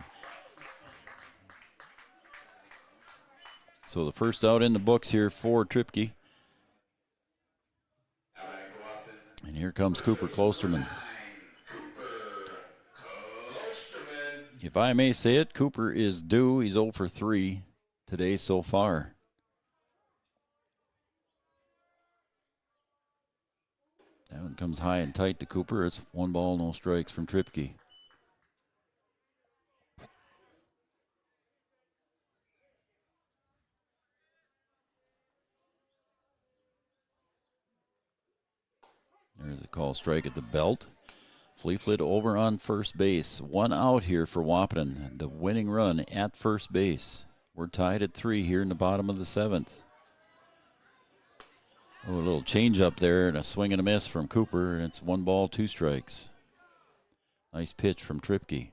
So the first out in the books here for Tripke. And here comes Cooper Klosterman. If I may say it, Cooper is due. He's 0 for 3 today so far. That one comes high and tight to Cooper. It's 1 ball, no strikes from Tripke. There's a call strike at the belt. Fleeflet over on first base. 1 out here for Wahpeton. The winning run at first base. We're tied at 3 here in the bottom of the 7th. Oh, a little change up there and a swing and a miss from Cooper, and it's 1 ball, 2 strikes. Nice pitch from Tripke.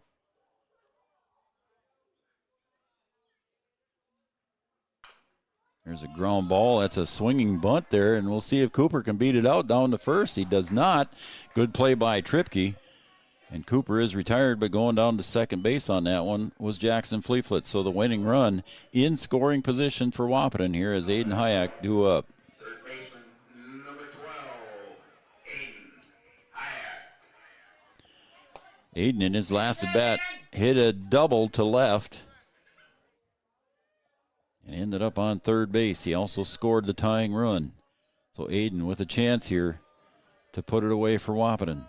There's a ground ball. That's a swinging bunt there, and we'll see if Cooper can beat it out down to first. He does not. Good play by Tripke. And Cooper is retired, but going down to second base on that one was Jackson Fleeflet. So the winning run in scoring position for Wahpeton here as Aiden Hayek due up. Third baseman, number 12, Aiden Hayek. Aiden in his last at bat hit a double to left and ended up on third base. He also scored the tying run. So Aiden with a chance here to put it away for Wahpeton.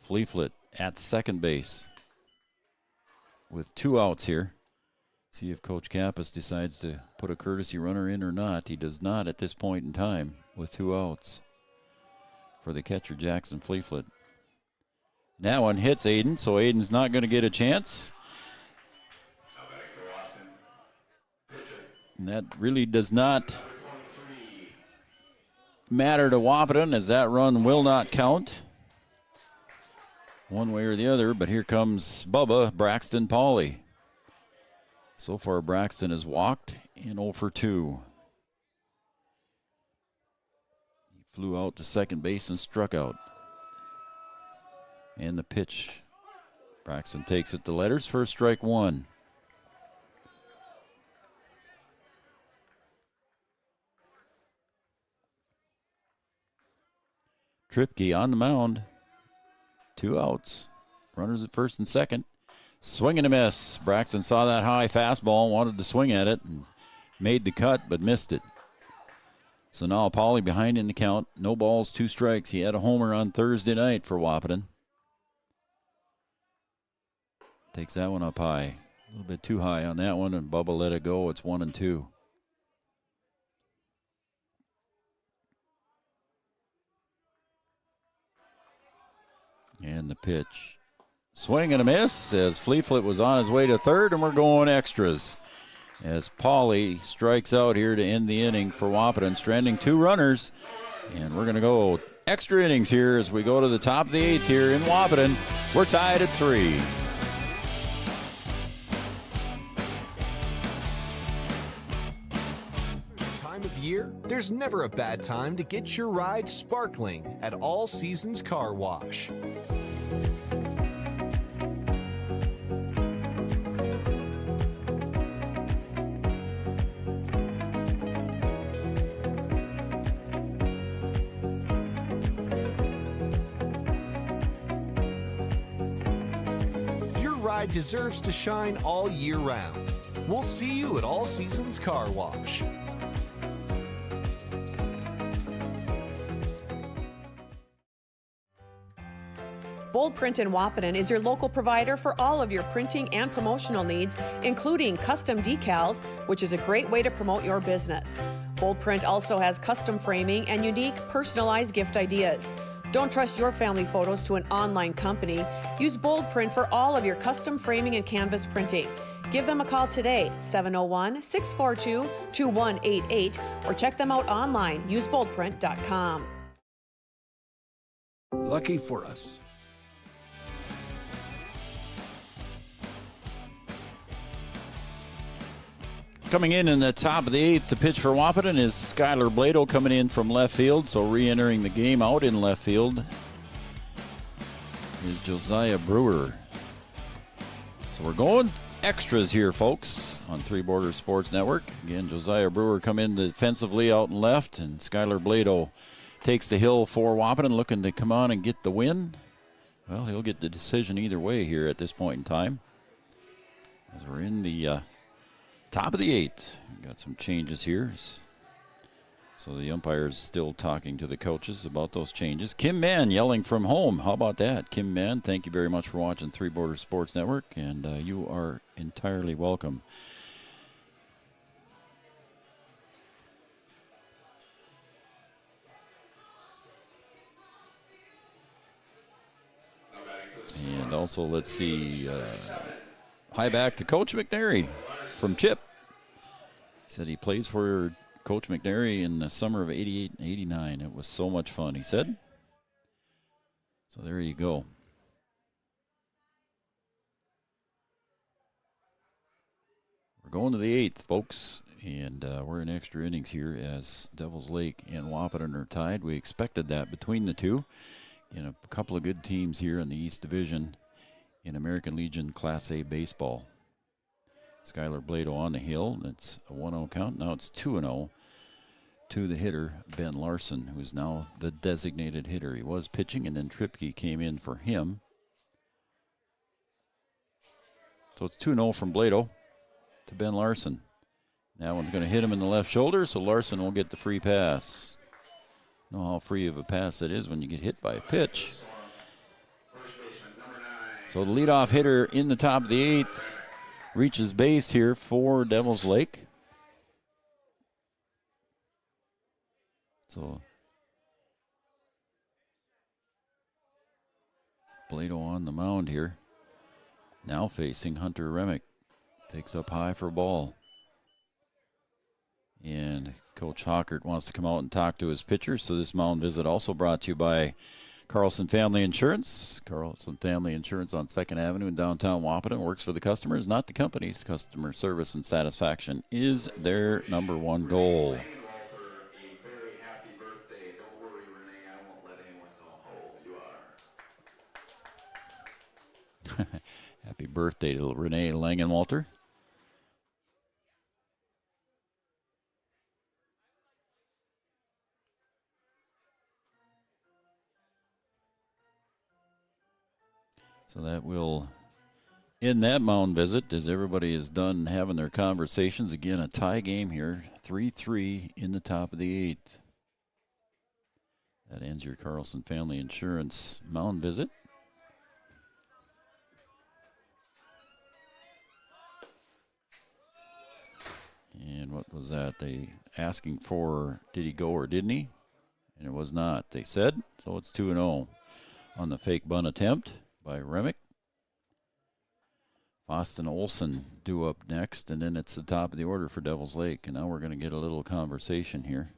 Fleeflet at second base with 2 outs here. See if Coach Kappas decides to put a courtesy runner in or not. He does not at this point in time with 2 outs for the catcher, Jackson Fleeflet. That one hits Aiden, so Aiden's not going to get a chance. And that really does not matter to Wahpeton, as that run will not count one way or the other. But here comes Bubba Braxton Pauley. So far, Braxton has walked in 0 for 2. He flew out to second base and struck out. And the pitch. Braxton takes it to letters for strike 1. Tripke on the mound. 2 outs. Runners at first and second. Swing and a miss. Braxton saw that high fastball, wanted to swing at it, and made the cut, but missed it. So now Pauley behind in the count. No balls, 2 strikes. He had a homer on Thursday night for Wahpeton. Takes that one up high. A little bit too high on that one, and Bubba let it go. It's 1-2. And the pitch. Swing and a miss as Fleeflet was on his way to third, and we're going extras. As Pauley strikes out here to end the inning for Wahpeton, stranding 2 runners. And we're going to go extra innings here as we go to the top of the 8th here in Wahpeton. We're tied at 3. Time of year, there's never a bad time to get your ride sparkling at All Seasons Car Wash. Your ride deserves to shine all year round. We'll see you at All Seasons Car Wash. Bold Print in Wahpeton is your local provider for all of your printing and promotional needs, including custom decals, which is a great way to promote your business. Bold Print also has custom framing and unique personalized gift ideas. Don't trust your family photos to an online company. Use Bold Print for all of your custom framing and canvas printing. Give them a call today, 701-642-2188, or check them out online, useboldprint.com. Lucky for us. Coming in the top of the eighth to pitch for Wahpeton is Skylar Blado coming in from left field. So re-entering the game out in left field is Josiah Brewer. So we're going extras here, folks, on Three Borders Sports Network. Again, Josiah Brewer come in defensively out and left, and Skylar Blado takes the hill for Wahpeton, looking to come on and get the win. Well, he'll get the decision either way here at this point in time, as we're in the top of the eighth. Got some changes here. So the umpire's still talking to the coaches about those changes. Kim Mann yelling from home. How about that? Kim Mann, thank you very much for watching Three Borders Sports Network, and you are entirely welcome. And also, let's see, high back to Coach McNary from Chip. He said he plays for Coach McNary in the summer of 88 and 89. It was so much fun, he said. So there you go. We're going to the eighth, folks, and we're in extra innings here as Devils Lake and Wahpeton are tied. We expected that between the two. You know, a couple of good teams here in the East Division in American Legion Class A baseball. Skylar Blado on the hill. That's a 1-0 count. Now it's 2-0 to the hitter, Ben Larson, who's now the designated hitter. He was pitching, and then Tripke came in for him. So it's 2-0 from Blado to Ben Larson. That one's going to hit him in the left shoulder, so Larson will get the free pass. Know how free of a pass that is when you get hit by a pitch. So the leadoff hitter in the top of the eighth reaches base here for Devils Lake. So Blado on the mound here. Now facing Hunter Remick. Takes up high for a ball. And Coach Hockert wants to come out and talk to his pitcher. So this mound visit also brought to you by Carlson Family Insurance. Carlson Family Insurance on 2nd Avenue in downtown Wahpeton works for the customers, not the companies. Customer service and satisfaction is their number one goal. Happy birthday to Renee Langenwalter. So that will end that mound visit as everybody is done having their conversations. Again, a tie game here, 3-3 in the top of the eighth. That ends your Carlson Family Insurance mound visit. And what was that? They asking for, did he go or didn't he? And it was not, they said. So it's 2-0 on the fake bunt attempt by Remick. Austin Olson due up next, and then it's the top of the order for Devils Lake. And now we're going to get a little conversation here.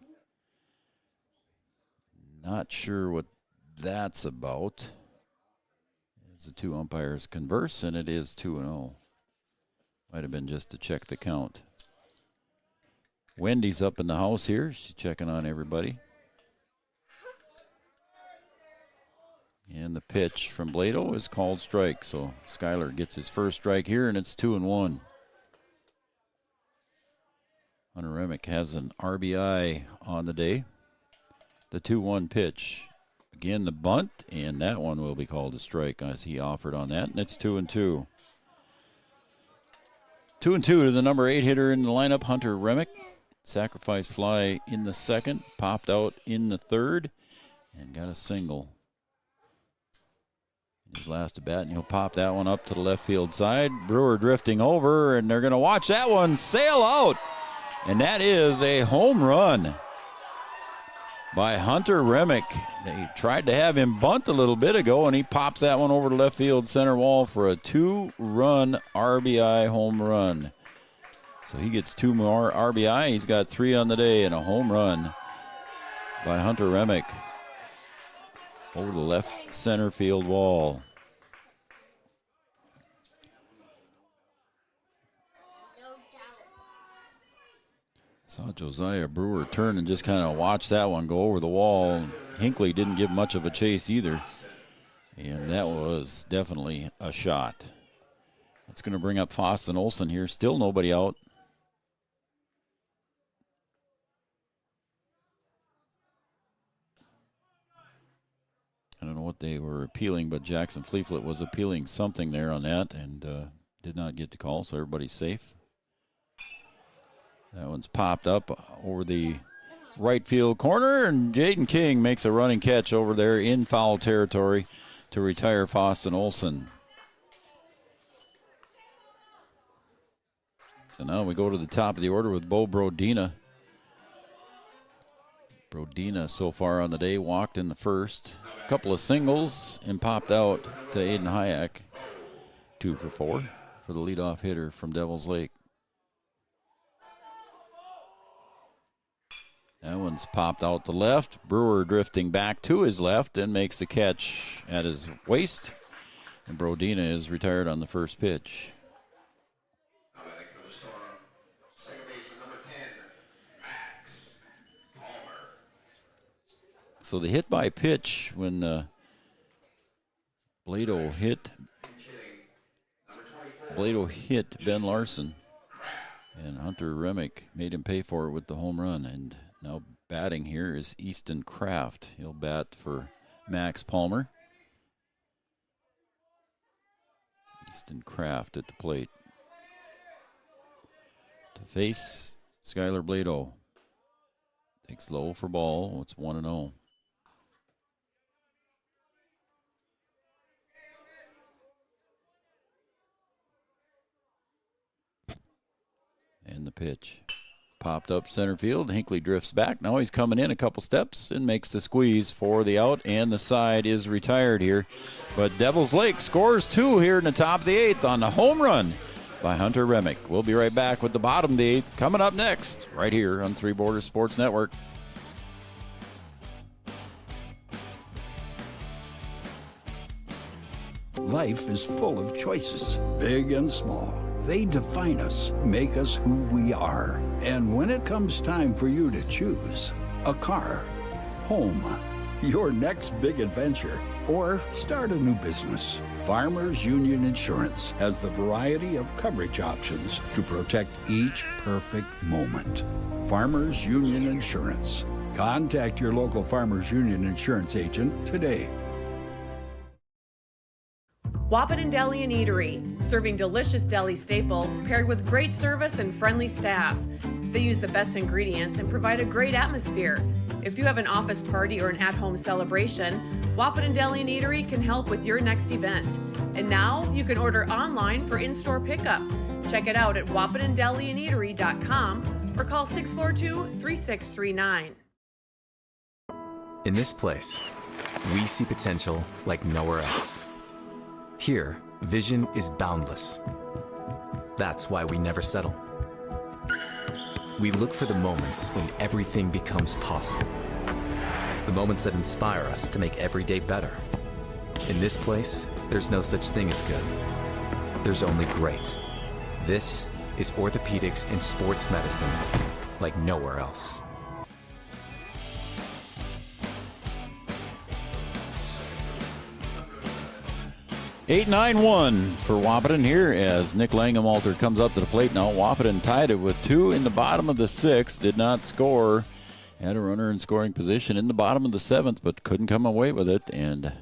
Not sure what that's about. As the two umpires converse, and it is 2-0. Might have been just to check the count. Wendy's up in the house here. She's checking on everybody. And the pitch from Blado is called strike. So Skylar gets his first strike here, and it's 2-1. Hunter Remick has an RBI on the day. The 2-1 pitch. Again, the bunt, and that one will be called a strike as he offered on that, and it's 2-2. 2-2 to the number 8 hitter in the lineup, Hunter Remick. Sacrifice fly in the second, popped out in the third, and got a single. His last at bat, and he'll pop that one up to the left field side. Brewer drifting over, and they're going to watch that one sail out. And that is a home run. by Hunter Remick. They tried to have him bunt a little bit ago, and he pops that one over to left field center wall for a 2-run RBI home run. So he gets 2 more RBI. He's got 3 on the day and a home run by Hunter Remick over the left center field wall. Saw Josiah Brewer turn and just kind of watch that one go over the wall. Hinckley didn't give much of a chase either. And that was definitely a shot. That's going to bring up Foss and Olsen here. Still nobody out. I don't know what they were appealing, but Jackson Fleeflet was appealing something there on that and did not get the call, so everybody's safe. That one's popped up over the right field corner, and Jaden King makes a running catch over there in foul territory to retire Foss and Olsen. So now we go to the top of the order with Bo Brodina. Brodina so far on the day walked in the first. A couple of singles and popped out to Aiden Hayek. 2 for 4 for the leadoff hitter from Devils Lake. That one's popped out to left. Brewer drifting back to his left and makes the catch at his waist. And Brodina is retired on the first pitch. So the hit by pitch when Blado hit Ben Larson, and Hunter Remick made him pay for it with the home run. And now batting here is Easton Kraft. He'll bat for Max Palmer. Easton Kraft at the plate to face Skylar Blado. Takes low for ball. It's 1-0. And the pitch popped up center field. Hinckley drifts back. Now he's coming in a couple steps and makes the squeeze for the out, and the side is retired here. But Devils Lake scores 2 here in the top of the 8th on the home run by Hunter Remick. We'll be right back with the bottom of the 8th coming up next right here on Three Borders Sports Network. Life is full of choices, big and small. They define us, make us who we are. And when it comes time for you to choose a car, home, your next big adventure, or start a new business, Farmers Union Insurance has the variety of coverage options to protect each perfect moment. Farmers Union Insurance. Contact your local Farmers Union Insurance agent today. Wahpeton Deli and Eatery, serving delicious deli staples paired with great service and friendly staff. They use the best ingredients and provide a great atmosphere. If you have an office party or an at-home celebration, Wahpeton Deli and Eatery can help with your next event. And now you can order online for in-store pickup. Check it out at wahpetondeliandeatery.com or call 642-3639. In this place, we see potential like nowhere else. Here, vision is boundless. That's why we never settle. We look for the moments when everything becomes possible. The moments that inspire us to make every day better. In this place, there's no such thing as good. There's only great. This is orthopedics and sports medicine like nowhere else. 8-9-1 for Wahpeton here as Nick Langenwalter comes up to the plate now. Wahpeton tied it with 2 in the bottom of the 6th. Did not score. Had a runner in scoring position in the bottom of the 7th, but couldn't come away with it. And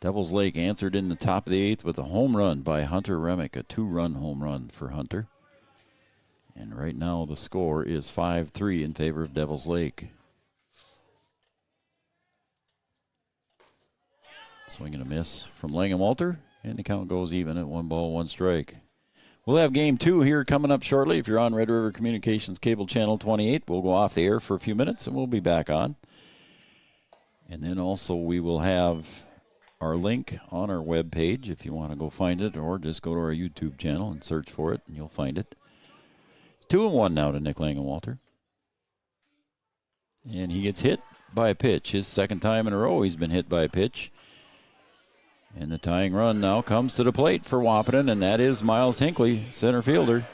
Devils Lake answered in the top of the 8th with a home run by Hunter Remick, a 2-run home run for Hunter. And right now the score is 5-3 in favor of Devils Lake. Swing and a miss from Langenwalter, and the count goes even at 1-1 We'll have game 2 here coming up shortly. If you're on Red River Communications Cable Channel 28, we'll go off the air for a few minutes, and we'll be back on. And then also we will have our link on our webpage if you want to go find it, or just go to our YouTube channel and search for it, and you'll find it. It's 2-1 now to Nick Langenwalter. And he gets hit by a pitch. His second time in a row he's been hit by a pitch. And the tying run now comes to the plate for Wahpeton, and that is Miles Hinckley, center fielder.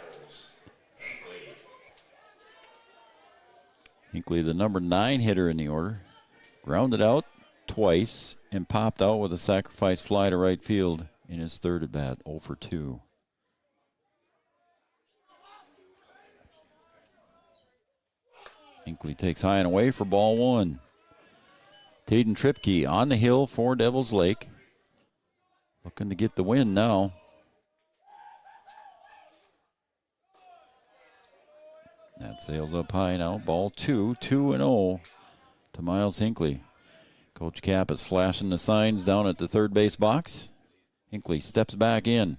Hinckley, the number 9 hitter in the order, grounded out twice and popped out with a sacrifice fly to right field in his third at bat, 0 for 2. Hinckley takes high and away for ball 1. Taden Tripke on the hill for Devils Lake. Looking to get the win now. That sails up high now. Ball 2, 2-0 to Miles Hinckley. Coach Cap is flashing the signs down at the third base box. Hinckley steps back in.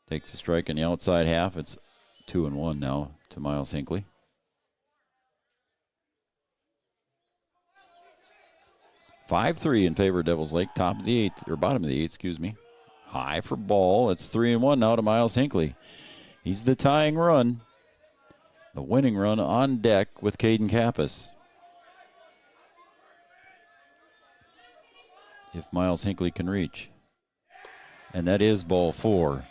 Takes a strike in the outside half. It's 2-1 now to Miles Hinckley. (5-3) in favor of Devils Lake. Top of the 8th, or bottom of the 8th, excuse me. High for ball. It's 3-1 now to Miles Hinckley. He's the tying run. The winning run on deck with Caden Kappas. If Miles Hinckley can reach. And that is ball 4.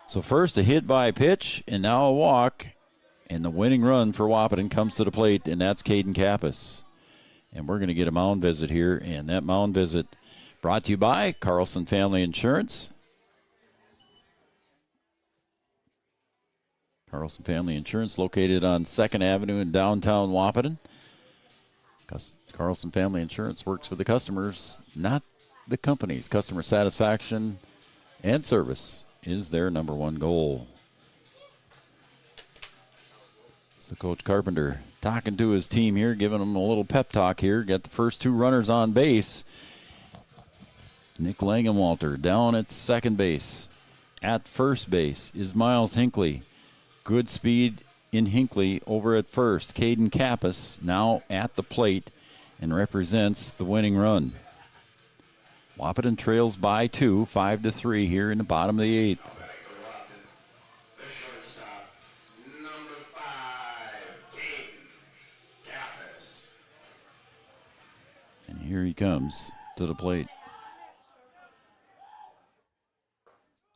So first a hit by pitch, and now a walk. And the winning run for Wahpeton comes to the plate, and that's Caden Kappas. And we're going to get a mound visit here, and that mound visit brought to you by Carlson Family Insurance. Carlson Family Insurance, located on 2nd Avenue in downtown Wahpeton. Carlson Family Insurance works for the customers, not the companies. Customer satisfaction and service is their number one goal. So Coach Carpenter talking to his team here, giving them a little pep talk here. Got the first 2 runners on base. Nick Langenwalter down at second base. At first base is Miles Hinckley. Good speed in Hinckley over at first. Caden Kappas now at the plate and represents the winning run. Wahpeton trails by 2, 5-3 here in the bottom of the 8th. And here he comes to the plate.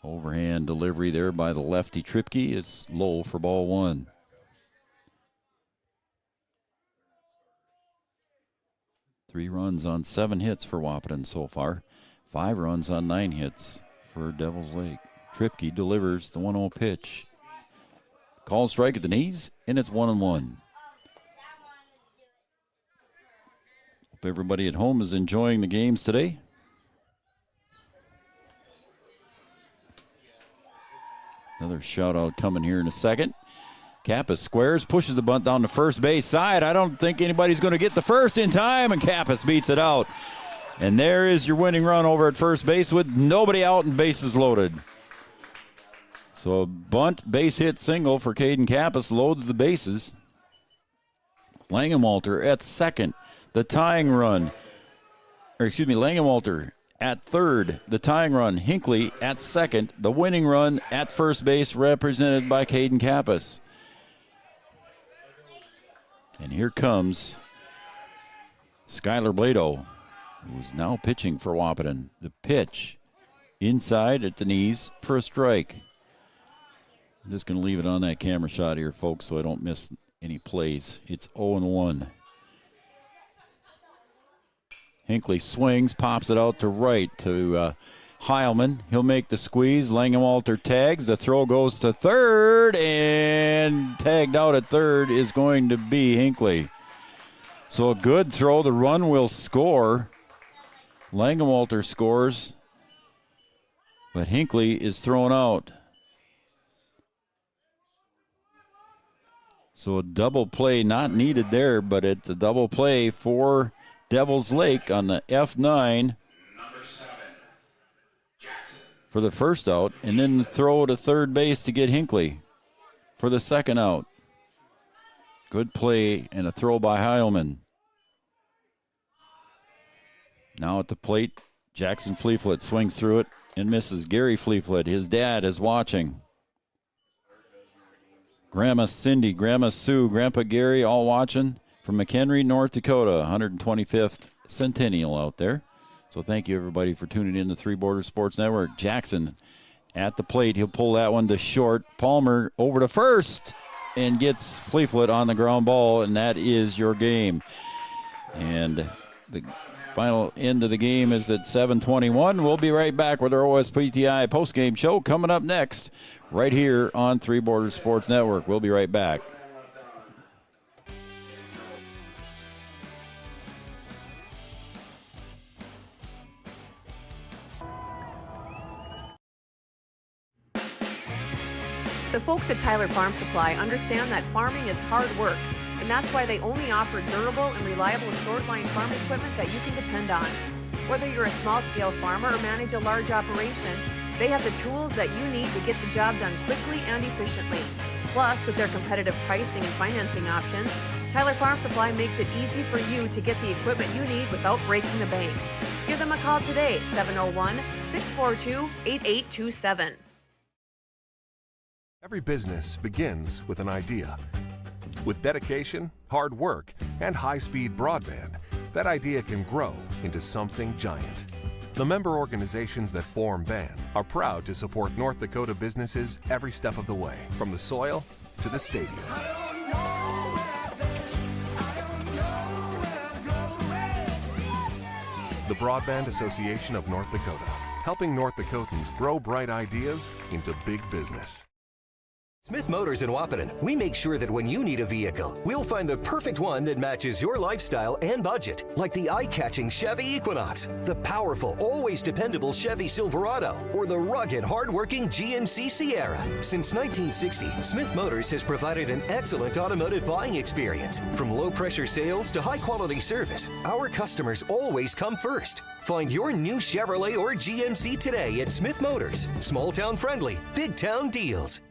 Overhand delivery there by the lefty Tripke is low for ball 1. Three runs on 7 hits for Wahpeton so far. 5 runs on 9 hits for Devils Lake. Tripke delivers the 1-0 pitch. Call strike at the knees, and it's 1-1. Hope everybody at home is enjoying the games today. Another shout out coming here in a second. Kappas squares, pushes the bunt down the first base side. I don't think anybody's going to get the first in time, and Kappas beats it out. And there is your winning run over at first base with nobody out and bases loaded. So a bunt, base hit single for Caden Kappas loads the bases. Langenwalter at second, the tying run. Langenwalter at third, the tying run. Hinckley at second, the winning run at first base represented by Caden Kappas. And here comes Skylar Blado, who's now pitching for Wahpeton. The pitch inside at the knees for a strike. I'm just going to leave it on that camera shot here, folks, so I don't miss any plays. It's 0-1. Hinckley swings, pops it out to right to Heilman. He'll make the squeeze. Langenwalter tags. The throw goes to third, and tagged out at third is going to be Hinckley. So a good throw. The run will score. Langenwalter scores, but Hinckley is thrown out. So a double play not needed there, but it's a double play for Devils Lake on the F9 for the first out, and then the throw to third base to get Hinckley for the second out. Good play and a throw by Heilman. Now at the plate, Jackson Fleeflet swings through it and misses. Gary Fleeflet, his dad, is watching. Grandma Cindy, Grandma Sue, Grandpa Gary, all watching from McHenry, North Dakota, 125th Centennial out there. So thank you, everybody, for tuning in to Three Borders Sports Network. Jackson at the plate. He'll pull that one to short. Palmer over to first and gets Fleeflet on the ground ball, and that is your game. And the final end of the game is at 7:21. We'll be right back with our OSPTI postgame show coming up next right here on Three Borders Sports Network. We'll be right back. The folks at Tyler Farm Supply understand that farming is hard work, and that's why they only offer durable and reliable short-line farm equipment that you can depend on. Whether you're a small-scale farmer or manage a large operation, they have the tools that you need to get the job done quickly and efficiently. Plus, with their competitive pricing and financing options, Tyler Farm Supply makes it easy for you to get the equipment you need without breaking the bank. Give them a call today, 701-642-8827. Every business begins with an idea. With dedication, hard work, and high-speed broadband, that idea can grow into something giant. The member organizations that form BAND are proud to support North Dakota businesses every step of the way, from the soil to the stadium. The Broadband Association of North Dakota, helping North Dakotans grow bright ideas into big business. Smith Motors in Wahpeton, we make sure that when you need a vehicle, we'll find the perfect one that matches your lifestyle and budget. Like the eye-catching Chevy Equinox, the powerful, always dependable Chevy Silverado, or the rugged, hard-working GMC Sierra. Since 1960, Smith Motors has provided an excellent automotive buying experience. From low-pressure sales to high-quality service, our customers always come first. Find your new Chevrolet or GMC today at Smith Motors. Small-town friendly, big-town deals.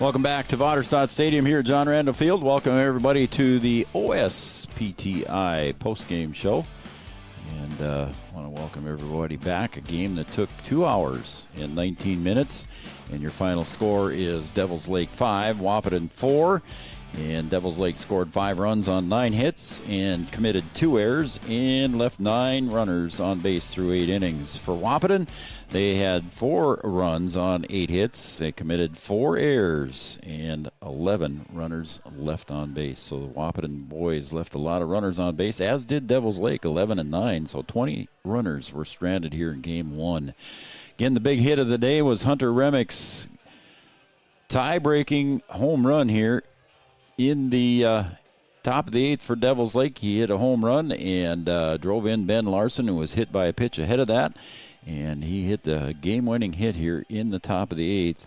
Welcome back to Vaterstad Stadium here at John Randall Field. Welcome everybody to the OSPTI postgame show. And I want to welcome everybody back. A game that took 2 hours and 19 minutes. And your final score is Devils Lake 5, Wahpeton 4. And Devils Lake scored 5 runs on 9 hits and committed 2 errors and left 9 runners on base through 8 innings. For Wahpeton, they had 4 runs on 8 hits. They committed 4 errors and 11 runners left on base. So the Wahpeton boys left a lot of runners on base, as did Devils Lake, 11 and 9. So 20 runners were stranded here in Game 1. Again, the big hit of the day was Hunter Remick's tie-breaking home run here in the top of the 8th for Devils Lake. He hit a home run and drove in Ben Larson, who was hit by a pitch ahead of that. And he hit the game-winning hit here in the top of the 8th.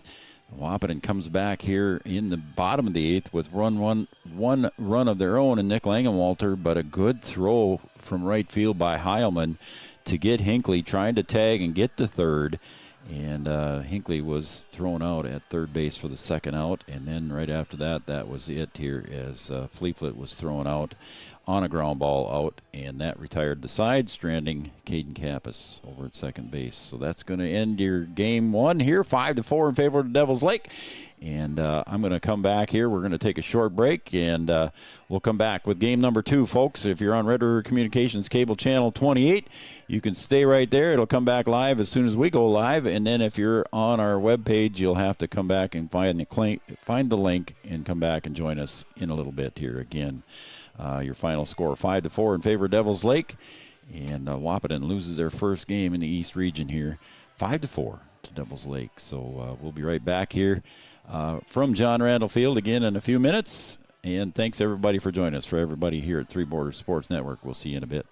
Wahpeton comes back here in the bottom of the 8th with one run of their own, and Nick Langenwalter, but a good throw from right field by Heilman to get Hinckley trying to tag and get to third. And Hinckley was thrown out at third base for the second out. And then right after that, that was it here, as Fleeflet was thrown out on a ground ball out. And that retired the side, stranding Caden Kappas over at second base. So that's going to end your Game 1 here, 5-4 in favor of the Devils Lake. And I'm going to come back here. We're going to take a short break, and we'll come back with game number 2, folks. If you're on Red River Communications Cable Channel 28, you can stay right there. It'll come back live as soon as we go live. And then if you're on our webpage, you'll have to come back and find the link and come back and join us in a little bit here again. Your final score, 5-4 in favor of Devils Lake. And Wahpeton loses their first game in the East region here, 5-4 to Devils Lake. So we'll be right back here from John Randall Field again in a few minutes. And thanks, everybody, for joining us. For everybody here at Three Borders Sports Network, we'll see you in a bit.